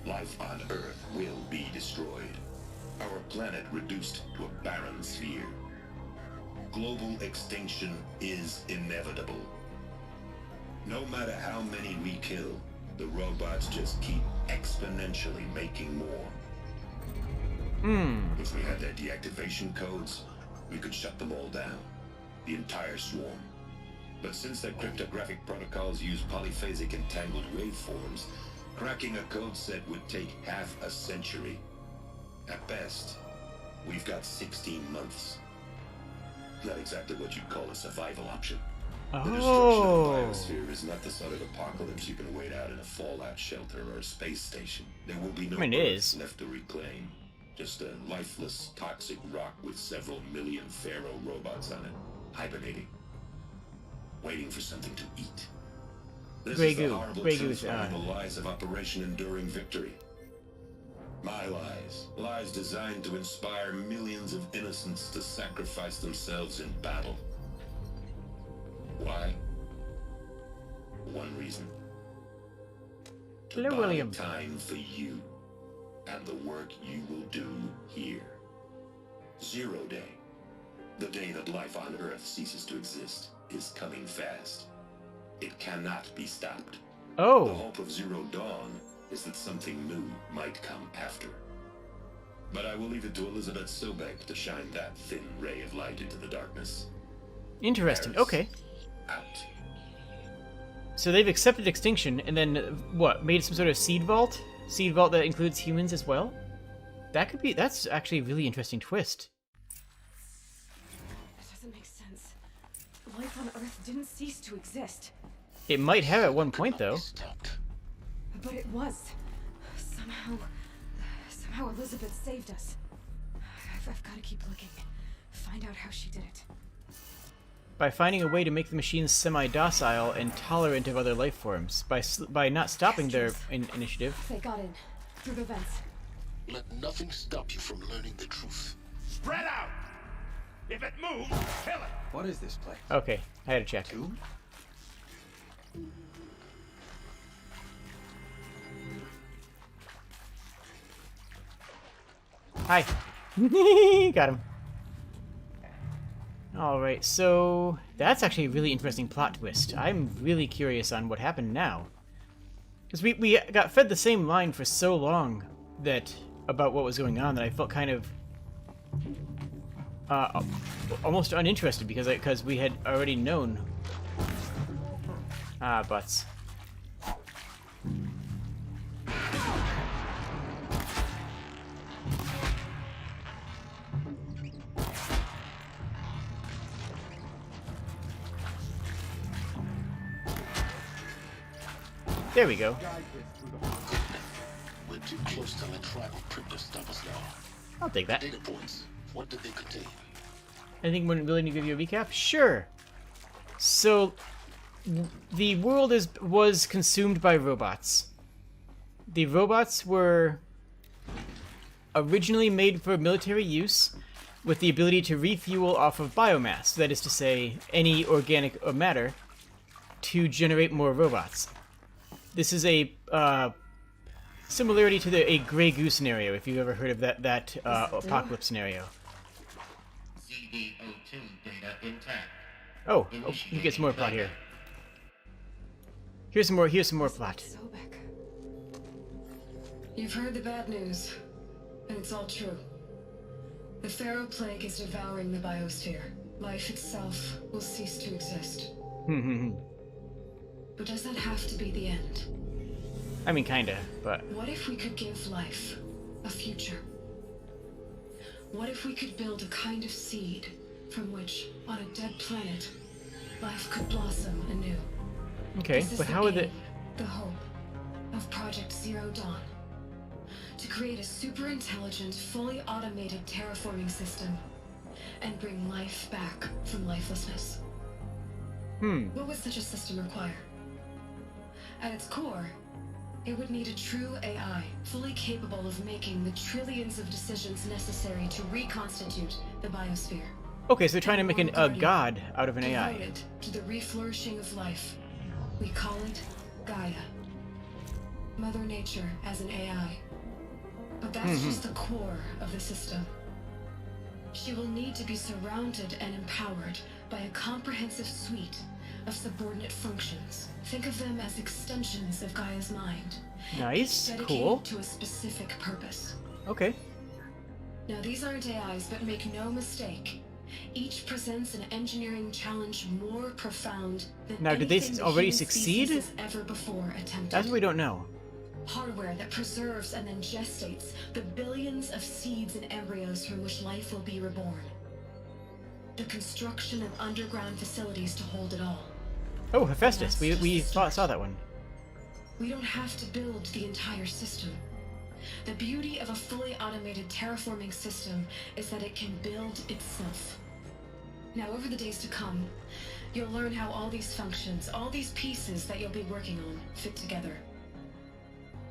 life on Earth will be destroyed. Our planet reduced to a barren sphere. Global extinction is inevitable. No matter how many we kill, the robots just keep exponentially making more. If we had their deactivation codes, we could shut them all down. The entire swarm. But since their cryptographic protocols use polyphasic entangled waveforms, cracking a code set would take half a century. At best, we've got 16 months. Not exactly what you'd call a survival option. The destruction of the biosphere is not the sort of apocalypse you can wait out in a fallout shelter or a space station. There will be no Earth left to reclaim. Just a lifeless, toxic rock with several million Pharaoh robots on it, hibernating, waiting for something to eat. This is the horrible truth from the lies of Operation Enduring Victory. My lies. Lies designed to inspire millions of innocents to sacrifice themselves in battle. Why? One reason. To buy time for you and the work you will do here. 0 Day. The day that life on Earth ceases to exist is coming fast. It cannot be stopped. The hope of Zero Dawn is that something new might come after. But I will leave it to Elizabeth Sobek to shine that thin ray of light into the darkness.
Interesting.
Paris,
okay.
Out.
So they've accepted extinction, and then what? Made some sort of seed vault? Seed vault that includes humans as well? That could be. That's actually a really interesting twist.
That doesn't make sense. Life on Earth didn't cease to exist.
It might have at one point, though.
But it was. Somehow Elizabeth saved us. I've got to keep looking. Find out how she did it.
By finding a way to make the machines semi-docile and tolerant of other life forms. By not stopping their initiative.
They got in. Through the vents.
Let nothing stop you from learning the truth.
Spread out! If it moves, kill it!
What is this place?
Okay, I had to check. Hi. Got him. Alright, so that's actually a really interesting plot twist. I'm really curious on what happened now. Because we got fed the same line for so long that about what was going on that I felt kind of almost uninterested because we had already known. Butts. There we go.
We're too close to the tribal crypt to stop us now.
I'll take that.
Data points. What did they contain?
Anything willing to give you a recap? Sure. So, the world was consumed by robots. The robots were originally made for military use, with the ability to refuel off of biomass, that is to say, any organic matter, to generate more robots. This is a similarity to a Grey Goose scenario, if you've ever heard of that apocalypse scenario.
CD02 data intact.
Oh, you get some more plot here. Here's some more plot.
You've heard the bad news, and it's all true. The Pharaoh plague is devouring the biosphere. Life itself will cease to exist. But does that have to be the end?
I mean, kinda, but...
What if we could give life a future? What if we could build a kind of seed from which, on a dead planet, life could blossom anew?
Okay, but how would it...
The hope of Project Zero Dawn. To create a super intelligent, fully automated terraforming system and bring life back from lifelessness. What would such a system require? At its core, it would need a true AI, fully capable of making the trillions of decisions necessary to reconstitute the biosphere.
Okay, so they're trying to make a god out of an AI.
Devoted to the reflourishing of life. We call it Gaia. Mother Nature as an AI. But that's just the core of the system. She will need to be surrounded and empowered by a comprehensive suite of subordinate functions. Think of them as extensions of Gaia's mind.
Nice.
Dedicated
Cool.
to a specific purpose.
Okay.
Now these aren't AIs, but make no mistake. Each presents an engineering challenge more profound than
Now, did they
anything the
already
human
succeed?
species has ever before attempted.
That's what we don't know.
Hardware that preserves and then gestates the billions of seeds and embryos from which life will be reborn. The construction of underground facilities to hold it all.
Oh, Hephaestus. We saw that one.
We don't have to build the entire system. The beauty of a fully automated terraforming system is that it can build itself. Now, over the days to come, you'll learn how all these functions, all these pieces that you'll be working on, fit together.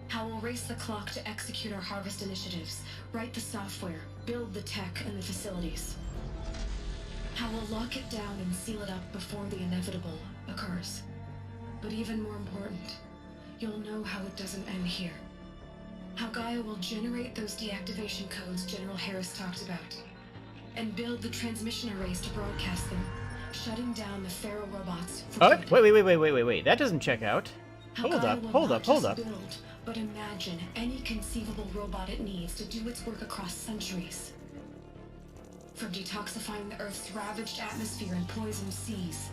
How we'll race the clock to execute our harvest initiatives, write the software, build the tech and the facilities. How we'll lock it down and seal it up before the inevitable occurs. But even more important, you'll know how it doesn't end here. How Gaia will generate those deactivation codes General Harris talked about, and build the transmission arrays to broadcast them, shutting down the Pharaoh robots.
Oh, wait. That doesn't check out. Hold up.
Build, but imagine any conceivable robot it needs to do its work across centuries. From detoxifying the Earth's ravaged atmosphere and poisoned seas,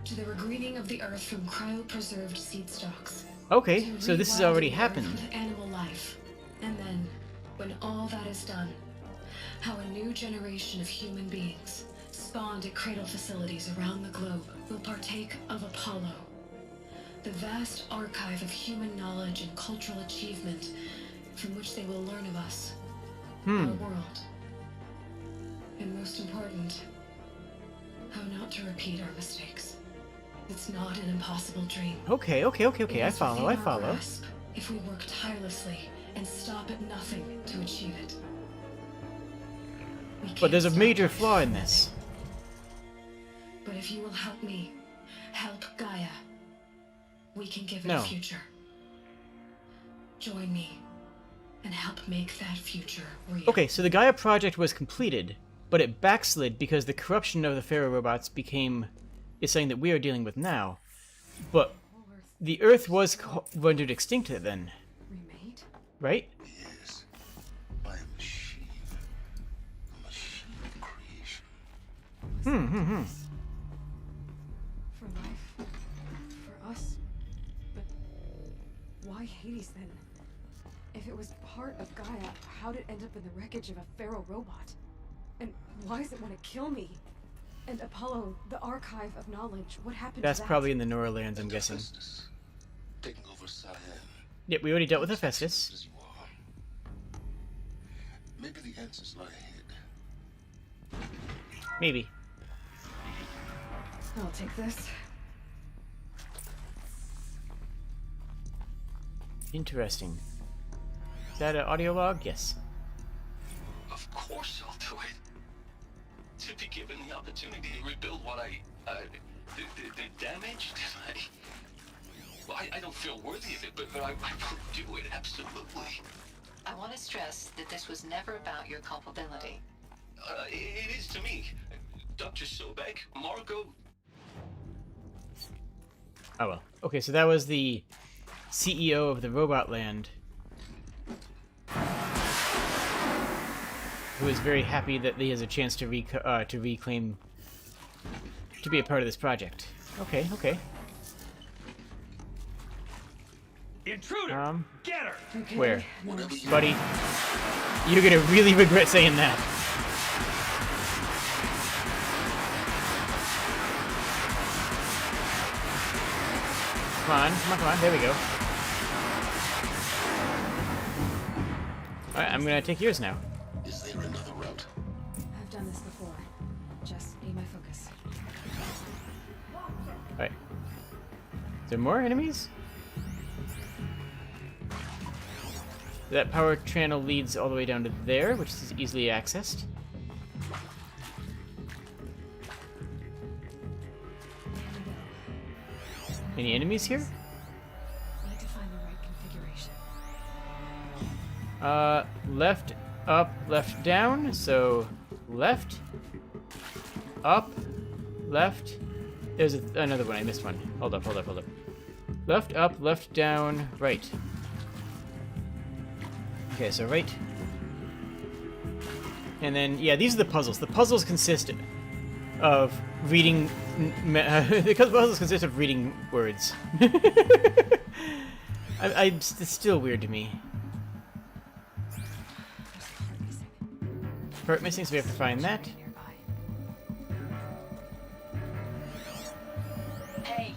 to the regreening of the Earth from cryopreserved seed stalks.
Okay, so this has already happened.
With animal life. And then, when all that is done, how a new generation of human beings, spawned at cradle facilities around the globe, will partake of Apollo, the vast archive of human knowledge and cultural achievement from which they will learn of us, our world. And most important, how not to repeat our mistakes. It's not an impossible dream.
Okay. I follow.
If we work tirelessly and stop at nothing to achieve it.
But there's a major flaw in this.
But if you will help me, help Gaia, we can give it a future. Join me and help make that future real.
Okay, so the Gaia project was completed, but it backslid because the corruption of the Pharaoh robots is something that we are dealing with now. But the Earth was rendered extinct then.
Remade?
Right?
Yes. By a machine. A machine creation.
For life. For us. But why Hades then? If it was part of Gaia, how'd it end up in the wreckage of a Pharaoh robot? And why does it want to kill me? And Apollo, the archive of knowledge, what happened
That's
to that?
probably in the Neurallands, I'm guessing.
Taking over Cyan.
Yep, we already dealt with Hephaestus.
As you are. Maybe the answers lie ahead.
Maybe.
I'll take this.
Interesting. Is that an audio log? Yes.
Of course I'll do it. To be given the opportunity to rebuild what the damage that I don't feel worthy of it, but I will do it, absolutely.
I want to stress that this was never about your culpability.
It is to me. Dr. Sobek, Margot...
Oh well. Okay, so that was the CEO of the Robot Land, who is very happy that he has a chance to reclaim, to be a part of this project. Okay.
Intruder! Get her!
Okay.
Where? Buddy, you're gonna really regret saying that. Come on, there we go. Alright, I'm gonna take yours now.
Is there another route?
I've done this before. Just be my focus.
Alright. Is there more enemies? That power channel leads all the way down to there, which is easily accessed. Any enemies here?
Need to find the right
Left, up, left, down. So, left, up, left. There's another one. I missed one. Hold up. Left, up, left, down, right. Okay, so right. And then, yeah, these are the puzzles. The puzzles consist of reading... the puzzles consist of reading words. It's still weird to me. Part missing, so we have to find that.
Hey,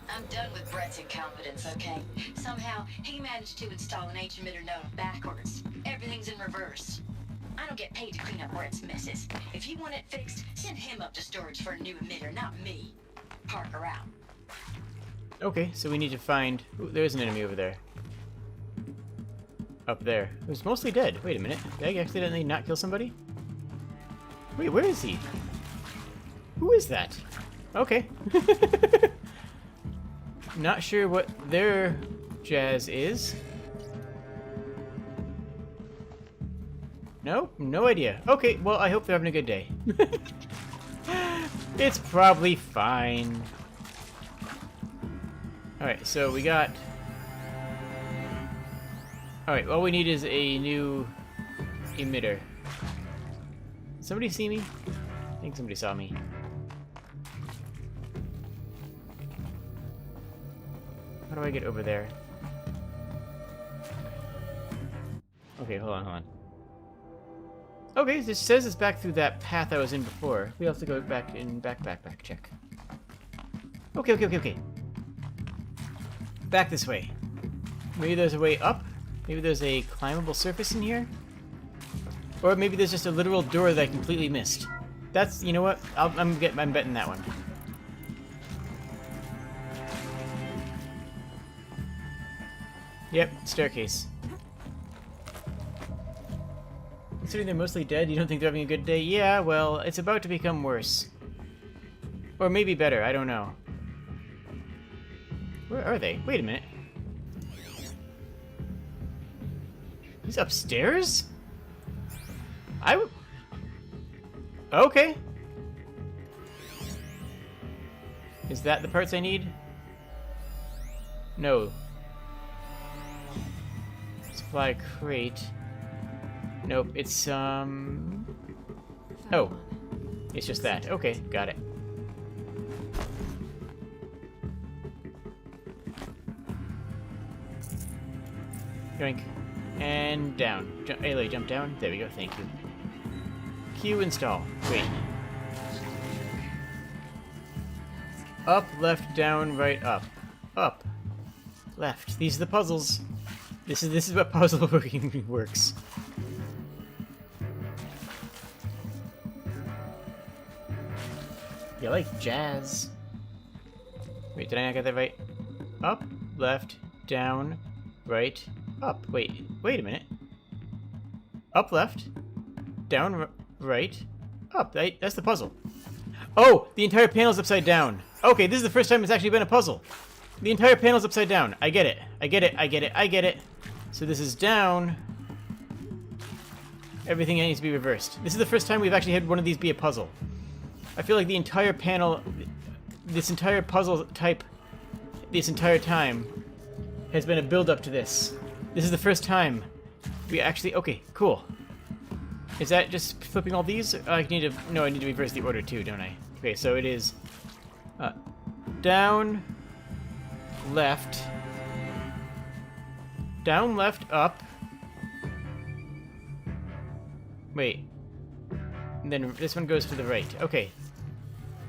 I'm done with Brett's incompetence, okay? Somehow, he managed to install an H-emitter node backwards. Everything's in reverse. I don't get paid to clean up Brett's messes. If you want it fixed, send him up to storage for a new emitter, not me. Parker out.
Okay, so we need to find... Ooh, there's an enemy over there. Up there. Who's mostly dead. Wait a minute. Did I accidentally not kill somebody? Wait, where is he? Who is that? Okay. Not sure what their jazz is. No? No idea. Okay, well, I hope they're having a good day. It's probably fine. Alright, so we got... Alright, all we need is a new emitter. Did somebody see me? I think somebody saw me. How do I get over there? Okay, hold on. Okay, this says it's back through that path I was in before. We have to go back in back check. Okay. Back this way. Maybe there's a way up? Maybe there's a climbable surface in here? Or maybe there's just a literal door that I completely missed. That's, you know what? I'm betting that one. Yep, staircase. Considering they're mostly dead, you don't think they're having a good day? Yeah, well, it's about to become worse. Or maybe better, I don't know. Where are they? Wait a minute. He's upstairs? Okay. Is that the parts I need? No. Supply crate. Nope, it's, oh. It's just that. Okay, got it. Yoink. And down. Ayla, jump down. There we go, thank you. Q install. Wait. Up, left, down, right, up. Up. Left. These are the puzzles. This is what puzzle working works. You like jazz. Wait, did I not get that right? Up, left, down, right, up. Wait a minute. Up, left, down, right, up. That's the puzzle. Oh, the entire panel's upside down. Okay, this is the first time it's actually been a puzzle. The entire panel's upside down. I get it. So this is down. Everything needs to be reversed. This is the first time we've actually had one of these be a puzzle. I feel like the entire panel, this entire puzzle type, this entire time, has been a build-up to this. This is the first time we actually... Okay, cool. Is that just flipping all these? I need to... No, I need to reverse the order too, don't I? Okay, so it is... down, left, down, left, up. Wait. And then this one goes to the right. Okay.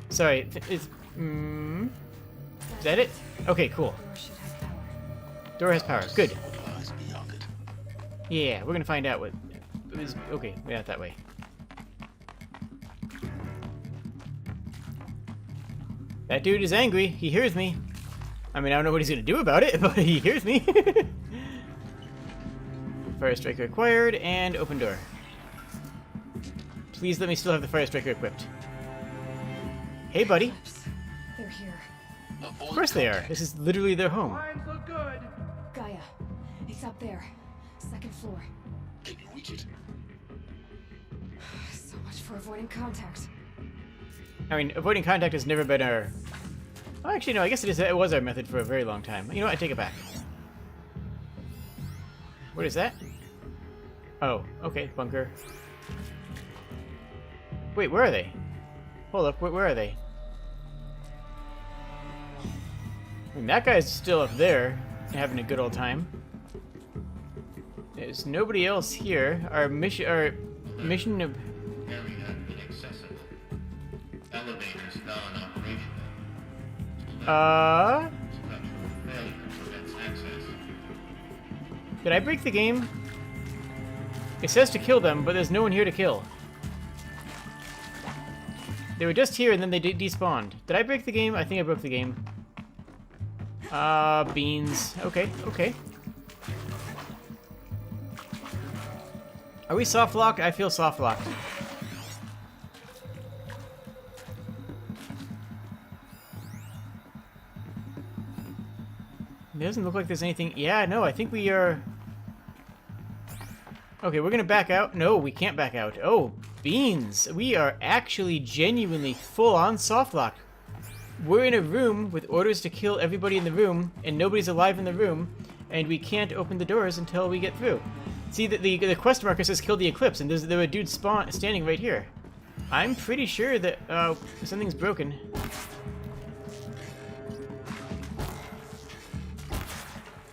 Sorry, is that it? Okay, cool. Door has power. Good. Yeah, we're gonna find out what is. Okay, we're not that way. That dude is angry. He hears me. I mean, I don't know what he's gonna do about it, but he hears me. Fire striker acquired and open door. Please let me still have the fire striker equipped. Hey, buddy.
They're here.
Of course they are. This is literally their home.
Gaia, it's up there. second floor.
Can you reach it?
So much for avoiding contact.
I mean, avoiding contact has never been our... Oh, actually, no, I guess it was our method for a very long time. You know what? I take it back. What is that? Oh, okay, bunker. Wait, where are they? Hold up, where are they? I mean, that guy's still up there, having a good old time. There's nobody else here. Our mission of...
Area inaccessible. Elevators non-operational. Structural failure prevents access.
Did I break the game? It says to kill them, but there's no one here to kill. They were just here and then they despawned. Did I break the game? I think I broke the game. Beans. Okay, okay. Are we soft locked? I feel soft locked. It doesn't look like there's anything. Yeah, no, I think we are. Okay, we're gonna back out. No, we can't back out. Oh, beans. We are actually genuinely full on soft locked. We're in a room with orders to kill everybody in the room, and nobody's alive in the room, and we can't open the doors until we get through. See, the quest marker says kill the Eclipse, and there a dude standing right here. I'm pretty sure that something's broken.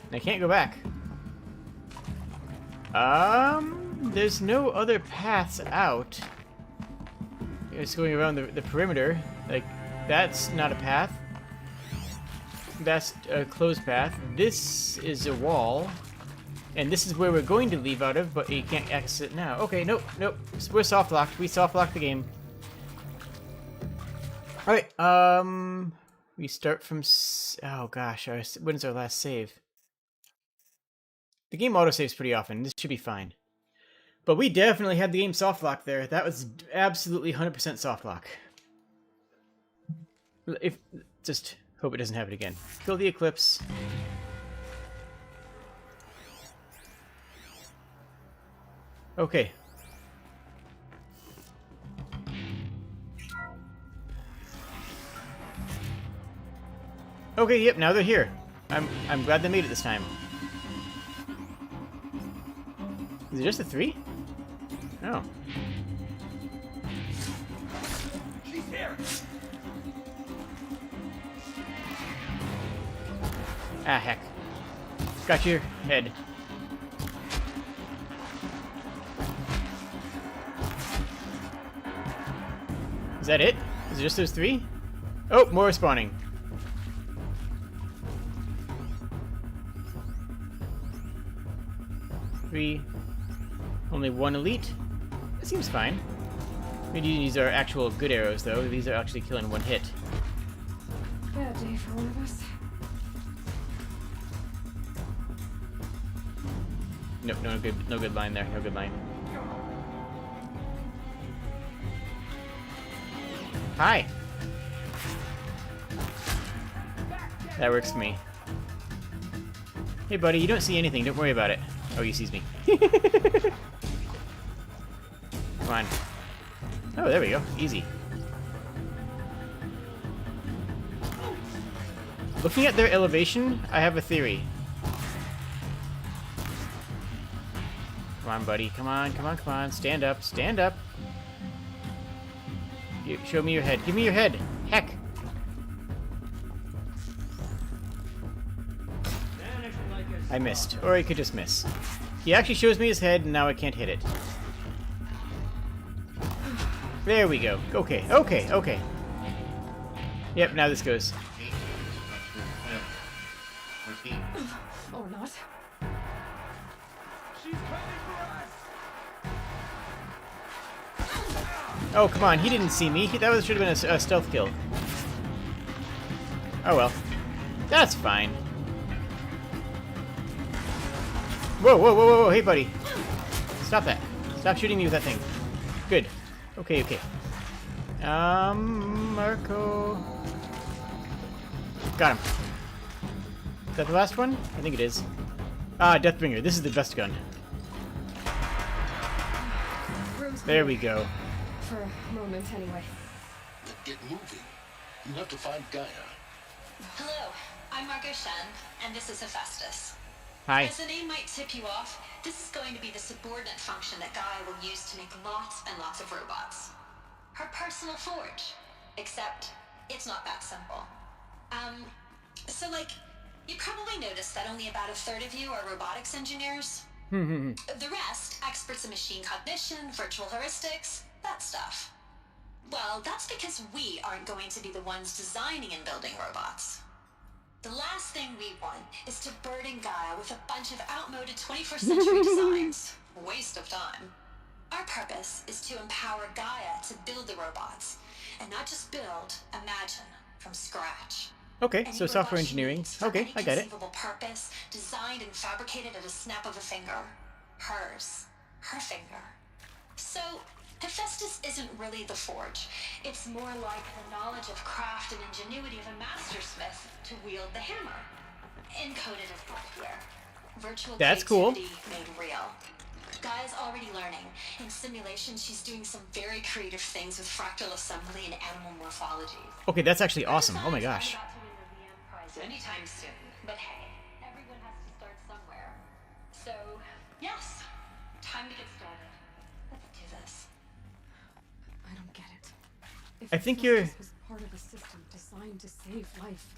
And I can't go back. There's no other paths out. It's going around the perimeter. Like, that's not a path. That's a closed path. This is a wall. And this is where we're going to leave out of, but you can't access it now. Okay, nope, nope. We're soft locked. We soft locked the game. Alright, we start from... Oh gosh, when's our last save? The game autosaves pretty often. This should be fine. But we definitely had the game soft lock there. That was absolutely 100% soft lock. Just hope it doesn't happen again. Kill the Eclipse. Okay. Okay, yep, now they're here. I'm glad they made it this time. Is it just a 3? Oh.
She's here.
Ah, heck. Got your head. Is that it? Is it just those 3? Oh, more spawning. Three. Only 1 elite? That seems fine. I mean, these are actual good arrows, though. These are actually killing 1 hit.
Bad day for one of us.
Nope, no good line there. No good line. Hi. That works for me. Hey, buddy, you don't see anything. Don't worry about it. Oh, he sees me. Come on. Oh, there we go. Easy. Looking at their elevation, I have a theory. Come on, buddy. Come on, come on, come on. Stand up. Stand up. Show me your head. Give me your head. Heck. I missed. Or I could just miss. He actually shows me his head, and now I can't hit it. There we go. Okay, okay, okay. Yep, now this goes.
Or not.
Oh, come on. He didn't see me. That should have been a stealth kill. Oh, well. That's fine. Whoa, whoa, whoa, whoa, whoa. Hey, buddy. Stop that. Stop shooting me with that thing. Good. Okay, okay. Marco. Got him. Is that the last one? I think it is. Ah, Deathbringer. This is the best gun.
room's
There
clear.
we go.
For a moment, anyway.
Then get moving. You have to find Gaia.
Hello, I'm Margot Shen, and this is Hephaestus.
Hi.
As the name might tip you off, this is going to be the subordinate function that Gaia will use to make lots and lots of robots. Her personal forge. Except, it's not that simple. So like, you probably noticed that only about a third of you are robotics engineers. The rest, experts in machine cognition, virtual heuristics, that stuff. Well, that's because we aren't going to be the ones designing and building robots. The last thing we want is to burden Gaia with a bunch of outmoded 21st century designs. Waste of time. Our purpose is to empower Gaia to build the robots, and not just build, imagine, from scratch.
Okay,
Any
so software
robot she
engineering.
needs for
Okay,
any
I get it.
conceivable purpose, designed and fabricated at a snap of a finger. Hers. Her finger. So, Hephaestus isn't really the forge. It's more like the knowledge of craft and ingenuity of a mastersmith to wield the hammer. Encoded as software. Virtual
That's cool.
creativity made real. Gaia's already learning. In simulation, she's doing some very creative things with fractal assembly and animal morphology.
Okay, that's actually awesome. Oh my gosh.
Anytime soon. But hey, everyone has to start somewhere. So, yes, time to get started. Let's do this.
I don't get it. If
I think you're...
Hephaestus was part of a system designed to save life,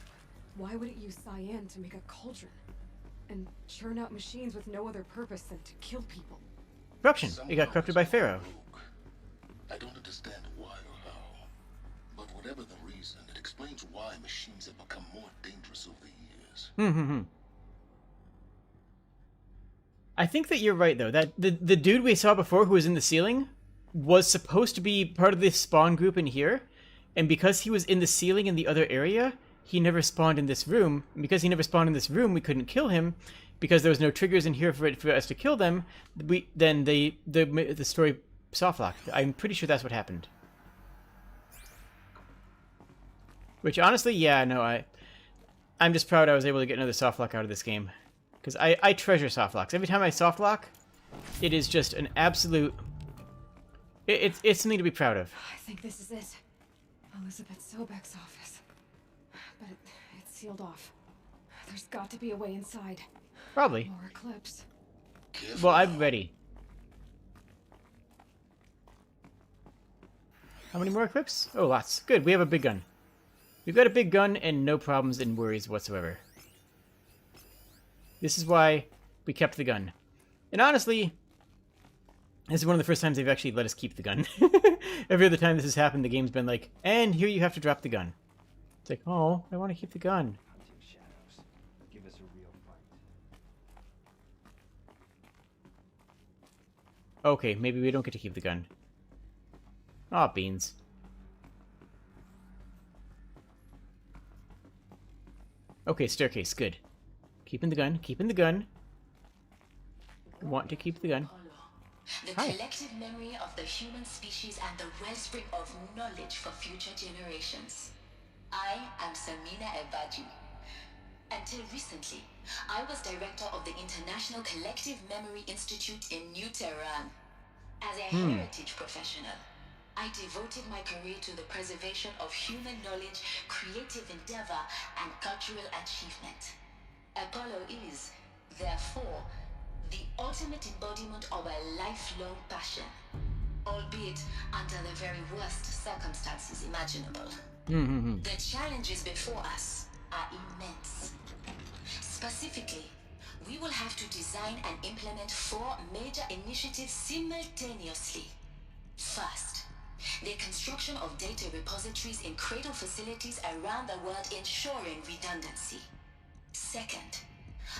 why would it use cyan to make a cauldron? And churn out machines with no other purpose than to kill people?
Corruption. It got corrupted by Pharaoh.
I don't understand why or how, but whatever the reason, it explains why machines have become more dangerous over the years.
I think that you're right, though. That the dude we saw before who was in the ceiling was supposed to be part of this spawn group in here, and because he was in the ceiling in the other area, he never spawned in this room. And because he never spawned in this room, we couldn't kill him, because there was no triggers in here for us to kill them. Then the story soft locked. I'm pretty sure that's what happened. Which honestly, yeah, no, I'm just proud I was able to get another soft lock out of this game, because I treasure soft locks. Every time I soft lock, it is just an absolute. It's something to be proud of.
I think this is it. Elizabeth Sobek's office. But it's sealed off. There's got to be a way inside.
Probably.
More Eclipse.
Well, I'm ready. How many more Eclipse? Oh, lots. Good, we have a big gun. We've got a big gun and no problems and worries whatsoever. This is why we kept the gun. And honestly, this is one of the first times they've actually let us keep the gun. Every other time this has happened, the game's been like, and here you have to drop the gun. It's like, oh, I want to keep the gun.
Give us a real fight.
Okay, maybe we don't get to keep the gun. Aw, beans. Okay, staircase, good. Keeping the gun, keeping the gun. Want to keep the gun.
The
Hi.
collective memory of the human species and the wellspring of knowledge for future generations. I am Samina Ebadi. Until recently, I was director of the International Collective Memory Institute in New Tehran. As a heritage professional, I devoted my career to the preservation of human knowledge, creative endeavor, and cultural achievement. Apollo is, therefore, the ultimate embodiment of a lifelong passion, albeit under the very worst circumstances imaginable. The challenges before us are immense. Specifically, we will have to design and implement 4 major initiatives simultaneously. First, the construction of data repositories in cradle facilities around the world ensuring redundancy. Second,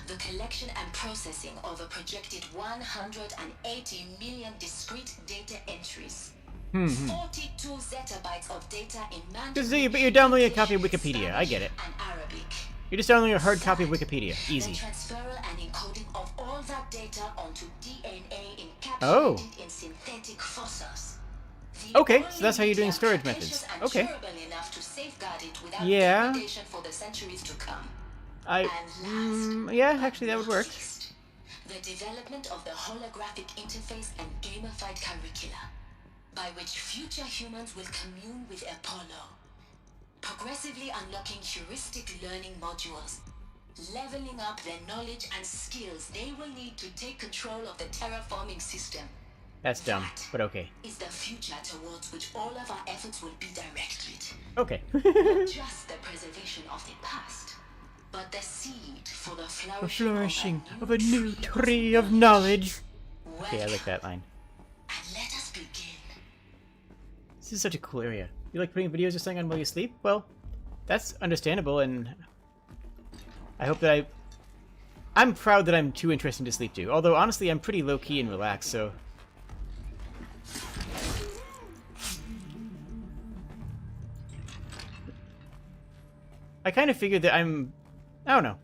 the collection and processing of a projected 180 million discrete data entries. 42 zettabytes of data in Mandarin,
But you're downloading a copy of Wikipedia. I get it.
and Arabic.
You're just downloading a hard copy of Wikipedia.
The
Easy.
transferal and encoding of all that data onto DNA encapsulated
Oh.
in synthetic fossils.
Okay, so that's how you're doing storage methods. Okay.
Enough to safeguard it without
Yeah.
degradation for the centuries to come.
Yeah, actually that would work.
the development of the holographic interface and gamified curricula, by which future humans will commune with Apollo, progressively unlocking heuristic learning modules, leveling up their knowledge and skills they will need to take control of the terraforming system.
That's dumb, but okay.
Is the future towards which all of our efforts will be directed.
Okay.
Not just the preservation of the past, but the seed for the flourishing,
of a new tree of knowledge. Okay, I like that line.
And let us begin.
This is such a cool area. You like putting videos or something on while you sleep? Well, that's understandable, and I hope that I'm proud that I'm too interesting to sleep to. Although, honestly, I'm pretty low-key and relaxed, so... I kind of figured that I don't know.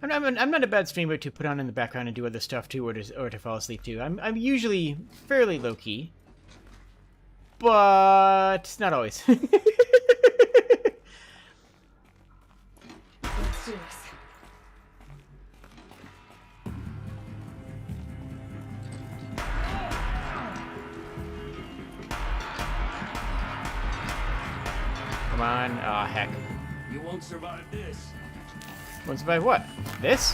I'm not a bad streamer to put on in the background and do other stuff too, or to fall asleep to. I'm usually fairly low key, but not always.
Let's do this.
Come on. Aw, heck.
You won't survive this.
Won't survive what? This?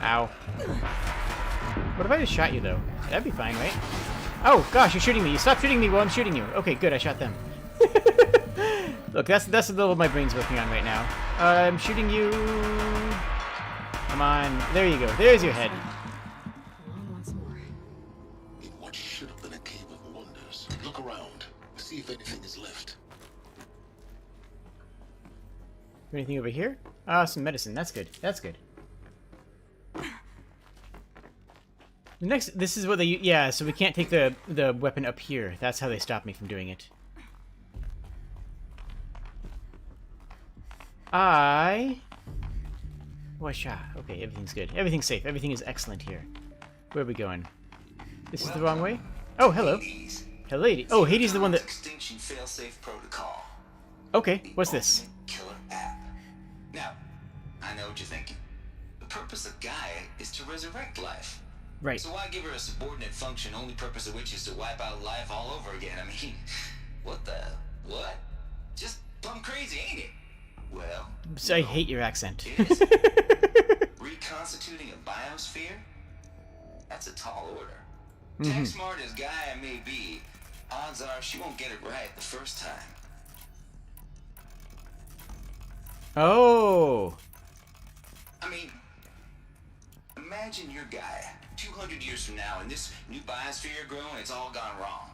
Ow. What if I just shot you, though? That'd be fine, right? Oh, gosh, you're shooting me. You stop shooting me while I'm shooting you. Okay, good, I shot them. Look, that's the level my brain's working on right now. I'm shooting you. Come on. There you go. There's your head.
Once more.
In what should have been a cave of wonders, look around. See if anything is left.
Anything over here? Ah, some medicine. That's good. That's good. Next, this is what they... Yeah, so we can't take the weapon up here. That's how they stop me from doing it. Washa. Okay, everything's good. Everything's safe. Everything is excellent here. Where are we going? This is the wrong way? Oh, hello. Hello, lady. Oh, Hades is the one that...
Extinction failsafe protocol.
Okay, what's this?
Killer app. Now, I know what you're thinking. The purpose of Gaia is to resurrect life.
Right.
So why give her a subordinate function, only purpose of which is to wipe out life all over again? I mean, what the... what? Just plumb crazy, ain't it? Well...
I hate your accent.
Reconstituting a biosphere? That's a tall order.
Mm-hmm.
Tech smart as Gaia may be, odds are she won't get it right the first time.
Oh.
I mean, imagine your Gaia 200 years from now, and this new biosphere you're growing, it's all gone wrong.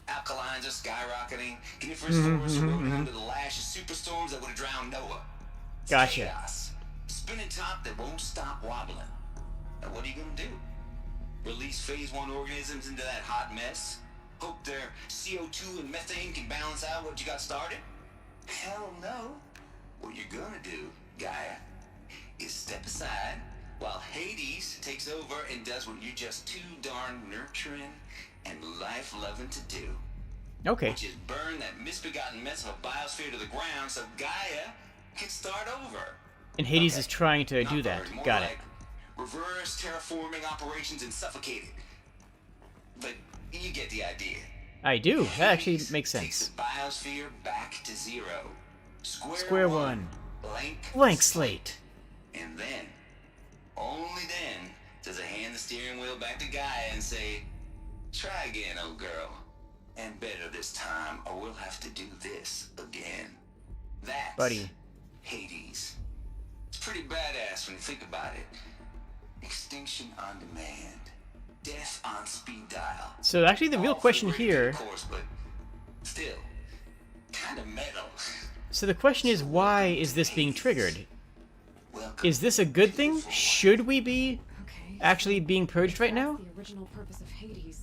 Alkalines are skyrocketing. Coniferous forests are eroding under the lash of superstorms that would have drowned Noah. It's
Gotcha.
chaos. Spinning top that won't stop wobbling. Now what are you gonna do? Release phase 1 organisms into that hot mess? Hope their CO2 and methane can balance out what you got started? Hell no. What you're gonna do, Gaia, is step aside while Hades takes over and does what you're just too darn nurturing and life-loving to do.
Okay.
Which is burn that misbegotten mess of a biosphere to the ground so Gaia can start over.
And Hades is trying to do that.
More
Got
like
it.
reverse terraforming operations and suffocate it. But you get the idea.
I do. That actually makes
Takes
sense.
the biosphere back to zero.
Square one.
Blank
slate.
And then, only then, does it hand the steering wheel back to Gaia and say, try again, old girl. And better this time, or we'll have to do this again. That's
Buddy.
Hades. It's pretty badass when you think about it. Extinction on demand. Death on speed dial.
So actually the real
All
question
for
here...
of course, but still, kind of metal.
So the question is, why is this being triggered? Is this a good thing? Should we be actually being purged right now?
The original purpose of Hades.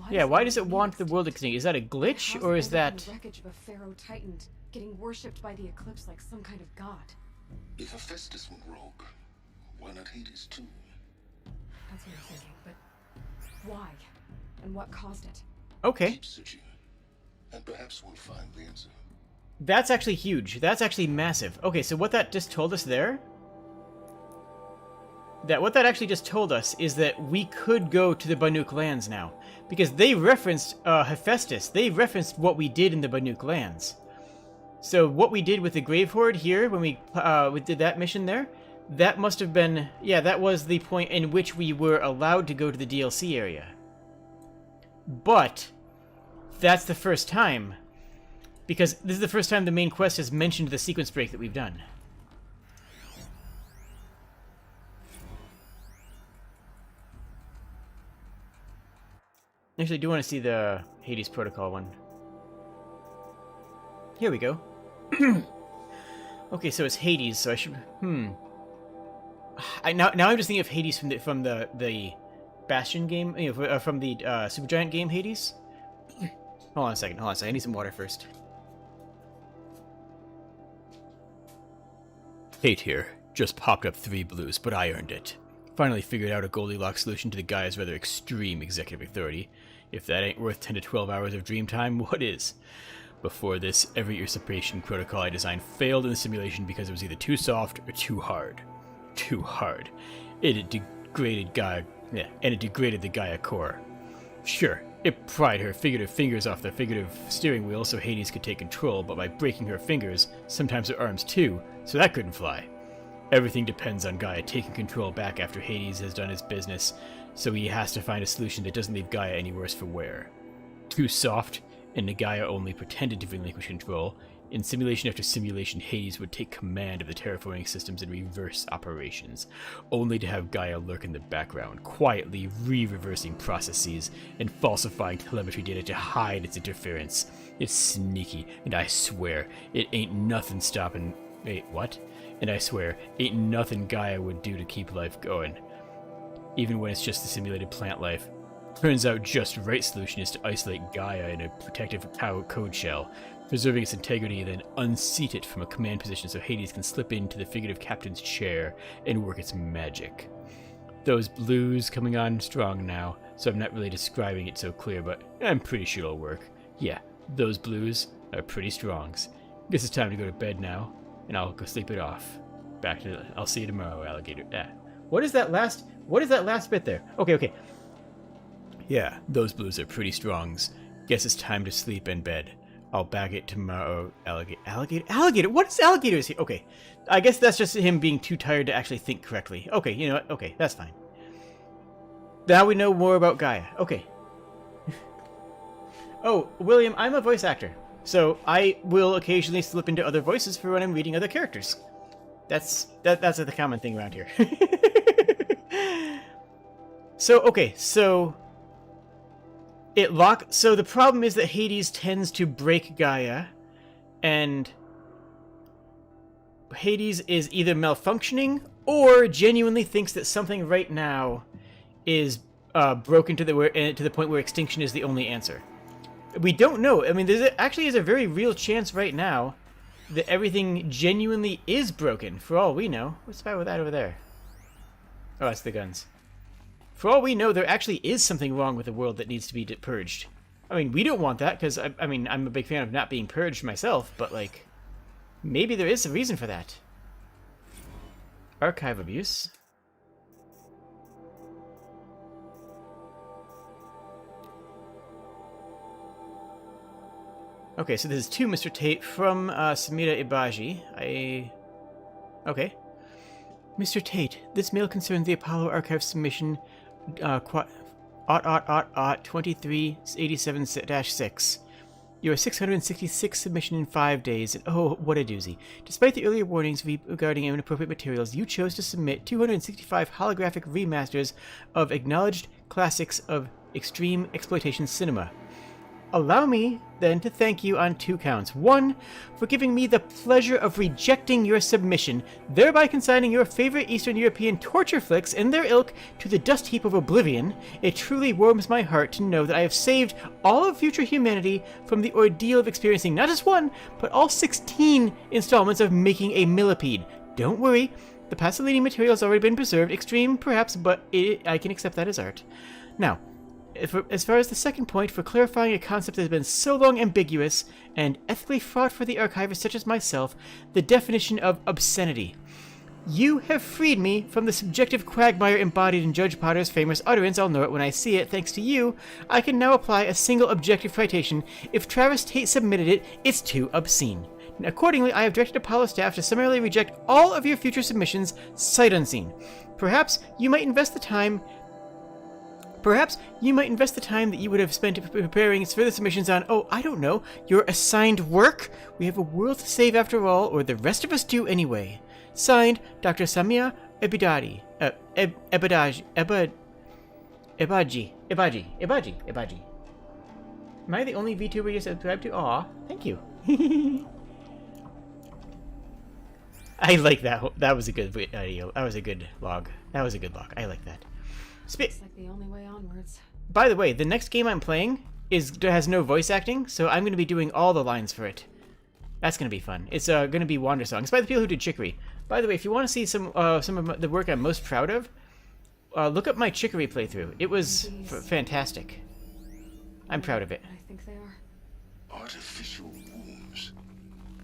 Yeah, why does it want the world to continue? Is that a glitch, or is that...
The wreckage of a pharaoh titan getting worshipped by the eclipse like some kind of god.
If Hephaestus went rogue, why not Hades too?
That's what I'm thinking, but why? And what caused it?
Okay.
Keep searching, and perhaps we'll find the answer.
That's actually huge. That's actually massive. Okay, so what that just told us there... What that actually just told us is that we could go to the Banuk lands now. Because they referenced Hephaestus. They referenced what we did in the Banuk lands. So what we did with the Grave Horde here, when we did that mission there, that must have been... Yeah, that was the point in which we were allowed to go to the DLC area. But that's the first time. Because this is the first time the main quest has mentioned the sequence break that we've done. Actually, I do want to see the Hades Protocol one. Here we go. Okay, so it's Hades, so I should... Now I'm just thinking of Hades from the Bastion game, you know, from the Supergiant game, Hades. Hold on a second, I need some water first. Hate here. Just popped up 3 blues, but I earned it. Finally figured out a Goldilocks solution to the guy's rather extreme executive authority. If that ain't worth 10 to 12 hours of dream time, what is? Before this, every usurpation protocol I designed failed in the simulation because it was either too soft or too hard. Too hard. It degraded Gaia, and it degraded the Gaia core. Sure, it pried her figurative fingers off the figurative steering wheel so Hades could take control, but by breaking her fingers, sometimes her arms too, so that couldn't fly. Everything depends on Gaia taking control back after Hades has done his business, so he has to find a solution that doesn't leave Gaia any worse for wear. Too soft, and Gaia only pretended to relinquish control. In simulation after simulation, Hades would take command of the terraforming systems and reverse operations, only to have Gaia lurk in the background, quietly re-reversing processes and falsifying telemetry data to hide its interference. It's sneaky, and I swear, it ain't nothing stopping... Wait, what? And I swear, ain't nothing Gaia would do to keep life going. Even when it's just the simulated plant life. Turns out just right solution is to isolate Gaia in a protective code shell, preserving its integrity, then unseat it from a command position so Hades can slip into the figurative captain's chair and work its magic. Those blues coming on strong now, so I'm not really describing it so clear, but I'm pretty sure it'll work. Yeah, those blues are pretty strongs. Guess it's time to go to bed now, and I'll go sleep it off. I'll see you tomorrow, alligator. What is that last bit there? Okay. Yeah, those blues are pretty strongs. Guess it's time to sleep in bed. I'll bag it tomorrow, alligator? What is alligator is here? Okay, I guess that's just him being too tired to actually think correctly. Okay, you know what? Okay, that's fine. Now we know more about Gaia. Okay. Oh, William, I'm a voice actor, so I will occasionally slip into other voices for when I'm reading other characters. That's a common thing around here. So the problem is that Hades tends to break Gaia, and Hades is either malfunctioning or genuinely thinks that something right now is broken to the point where extinction is the only answer. We don't know. I mean, there actually is a very real chance right now that everything genuinely is broken, for all we know. What's the matter with that over there? Oh, that's the guns. For all we know, there actually is something wrong with the world that needs to be purged. I mean, we don't want that, because, I mean, I'm a big fan of not being purged myself, but, like, maybe there is a reason for that. Archive abuse. Okay, so this is to Mr. Tate from Samira Ibaji. Okay. Mr. Tate, this mail concerns the Apollo Archive submission 2387-6. Your 666 submission in 5 days, and oh, what a doozy. Despite the earlier warnings regarding inappropriate materials, you chose to submit 265 holographic remasters of acknowledged classics of extreme exploitation cinema. Allow me, then, to thank you on 2 counts. 1, for giving me the pleasure of rejecting your submission, thereby consigning your favorite Eastern European torture flicks and their ilk to the dust heap of oblivion. It truly warms my heart to know that I have saved all of future humanity from the ordeal of experiencing not just 1, but all 16 installments of making a millipede. Don't worry, the Pasolini material has already been preserved. Extreme, perhaps, but I can accept that as art. Now, As far as the second point, for clarifying a concept that has been so long ambiguous and ethically fraught for the archivist such as myself, the definition of obscenity. You have freed me from the subjective quagmire embodied in Judge Potter's famous utterance, I'll know it when I see it. Thanks to you, I can now apply a single objective citation. If Travis Tate submitted it, it's too obscene. Accordingly, I have directed Apollo staff to summarily reject all of your future submissions, sight unseen. Perhaps you might invest the time that you would have spent preparing further submissions on, oh, I don't know, your assigned work? We have a world to save after all, or the rest of us do anyway. Signed, Dr. Samia Ebaji. Am I the only VTuber you subscribe to? Aw, thank you. I like that. That was a good video. That was a good log. I like that.
Looks like the only way onwards.
By the way, the next game I'm playing has no voice acting, so I'm going to be doing all the lines for it. That's going to be fun. It's going to be Wander Song. It's by the people who did Chicory. By the way, if you want to see some of the work I'm most proud of, look up my Chicory playthrough. It was fantastic. I'm proud of it.
I think they are.
Artificial wombs.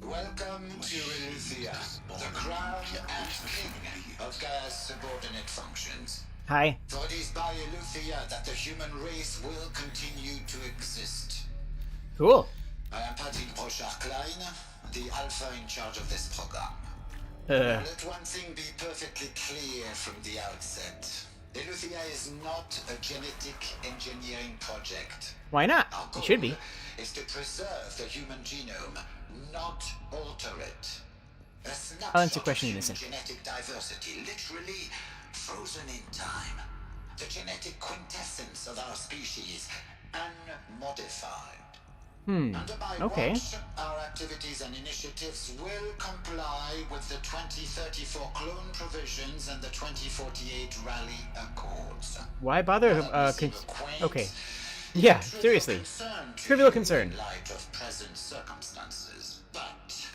Welcome to Eleuthia, the crown and king of Gaia's subordinate functions.
Hi.
For it is by Eleuthia that the human race will continue to exist.
Cool.
I am Patrick Brochard-Klein, the alpha in charge of this program. Let one thing be perfectly clear from the outset. Eleuthia is not a genetic engineering project.
Why not? It should be.
Is to preserve the human genome, not alter it.
I'll answer question in a second.
Genetic diversity, literally frozen in time. The genetic quintessence of our species, unmodified. Under my
Okay.
watch, our activities and initiatives will comply with the 2034 clone provisions and the 2048 Rally Accords.
Why bother? Okay. Yeah, seriously. Trivial concern.
In light of present circumstances, but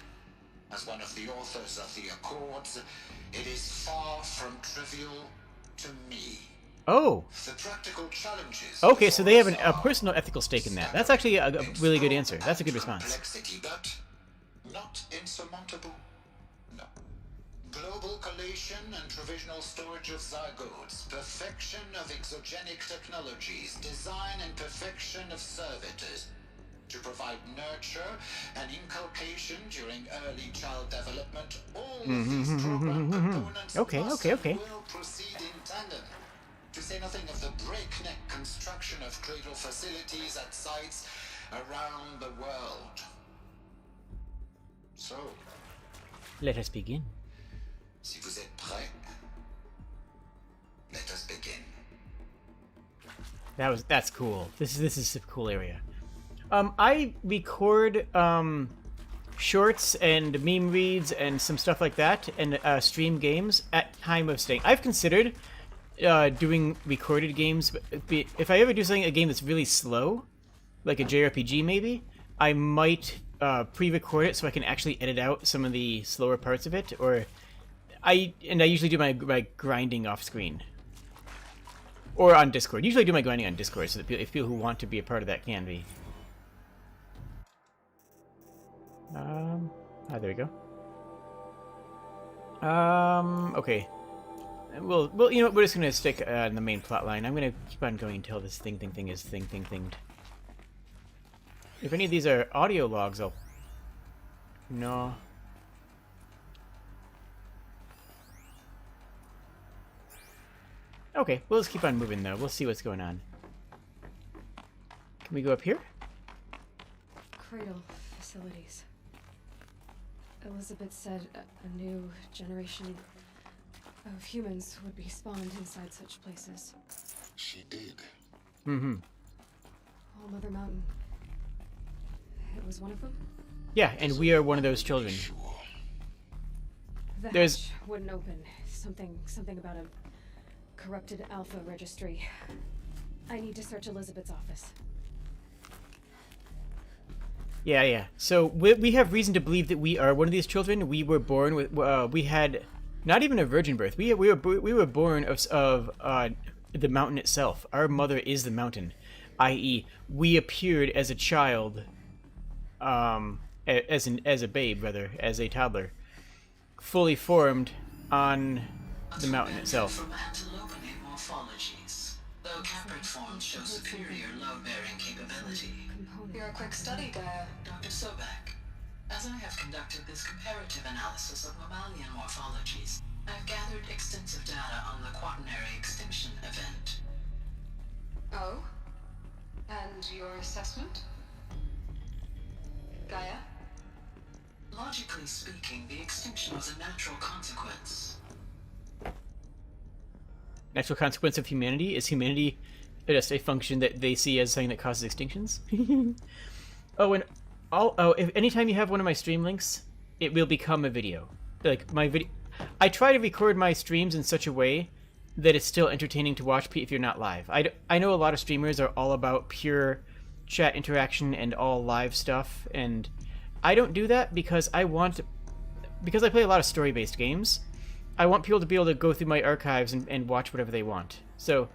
as one of the authors of the Accords, it is far from trivial to me.
Oh.
The practical challenges.
Okay, so they have a personal ethical stake in that. That's actually a really good answer. That's a good response.
Complexity, but not insurmountable. No. Global collation and provisional storage of zygotes, perfection of exogenic technologies, design and perfection of servitors, to provide nurture and inculcation during early child development. All of these program components
Okay.
will proceed in tandem. To say nothing of the breakneck construction of cradle facilities at sites around the world. So,
let us begin.
Si vous êtes prêts, let us begin.
That's cool. This is a cool area. I record shorts and meme reads and some stuff like that, and stream games at time of staying. I've considered doing recorded games, but if I ever do a game that's really slow, like a JRPG maybe, I might pre-record it so I can actually edit out some of the slower parts of it, or I usually do my grinding off screen. Or on Discord. Usually I do my grinding on Discord, so that if people who want to be a part of that can be. There we go. Okay. Well, you know what? We're just gonna stick in the main plot line. I'm gonna keep on going until this thing is thinged. If any of these are audio logs, I'll... No. Okay, we'll just keep on moving though. We'll see what's going on. Can we go up here?
Cradle facilities. Elizabeth said a new generation of humans would be spawned inside such places.
She did.
All Mother Mountain. It was one of them?
Yeah, and we are one of those children.
The
There's...
hatch wouldn't open. Something about a corrupted alpha registry. I need to search Elizabeth's office.
Yeah. So we have reason to believe that we are one of these children. We were born with... we had not even a virgin birth. We were born of the mountain itself. Our mother is the mountain, i.e., we appeared as a child, as a babe, rather, as a toddler, fully formed on the mountain itself.
From antilopinate morphologies, though caprid forms show superior load-bearing capability. You're a quick study, Gaia. Dr. Sobek. As I have conducted this comparative analysis of mammalian morphologies, I've gathered extensive data on the quaternary extinction event. Oh? And your assessment? Gaia? Logically speaking, the extinction was a natural consequence.
Natural consequence of humanity? Is humanity just a function that they see as something that causes extinctions? Oh, and if anytime you have one of my stream links, it will become a video. Like my video, I try to record my streams in such a way that it's still entertaining to watch if you're not live. I know a lot of streamers are all about pure chat interaction and all live stuff, and I don't do that because I play a lot of story-based games. I want people to be able to go through my archives and watch whatever they want. So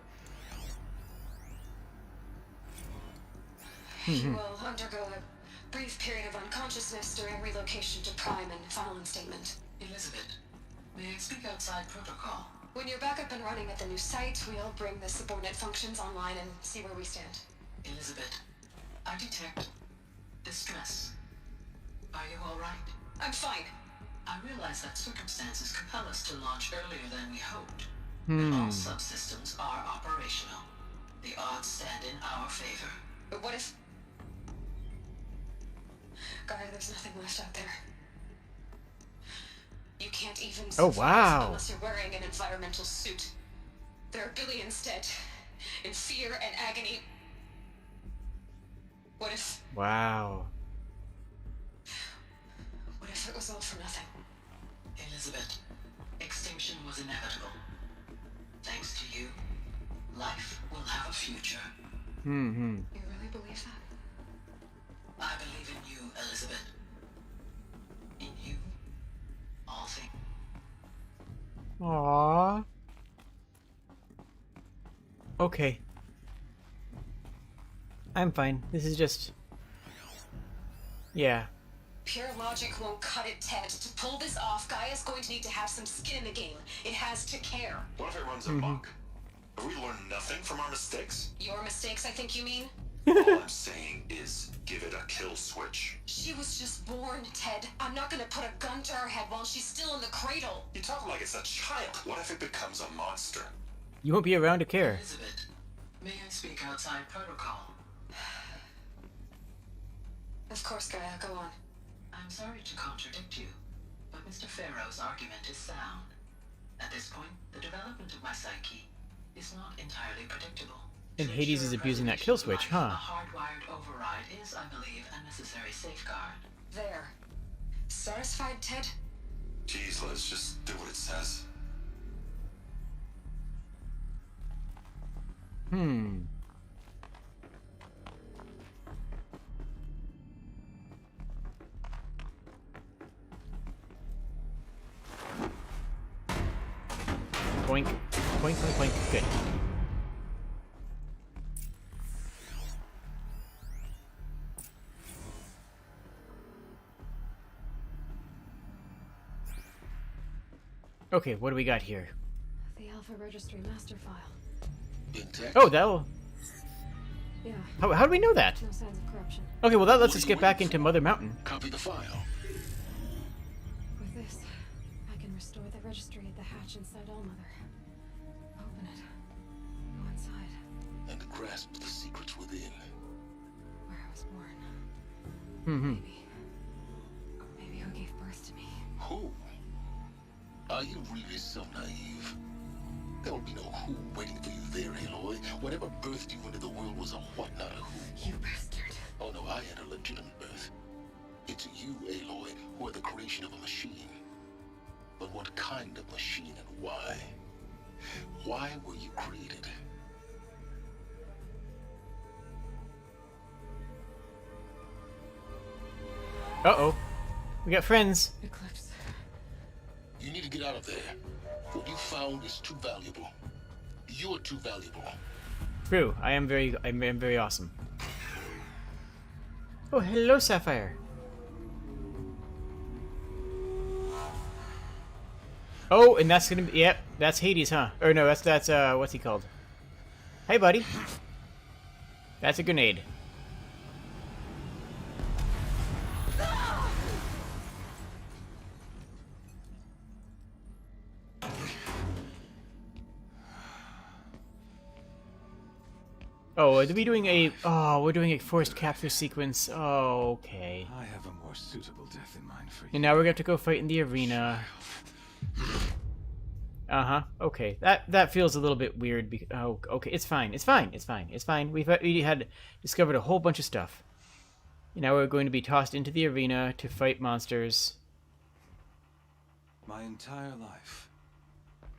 You will undergo a brief period of unconsciousness during relocation to Prime and final instatement.
Elizabeth, may I speak outside protocol?
When you're back up and running at the new site, we'll bring the subordinate functions online and see where we stand.
Elizabeth, I detect distress. Are you all right?
I'm fine.
I realize that circumstances compel us to launch earlier than we hoped. But all subsystems are operational. The odds stand in our favor.
But what if... Gaia, there's nothing left out there. You can't even
Oh,
survive
wow.
unless you're wearing an environmental suit. There are billions dead, in fear and agony. What if...
Wow.
What if it was all for nothing?
Elizabeth, extinction was inevitable. Thanks to you, life will have a future.
You really believe that?
I believe in you, Elizabeth. In you, all things.
Aww. Okay. I'm fine. This is just... Yeah.
Pure logic won't cut it, Ted. To pull this off, Gaia's going to need to have some skin in the game. It has to care.
What if it runs amok? Have we learned nothing from our mistakes?
Your mistakes, I think you mean?
All I'm saying is, give it a kill switch.
She was just born, Ted. I'm not gonna put a gun to her head while she's still in the cradle.
You talk like it's a child. What if it becomes a monster?
You won't be around to care.
Elizabeth, may I speak outside protocol?
Of course, Gaia, go on.
I'm sorry to contradict you, but Mr. Farrow's argument is sound. At this point, the development of my psyche is not entirely predictable.
And Hades is abusing that kill switch, huh?
A hardwired override is, I believe, a necessary safeguard.
There. Satisfied, Ted?
Jeez, let's just do what it says.
Boink. Boink, boink, boink. Good. Okay, what do we got here?
The Alpha Registry master file.
Intact?
Oh, that'll...
Yeah.
How do we know that?
No signs of corruption.
Okay, well that lets us get back into Mother Mountain.
Copy the file.
With this, I can restore the registry at the hatch inside Allmother. Open it. Go inside.
And grasp the secrets within.
Where I was born. Maybe who gave birth to me.
Who? Are you really so naive? There will be no who waiting for you there, Aloy. Whatever birthed you into the world was a what, not a who.
You bastard.
Oh no, I had a legitimate birth. It's you, Aloy, who are the creation of a machine. But what kind of machine and why? Why were you created?
Uh-oh. We got friends.
You need to get out of there. What you found is too valuable.
You're too valuable.
True. I'm very awesome. Oh, hello, Sapphire. Oh, and that's gonna be, yep, that's Hades, huh? Or no, that's what's he called? Hey, buddy. That's a grenade. Oh, are we doing a... Oh, we're doing a forced capture sequence. Oh, okay.
I have a more suitable death in mind for you.
And now we're gonna have to go fight in the arena. Uh-huh. Okay. That feels a little bit weird. Oh, okay. It's fine. It's fine. It's fine. It's fine. We had discovered a whole bunch of stuff. And now we're going to be tossed into the arena to fight monsters.
My entire life,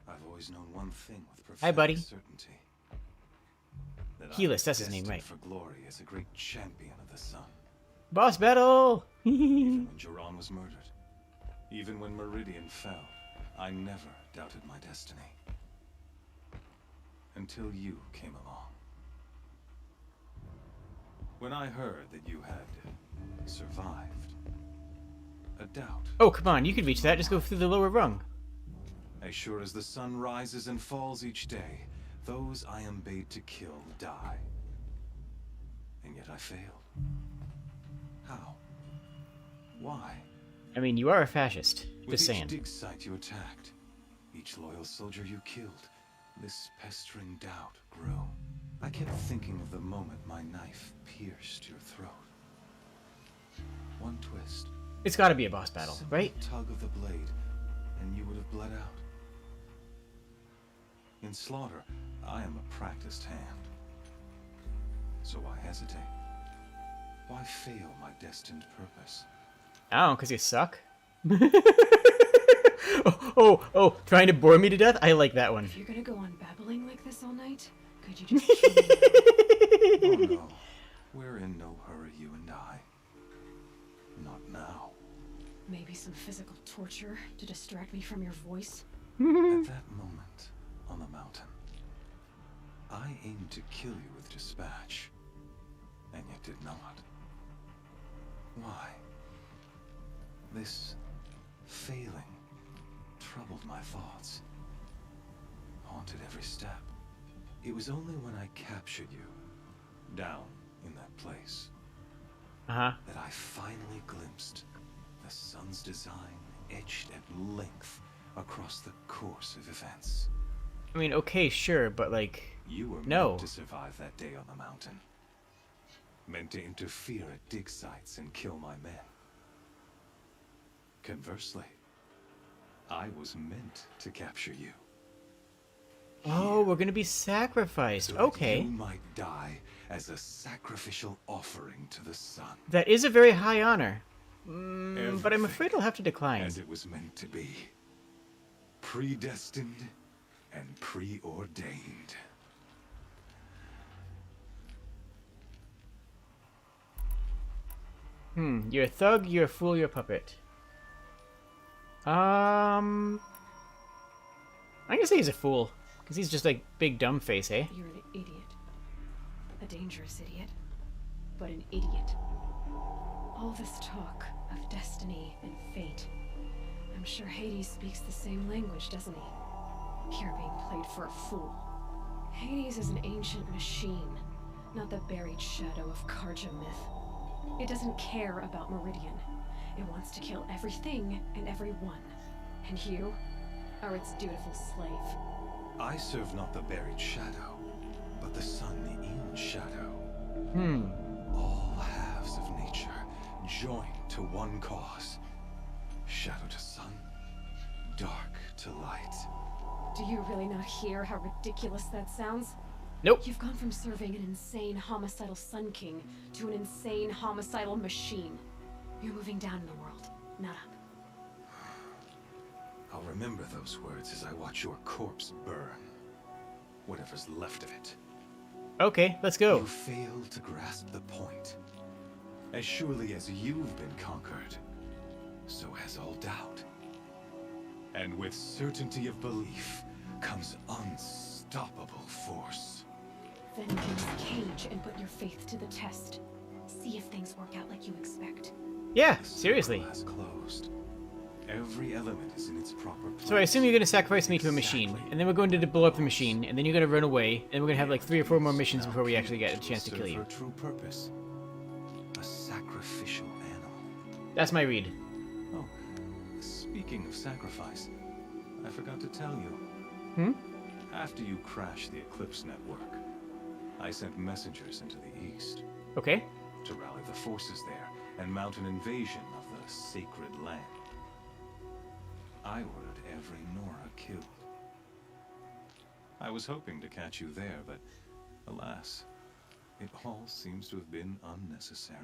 I've always known one thing with prophetic
Hi, buddy.
certainty.
Helis, that's his name, right?
For glory as a great champion of the sun.
Boss battle!
Even when Jiran was murdered, even when Meridian fell, I never doubted my destiny. Until you came along. When I heard that you had survived, a doubt.
Oh, come on, you can reach that. Just go through the lower rung.
As sure as the sun rises and falls each day, those I am bade to kill die. And yet I failed. How? Why?
I mean, you are a fascist.
With
Just
each
saying.
dig site you attacked, each loyal soldier you killed, this pestering doubt grew. I kept thinking of the moment my knife pierced your throat. One twist.
It's gotta be a boss battle, right?
Tug of the blade, and you would have bled out. In slaughter, I am a practiced hand. So why hesitate? Why fail my destined purpose?
Oh, because you suck? oh, trying to bore me to death? I like that one.
If you're gonna go on babbling like this all night, could you just kill me?
Oh no, we're in no hurry, you and I. Not now.
Maybe some physical torture to distract me from your voice?
At that moment on the mountain, I aimed to kill you with dispatch, and yet did not. Why? This failing troubled my thoughts, haunted every step. It was only when I captured you, down in that place, that I finally glimpsed the sun's design etched at length across the course of events.
I mean, okay, sure, but like,
You were
no.
meant to survive that day on the mountain. Meant to interfere at dig sites and kill my men. Conversely, I was meant to capture you.
Oh, we're gonna be sacrificed.
So
Okay.
that you might die as a sacrificial offering to the sun.
That is a very high honor. But I'm afraid I'll have to decline.
As it was meant to be. Predestined and preordained.
You're a thug, you're a fool, you're a puppet. I'm gonna say he's a fool. Because he's just like big dumb face, eh?
You're an idiot. A dangerous idiot. But an idiot. All this talk of destiny and fate. I'm sure Hades speaks the same language, doesn't he? Here being played for a fool. Hades is an ancient machine, not the buried shadow of Karja myth. It doesn't care about Meridian. It wants to kill everything and everyone. And you are its dutiful slave.
I serve not the buried shadow, but the sun in shadow. All halves of nature joined to one cause. Shadow to sun, dark to light.
Do you really not hear how ridiculous that sounds?
Nope.
You've gone from serving an insane homicidal Sun King to an insane homicidal machine. You're moving down in the world, not up.
I'll remember those words as I watch your corpse burn. Whatever's left of it.
Okay, let's go.
You fail to grasp the point. As surely as you've been conquered, so has all doubt. And with certainty of belief comes unstoppable unstoppable force.
Then use Cage and put your faith to the test. See if things work out like you expect.
Yeah, seriously.
Has closed. Every element is in its proper place.
So I assume you're going to sacrifice me to a machine, and then we're going to blow up the machine, and then you're going to run away, and we're going to have like 3 or 4 more missions before we actually get a chance to kill you.
For a true purpose. A sacrificial animal.
That's my read.
Oh, speaking of sacrifice, I forgot to tell you.
Hmm?
After you crashed the Eclipse network, I sent messengers into the east.
Okay.
To rally the forces there and mount an invasion of the sacred land. I ordered every Nora killed. I was hoping to catch you there, but alas, it all seems to have been unnecessary.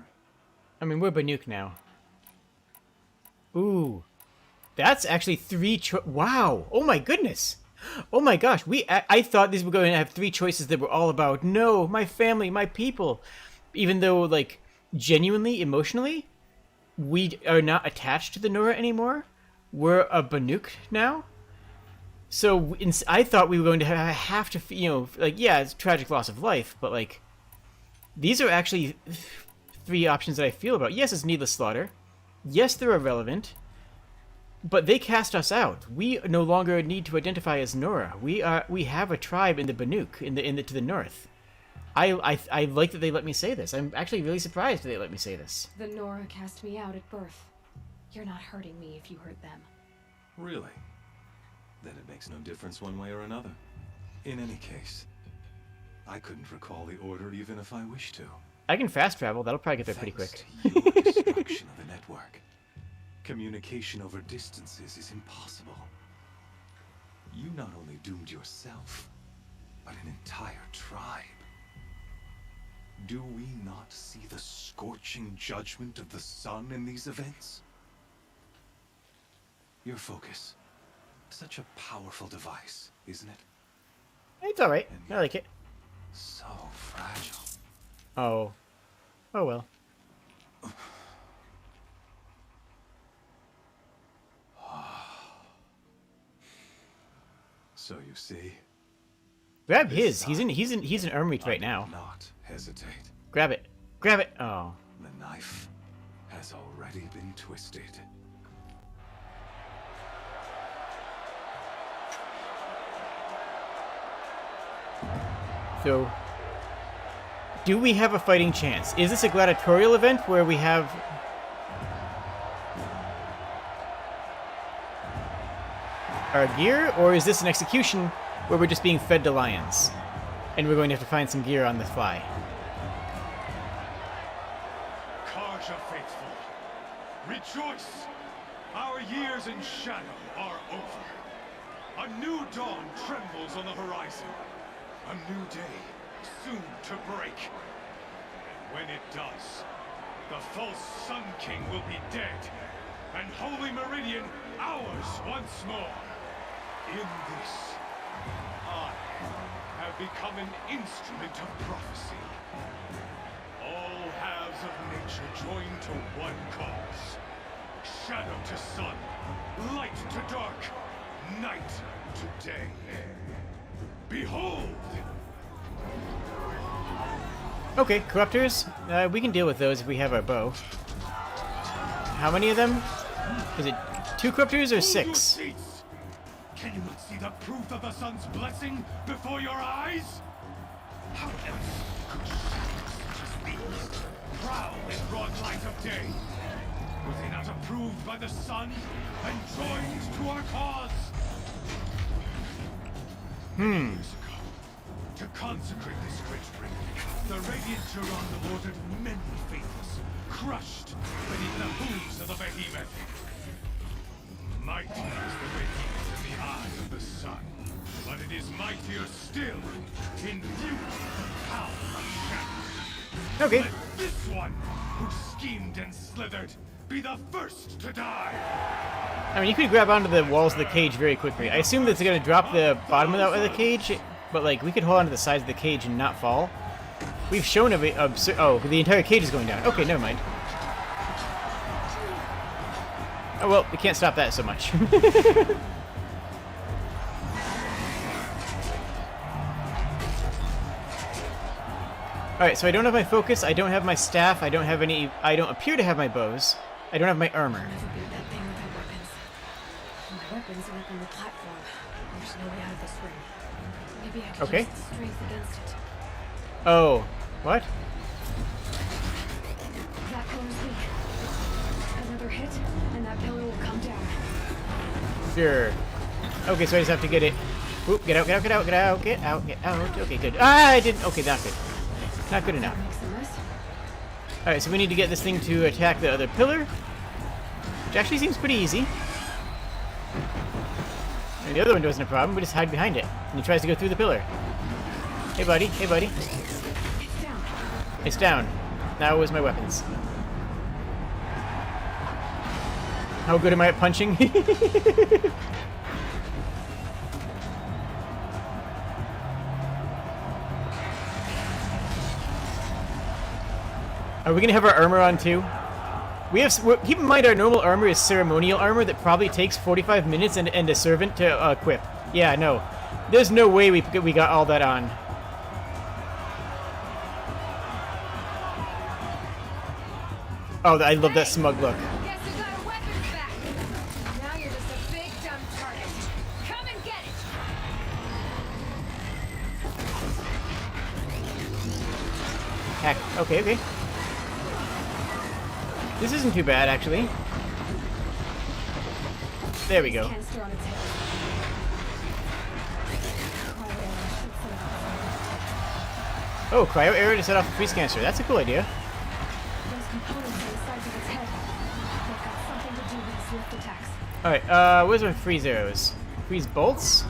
I mean, we're Banuk now. Ooh. That's actually 3 wow! Oh my goodness! Oh my gosh, I thought these were going to have 3 choices that were all about, no, my family, my people. Even though, like, genuinely, emotionally, we are not attached to the Nora anymore. We're a Banuk now. So I thought we were going to have to, you know, like, yeah, it's a tragic loss of life, but, like, these are actually 3 options that I feel about. Yes, it's needless slaughter. Yes, they're irrelevant. But they cast us out. We no longer need to identify as Nora. We have a tribe in the Banuk, to the north. I like that they let me say this. I'm actually really surprised that they let me say this.
The Nora cast me out at birth. You're not hurting me if you hurt them.
Really? Then it makes no difference one way or another. In any case, I couldn't recall the order even if I wished to.
I can fast travel. That'll probably get there pretty quick.
Your destruction of the network. Communication over distances is impossible. You not only doomed yourself, but an entire tribe. Do we not see the scorching judgment of the sun in these events? Your focus. Such a powerful device, isn't it?
It's alright. I like it.
So fragile.
Oh. Oh well.
So you see.
Grab his. He's in arm reach right now.
Not hesitate.
Grab it. Grab it. Oh.
The knife has already been twisted.
So, do we have a fighting chance? Is this a gladiatorial event where we have... our gear, or is this an execution where we're just being fed to lions? And we're going to have to find some gear on the fly.
Karja faithful, rejoice! Our years in shadow are over. A new dawn trembles on the horizon. A new day, soon to break. And when it does, the false Sun King will be dead, and Holy Meridian ours once more. In this, I have become an instrument of prophecy. All halves of nature join to one cause. Shadow to sun, light to dark, night to day. Behold!
Okay, corruptors. We can deal with those if we have our bow. How many of them? Is it 2 corruptors or 6?
Can you not see the proof of the sun's blessing before your eyes? How else could shadows such as these prowl in broad light of day? Were they not approved by the sun and joined to our cause? To consecrate this great ring, the Radiant Turon ordered many faithless, crushed beneath the hooves of the behemoth. Mighty is the behemoth in the eye of the sun, but it is mightier still in view of power of shadow.
Okay.
Let this one, who schemed and slithered, be the first to die.
I mean, you could grab onto the walls of the cage very quickly. I assume that it's going to drop the bottom of the cage, but, like, we could hold onto the sides of the cage and not fall. We've shown oh, the entire cage is going down. Okay, never mind. Oh, well, we can't stop that so much. Alright, so I don't have my focus, I don't have my staff, I don't have any... I don't appear to have my bows. I don't have my armor.
I'll never beat that thing with my weapons. My weapons are up on the platform. There's no way out of this ring. Maybe I could use the strength against it.
Oh, what?
That pillar's weak. Another hit, and that pillar will come down.
Sure. Okay, so I just have to get it. Oop, get out, get out, get out, get out, get out, get out. Okay, good. Ah, I didn't. Okay, not good. Not good enough. Alright, so we need to get this thing to attack the other pillar. Which actually seems pretty easy. And the other one wasn't a problem, we just hide behind it. And he tries to go through the pillar. Hey buddy, hey buddy.
It's down.
It's down. Now it was my weapons. How good am I at punching? Are we gonna have our armor on too? We have. Keep in mind, our normal armor is ceremonial armor that probably takes 45 minutes and a servant to equip. Yeah, no, there's no way we got all that on. Oh, I love that smug look.
Guess you got our weapons back. Now you're just a big dumb target. Come and get it.
Heck. Okay, okay. This isn't too bad, actually. There we go. Oh, cryo arrow to set off a freeze canister. That's a cool idea.
Those components on the sides of its head. They've got something to do with its swift attacks.
Alright, where's my freeze arrows? Freeze bolts?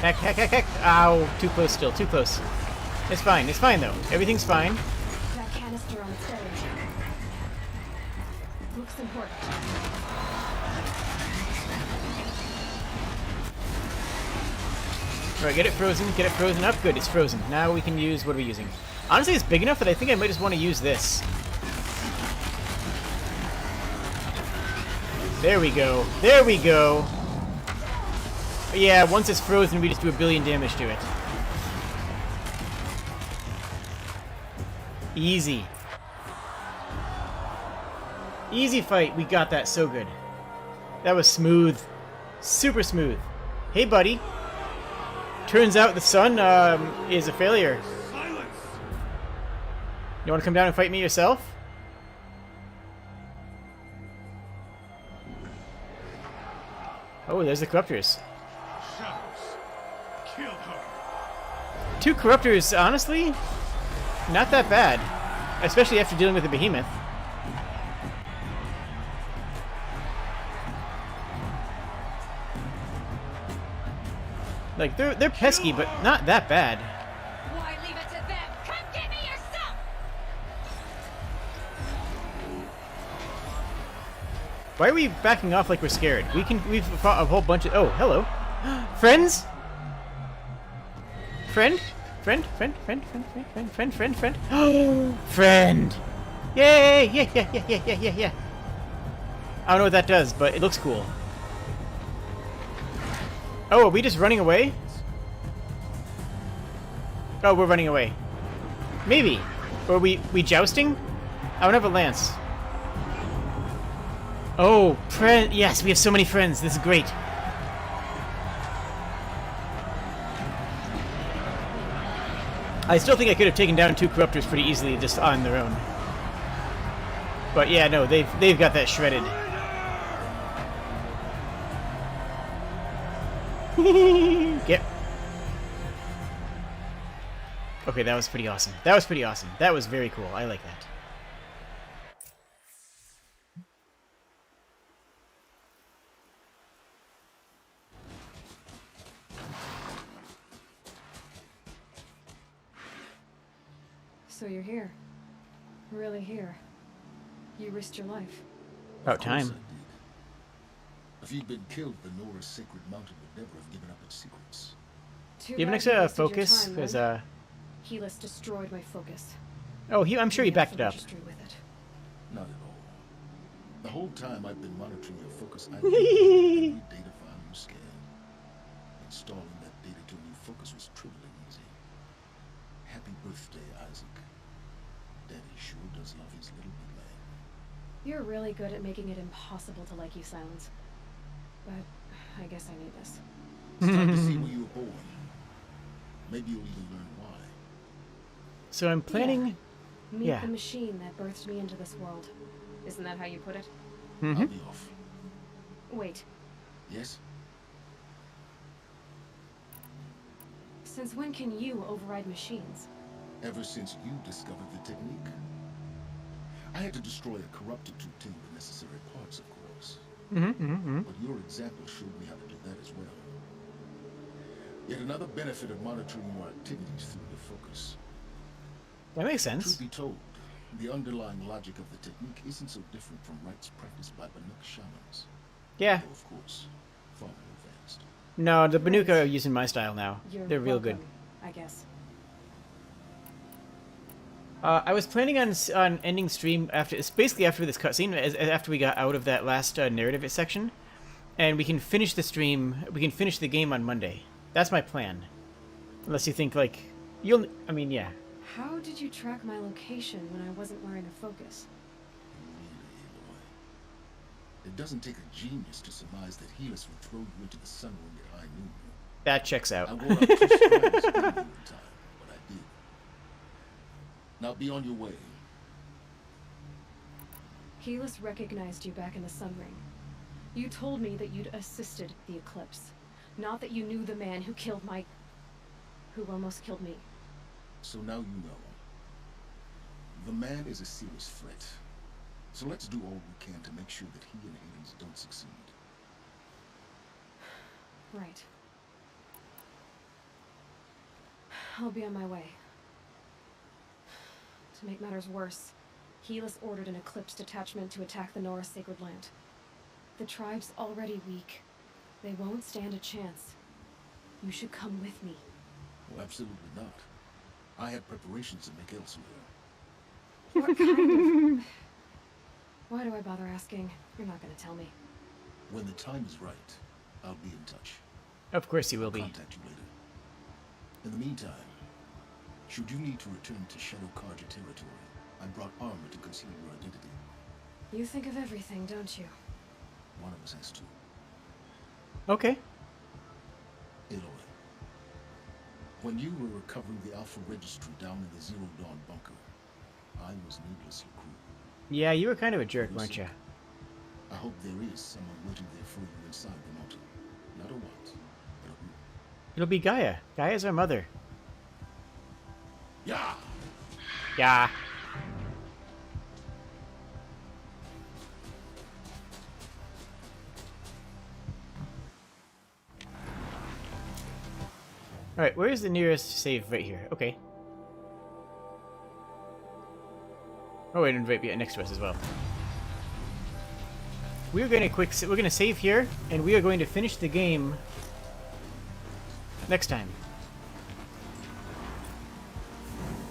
Heck, heck, heck, heck. Ow, too close still, too close. It's fine though. Everything's fine.
That canister on its belly. Looks important.
Alright, get it frozen up. Good, it's frozen. Now we can use, what are we using? Honestly, it's big enough that I think I might just want to use this. There we go. There we go. Yeah, once it's frozen, we just do 1 billion damage to it. Easy. Easy fight. We got that so good. That was smooth. Super smooth. Hey, buddy. Turns out the sun is a failure. You want to come down and fight me yourself? Oh, there's the corruptors. 2 corruptors, honestly, not that bad. Especially after dealing with the behemoth. Like, they're pesky, but not that bad.
Why leave it to them? Come get me yourself!
Why are we backing off like we're scared? We've fought a whole bunch of... Oh, hello. Friends? Friend? Friend? Friend! Yay! Yeah. I don't know what that does, but it looks cool. Oh, are we just running away? Oh, we're running away. Maybe. Or are we jousting? I don't have a lance. Oh, friend. Yes, we have so many friends. This is great. I still think I could have taken down 2 corruptors pretty easily just on their own. But yeah, no, they've got that shredded. Yep. Okay, that was pretty awesome. That was pretty awesome. That was very cool. I like that.
So you're here. Really here. You risked your life.
About time.
If you'd been killed, the Nora's sacred mountain would never have given up its secrets.
Too
You have an
bad
extra
you wasted your
focus?
time,
Because,
then. Helis destroyed my focus.
Oh, I'm sure he backed it up.
With it.
Not at all. The whole time I've been monitoring your focus, I
You're really good at making it impossible to like you, Silence. But I guess I need this.
It's time to see where you were born. Maybe you'll even learn why.
So I'm planning...
Meet the machine that birthed me into this world. Isn't that how you put it?
Mm-hmm.
I'll be off.
Wait.
Yes?
Since when can you override machines?
Ever since you discovered the technique. I had to destroy a corruptor to obtain the necessary parts, of course. But your example showed me how to do that as well. Yet another benefit of monitoring your activities through the focus.
That makes sense.
Truth be told, the underlying logic of the technique isn't so different from rites practiced by Banuk shamans.
Yeah.
Though, of course, far more advanced.
No, the Banuk are using my style now. They're real good.
I guess.
I was planning on ending stream after, basically after this cutscene, after we got out of that last narrative section, and we can finish the stream. We can finish the game on Monday. That's my plan. Unless you think like you'll. I mean, yeah.
How did you track my location when I wasn't wearing a focus?
It doesn't take a genius to surmise that Helis would throw you into the sun when you're high noon.
That checks out.
I wore out 2 strands in time, but I did. Now be on your way.
Helis recognized you back in the Sun Ring. You told me that you'd assisted the eclipse, not that you knew the man who killed who almost killed me.
So now you know. The man is a serious threat. So let's do all we can to make sure that he and Hades don't succeed.
Right. I'll be on my way. To make matters worse, Helis ordered an Eclipse detachment to attack the Nora Sacred Land. The tribe's already weak. They won't stand a chance. You should come with me.
Oh, absolutely not. I have preparations to make elsewhere.
What kind of... Why do I bother asking? You're not going to tell me.
When the time is right, I'll be in touch.
Of course you will be.
I'll contact you later. In the meantime, should you need to return to Shadow Karja territory, I brought armor to conceal your identity.
You think of everything, don't you?
One of us has to.
Okay.
Aloy, when you were recovering the Alpha Registry down in the Zero Dawn bunker, I was needlessly cruel.
Yeah, you were kind of a jerk, weren't you?
I hope there is someone waiting there for you inside the mountain. Not a what, but a who.
It'll be Gaia. Gaia's our mother.
Yeah.
Yeah. Alright, where is the nearest save? Right here. Okay. Oh, wait, and right next to us as well. We're gonna save here, and we are going to finish the game next time.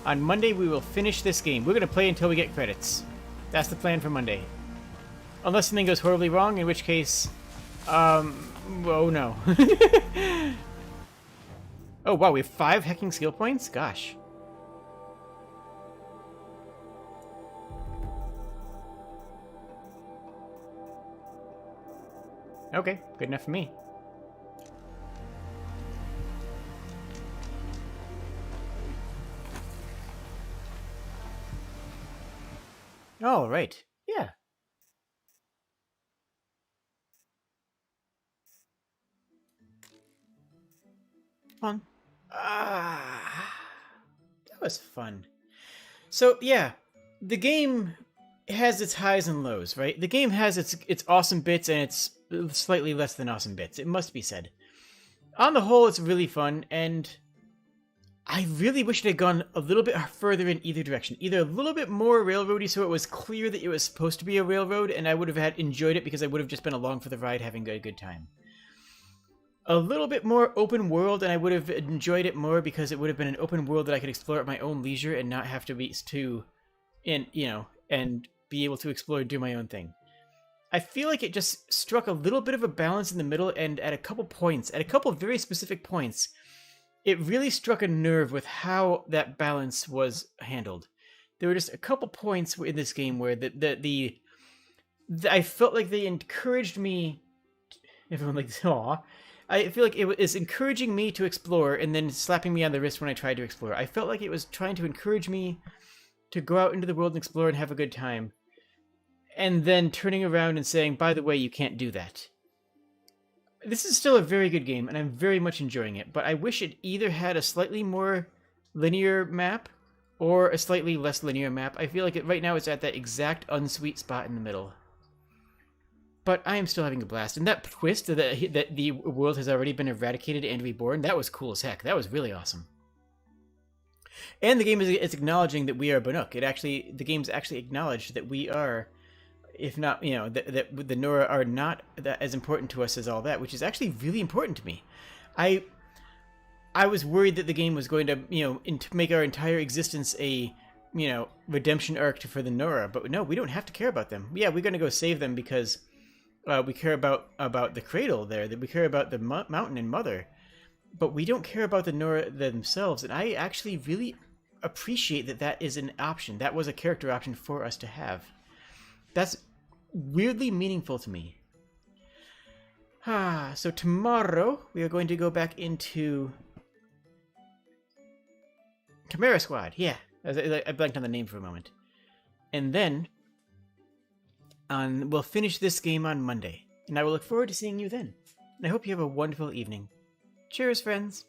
On Monday, we will finish this game. We're gonna play until we get credits. That's the plan for Monday. Unless something goes horribly wrong, in which case, oh no. Oh wow, we have 5 hacking skill points? Gosh. Okay, good enough for me. All right. Yeah. Fun. That was fun. So, yeah, the game has its highs and lows, right? The game has its awesome bits and its slightly less than awesome bits, it must be said. On the whole, it's really fun, and I really wish it had gone a little bit further in either direction. Either a little bit more railroady so it was clear that it was supposed to be a railroad, and I would have enjoyed it because I would have just been along for the ride having a good time. A little bit more open world, and I would have enjoyed it more because it would have been an open world that I could explore at my own leisure and not have to be and be able to explore and do my own thing. I feel like it just struck a little bit of a balance in the middle, and at a couple very specific points, it really struck a nerve with how that balance was handled. There were just a couple points in this game where the I felt like they encouraged me. Everyone like, aw. I feel like it was encouraging me to explore and then slapping me on the wrist when I tried to explore. I felt like it was trying to encourage me to go out into the world and explore and have a good time. And then turning around and saying, by the way, you can't do that. This is still a very good game, and I'm very much enjoying it, but I wish it either had a slightly more linear map or a slightly less linear map. I feel like right now it's at that exact unsweet spot in the middle. But I am still having a blast. And that twist that the world has already been eradicated and reborn, that was cool as heck. That was really awesome. And the game is acknowledging that we are Banuk. The game's actually acknowledged that we are, if not, that the Nora are not as important to us as all that, which is actually really important to me. I was worried that the game was going to, make our entire existence a, redemption arc for the Nora, but no, we don't have to care about them. Yeah, we're going to go save them because we care about the cradle there, that we care about the mountain and mother, but we don't care about the Nora themselves. And I actually really appreciate that is an option. That was a character option for us to have. That's weirdly meaningful to me. So tomorrow we are going to go back into Chimera Squad. Yeah, I blanked on the name for a moment. And then we'll finish this game on Monday. And I will look forward to seeing you then. And I hope you have a wonderful evening. Cheers, friends!